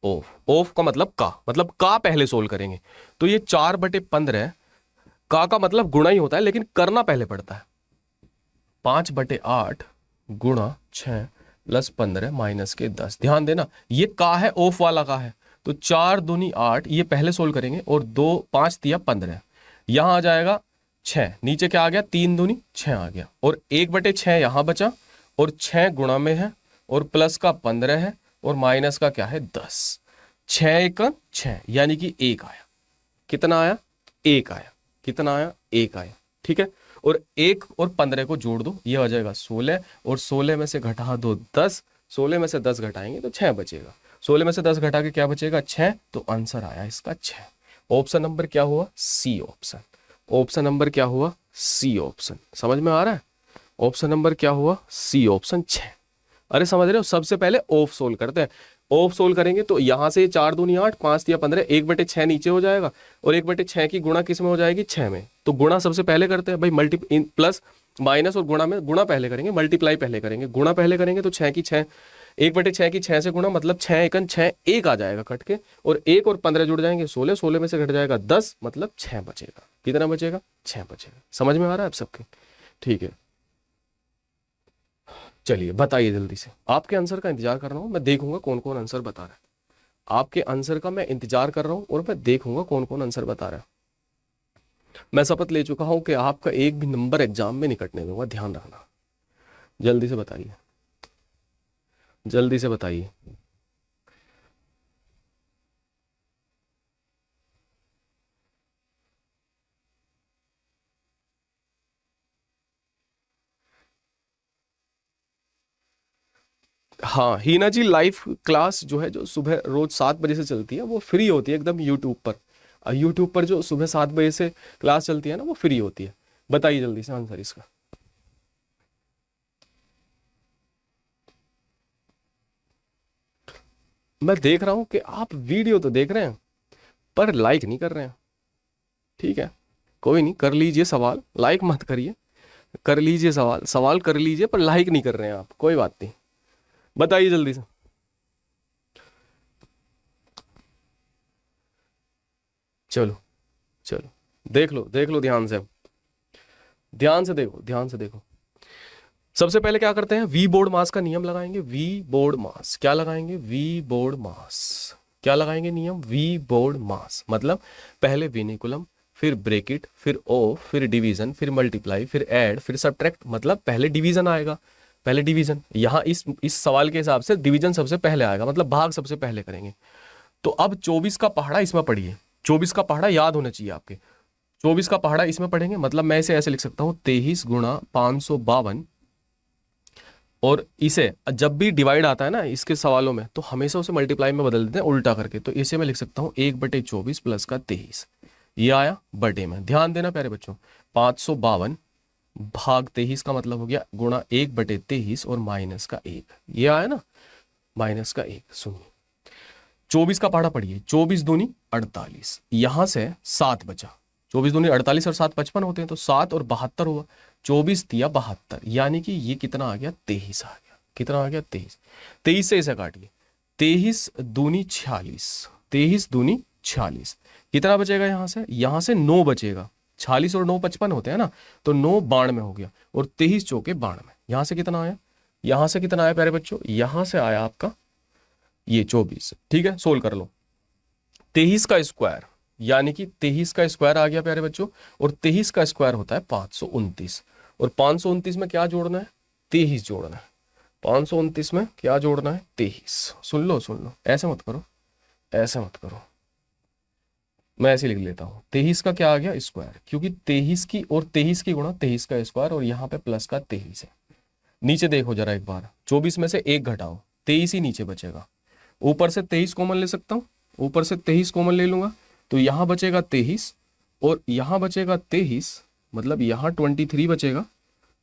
ऑफ, ऑफ का मतलब का पहले सोल्व करेंगे। तो ये 4/15 का मतलब गुणा ही होता है, लेकिन करना पहले पड़ता है। 5/8 गुणा 6 प्लस 15 माइनस के 10। ध्यान देना, ये का है, ऑफ वाला का है। तो 4 दूनी 8, ये पहले सोल्व करेंगे और 2 5 दिया 15, यहां आ जाएगा 6। नीचे क्या आ गया, 3 दूनी 6 आ गया और 1/6 यहां बचा और 6 गुणा में है और प्लस का 15 है और माइनस का क्या है 10। 6 1 6 यानी कि 1 आया। कितना आया, 1 आया। कितना आया, 1 आया। ठीक है, और 1 और 15 को जोड़ दो, ये हो जाएगा 16 और 16 में से घटा दो 10। 16 में से 10 घटाएंगे तो 6 बचेगा। 16 में से 10 घटा के क्या बचेगा, 6। तो आंसर आया इसका 6। ऑप्शन नंबर क्या हुआ, सी ऑप्शन। ऑप्शन नंबर क्या हुआ, सी ऑप्शन। समझ में आ रहा है? ऑप्शन नंबर क्या हुआ, सी ऑप्शन 6। अरे समझ रहे हो, सबसे पहले ऑफ सोल्व करते हैं। ऑफ सोल्व करेंगे तो यहां से 4 दूनी 8, 5 दिया 15, 1/6 नीचे हो जाएगा और 1/6 की गुणा किस में हो जाएगी, 6 में। तो गुणा सबसे पहले करते हैं भाई, प्लस माइनस और गुणा में, गुणा पहले करेंगे, मल्टीप्लाई पहले करेंगे। गुणा पहले करेंगे तो 6 की 6, 1/6 की 6 से गुणा, मतलब 6 1 6, 1 आ जाएगा कट के और 1 और 15 जुड़ जाएंगे 16, 16 में से घट जाएगा 10, मतलब 6 बचेगा। कितना बचेगा, 6 बचेगा। समझ में आ रहा है आप सबके? ठीक है, चलिए बताइए जल्दी से। आपके आंसर का इंतजार कर रहा हूं, मैं देखूंगा कौन कौन आंसर बता रहा है। आपके आंसर का मैं इंतजार कर रहा हूं और मैं देखूंगा कौन कौन आंसर बता रहा है। मैं शपथ ले चुका हूं कि आपका एक भी नंबर एग्जाम में नहीं कटने दूंगा, ध्यान रखना। जल्दी से बताइए, जल्दी से बताइए। हाँ हीना जी, लाइव क्लास जो है, जो सुबह रोज 7 बजे से चलती है, वो फ्री होती है एकदम यूट्यूब पर। यूट्यूब पर जो सुबह 7 बजे से क्लास चलती है ना, वो फ्री होती है। बताइए जल्दी से आंसर इसका। मैं देख रहा हूं कि आप वीडियो तो देख रहे हैं पर लाइक नहीं कर रहे हैं। ठीक है, कोई नहीं, कर लीजिए सवाल, लाइक मत करिए, कर लीजिए सवाल, सवाल कर लीजिए पर लाइक नहीं कर रहे हैं आप, कोई बात नहीं। बताइए जल्दी से। चलो चलो, देख लो देख लो ध्यान से, ध्यान से देखो, ध्यान से देखो। सबसे पहले क्या करते हैं, वी बोर्ड मास का नियम लगाएंगे। वी बोर्ड मास क्या लगाएंगे, वी बोर्ड मास क्या लगाएंगे नियम, वी बोर्ड मास। मतलब पहले विनिकुलम, फिर ब्रेकेट, फिर ऑफ, फिर डिवीजन, फिर मल्टीप्लाई, फिर ऐड, फिर सब्ट्रैक्ट। मतलब पहले डिवीजन आएगा, पहले डिवीजन। यहाँ इस सवाल के हिसाब से डिवीजन सबसे पहले आएगा, मतलब भाग सबसे पहले करेंगे। तो अब 24 का पहाड़ा इसमें पढ़िए, 24 का पहाड़ा याद होना चाहिए आपके। 24 का पहाड़ा इसमें पढ़ेंगे, मतलब मैं इसे ऐसे लिख सकता हूं 23 गुणा 552। और इसे जब भी डिवाइड आता है ना इसके सवालों में, तो हमेशा उसे मल्टीप्लाई में बदल देते हैं उल्टा करके। तो इसे मैं लिख सकता हूं 1/24 प्लस का 23, ये आया बटे में। ध्यान देना प्यारे बच्चों, 552 भाग 23 का मतलब हो गया गुणा 1/23 और माइनस का 1, ये आया ना, माइनस का 1। सुनिए 24 का पहाड़ा पढ़िए, 24 दूनी 48, यहां से 7 बचा। 24 दूनी 48 और 7 55 होते हैं, तो 7 और 72 हुआ। 24 दिया 72, यानी कि ये कितना आ गया, 23 आ गया। कितना आ गया, 23। 23 से इसे काटिए, 23 दूनी 46, 23 दूनी 46। कितना बचेगा यहां से 9 बचेगा। 46 और 9 55 होते हैं ना, तो 9 92 हो गया, और 23 चौके 92। यहां से कितना आया, यहां से कितना आया प्यारे बच्चों, यहां से आया आपका ये 24। ठीक है, सोल्व कर लो। 23 का स्क्वायर, यानी कि 23 का स्क्वायर आ गया प्यारे बच्चों, और 23 का स्क्वायर होता है 529। और 529 में क्या जोड़ना है, 23 जोड़ना है। 529 में क्या जोड़ना है, 23। सुन लो सुन लो, ऐसे मत करो, ऐसे मत करो, मैं ऐसे लिख लेता हूं। 23 का क्या आ गया, स्क्वायर, क्योंकि 23 की और 23 की गुणा 23 का स्क्वायर, और यहां पे प्लस का 23 है। नीचे देखो जरा एक बार, 24 में से 1 घटाओ, 23 ही नीचे बचेगा। ऊपर से 23 कॉमन ले सकता हूं, ऊपर से 23 कॉमन ले लूंगा, तो यहां बचेगा 23 और यहां बचेगा 23, मतलब यहां 23 बचेगा,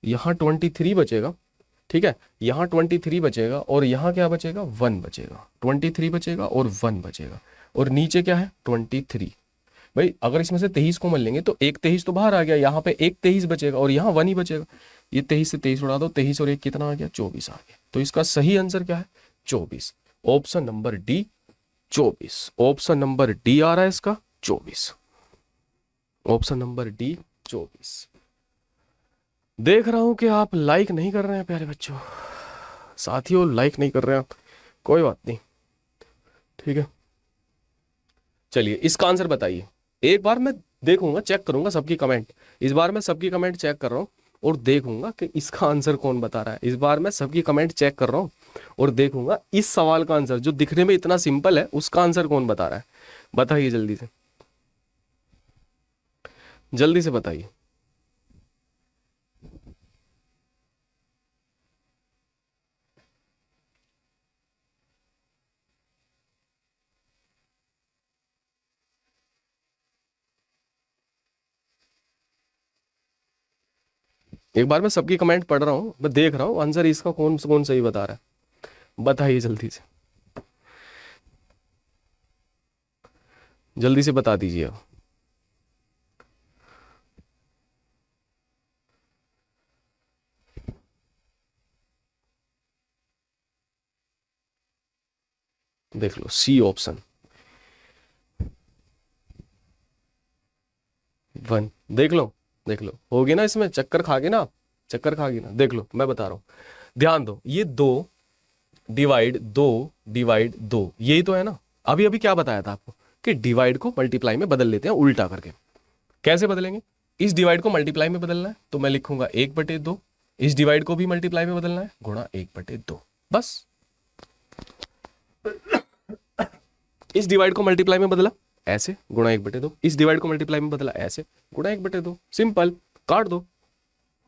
यहां 23 बचेगा। ठीक है, यहां 23 बचेगा, और यहां क्या बचेगा, 1 बचेगा। 23 बचेगा और 1 बचेगा, और नीचे क्या है, 23। भाई अगर इसमें से 23 कॉमन लेंगे तो एक 23 तो बाहर आ गया, यहाँ पे एक 23 बचेगा और यहाँ 1 ही बचेगा। ये 23 से 23 उड़ा दो, 23 और 1 कितना आ गया, 24 आ गया। तो इसका सही आंसर क्या है, 24। Option number D 24। Option number D आ रहा है इसका 24। Option number D 24। देख रहा हूं कि आप लाइक नहीं कर रहे हैं प्यारे बच्चों, साथियों लाइक नहीं कर रहे हैं आप, कोई बात नहीं, ठीक है। चलिए इसका आंसर बताइए। एक बार मैं देखूंगा, चेक करूंगा सबकी कमेंट। इस बार मैं सबकी कमेंट चेक कर रहा हूं और देखूंगा कि इसका आंसर कौन बता रहा है। इस बार मैं सबकी कमेंट चेक कर रहा हूं और देखूंगा इस सवाल का आंसर जो दिखने में इतना सिंपल है, उसका आंसर कौन बता रहा है। बताइए जल्दी से, जल्दी से बताइए। एक बार मैं सबकी कमेंट पढ़ रहा हूँ, मैं देख रहा हूँ आंसर इसका कौन कौन सही बता रहा है। बताइए जल्दी से, जल्दी से बता दीजिए आप। देख लो सी ऑप्शन 1, देख लो, देख लो, होगी ना इसमें, चक्कर खा गए ना आप, चक्कर खा गए ना। देख लो मैं बता रहा हूँ, ध्यान दो, ये 2 डिवाइड 2 डिवाइड 2, यही तो है ना। अभी अभी क्या बताया था आपको कि डिवाइड को मल्टीप्लाई में बदल लेते हैं उल्टा करके। कैसे बदलेंगे, इस डिवाइड को मल्टीप्लाई में बदलना है तो मैं लिखूंगा 1/2, इस डिवाइड को भी मल्टीप्लाई में बदलना है गुणा 1/2, बस। इस डिवाइड को मल्टीप्लाई में बदला ऐसे गुणा 1/2, इस डिवाइड को मल्टीप्लाई में बदला ऐसे गुणा 1/2, सिंपल, काट दो।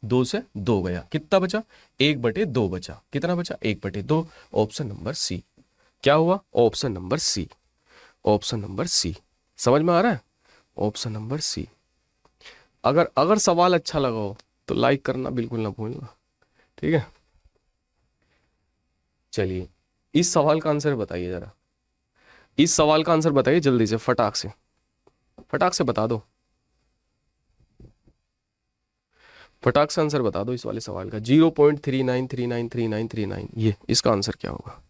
2 से 2 गया, कितना बचा, 1/2 बचा। कितना बचा, 1/2। Option number C. क्या हुआ, option number C. Option number C, समझ में आ रहा है, ऑप्शन नंबर सी। अगर अगर सवाल अच्छा लगा हो तो लाइक करना बिल्कुल ना भूलना, ठीक है। चलिए इस सवाल का आंसर बताइए जरा, इस सवाल का आंसर बताइए जल्दी से, फटाक से, फटाक से बता दो, फटाक से आंसर बता दो इस वाले सवाल का। 0.39393939, ये इसका आंसर क्या होगा।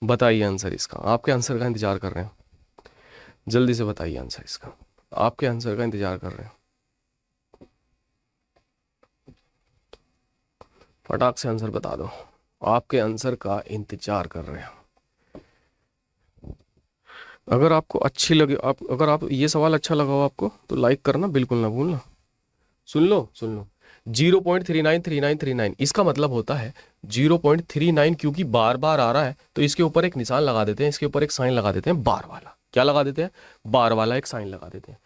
बताइए आंसर इसका, आपके आंसर का इंतजार कर रहे हैं, जल्दी से बताइए आंसर इसका, आपके आंसर का इंतजार कर रहे हैं। फटाक से आंसर बता दो, आपके आंसर का इंतजार कर रहे हैं। अगर आपको अच्छी लगे, अगर आप ये सवाल अच्छा लगा हो आपको तो लाइक करना बिल्कुल ना भूलना। सुन लो 0.393939, इसका मतलब होता है 0.39, क्योंकि बार बार आ रहा है तो इसके ऊपर एक निशान लगा देते हैं, इसके ऊपर एक साइन लगा देते हैं बार वाला। क्या लगा देते हैं? बार वाला एक साइन लगा देते हैं।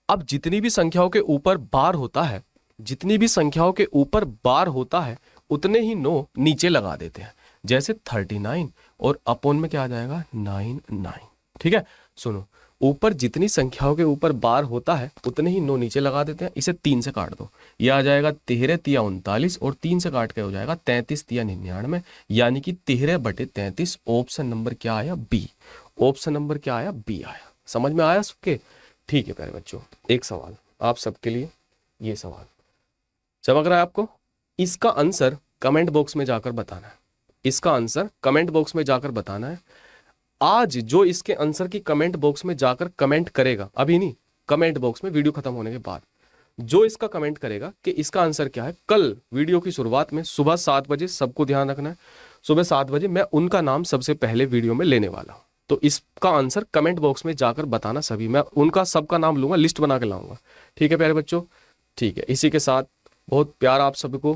अब जितनी भी संख्याओं के ऊपर बार होता है, जितनी भी संख्याओं के ऊपर बार होता है उतने ही नो नीचे लगा देते हैं। जैसे 39 और अपोन में क्या आ जाएगा? 99। ठीक है, सुनो, ऊपर जितनी संख्याओं के ऊपर बार होता है उतने ही नो नीचे लगा देते हैं। इसे 3 से काट दो, ये आ जाएगा 13 तिया 39 और 3 से काट के हो जाएगा 33 तिया 99, यानी कि 13/33। ऑप्शन नंबर क्या आया? बी। ऑप्शन नंबर क्या आया? बी आया। समझ में आया सबके? ठीक है प्यारे बच्चों, एक सवाल आप सबके लिए, ये सवाल चमक रहा है आपको? इसका आंसर कमेंट बॉक्स में जाकर बताना है। इसका आंसर कमेंट बॉक्स में जाकर बताना है। आज जो इसके आंसर की कमेंट बॉक्स में जाकर कमेंट करेगा, अभी नहीं, कमेंट बॉक्स में वीडियो खत्म होने के बाद जो इसका कमेंट करेगा कि इसका आंसर क्या है, कल वीडियो की शुरुआत में सुबह 7 बजे, सबको ध्यान रखना है, सुबह 7 बजे मैं उनका नाम सबसे पहले वीडियो में लेने वाला हूं। तो इसका आंसर कमेंट बॉक्स में जाकर बताना सभी, मैं उनका सबका नाम लूंगा, लिस्ट बना के लाऊंगा। ठीक है प्यारे बच्चों? ठीक है, इसी के साथ बहुत प्यार आप सभी को,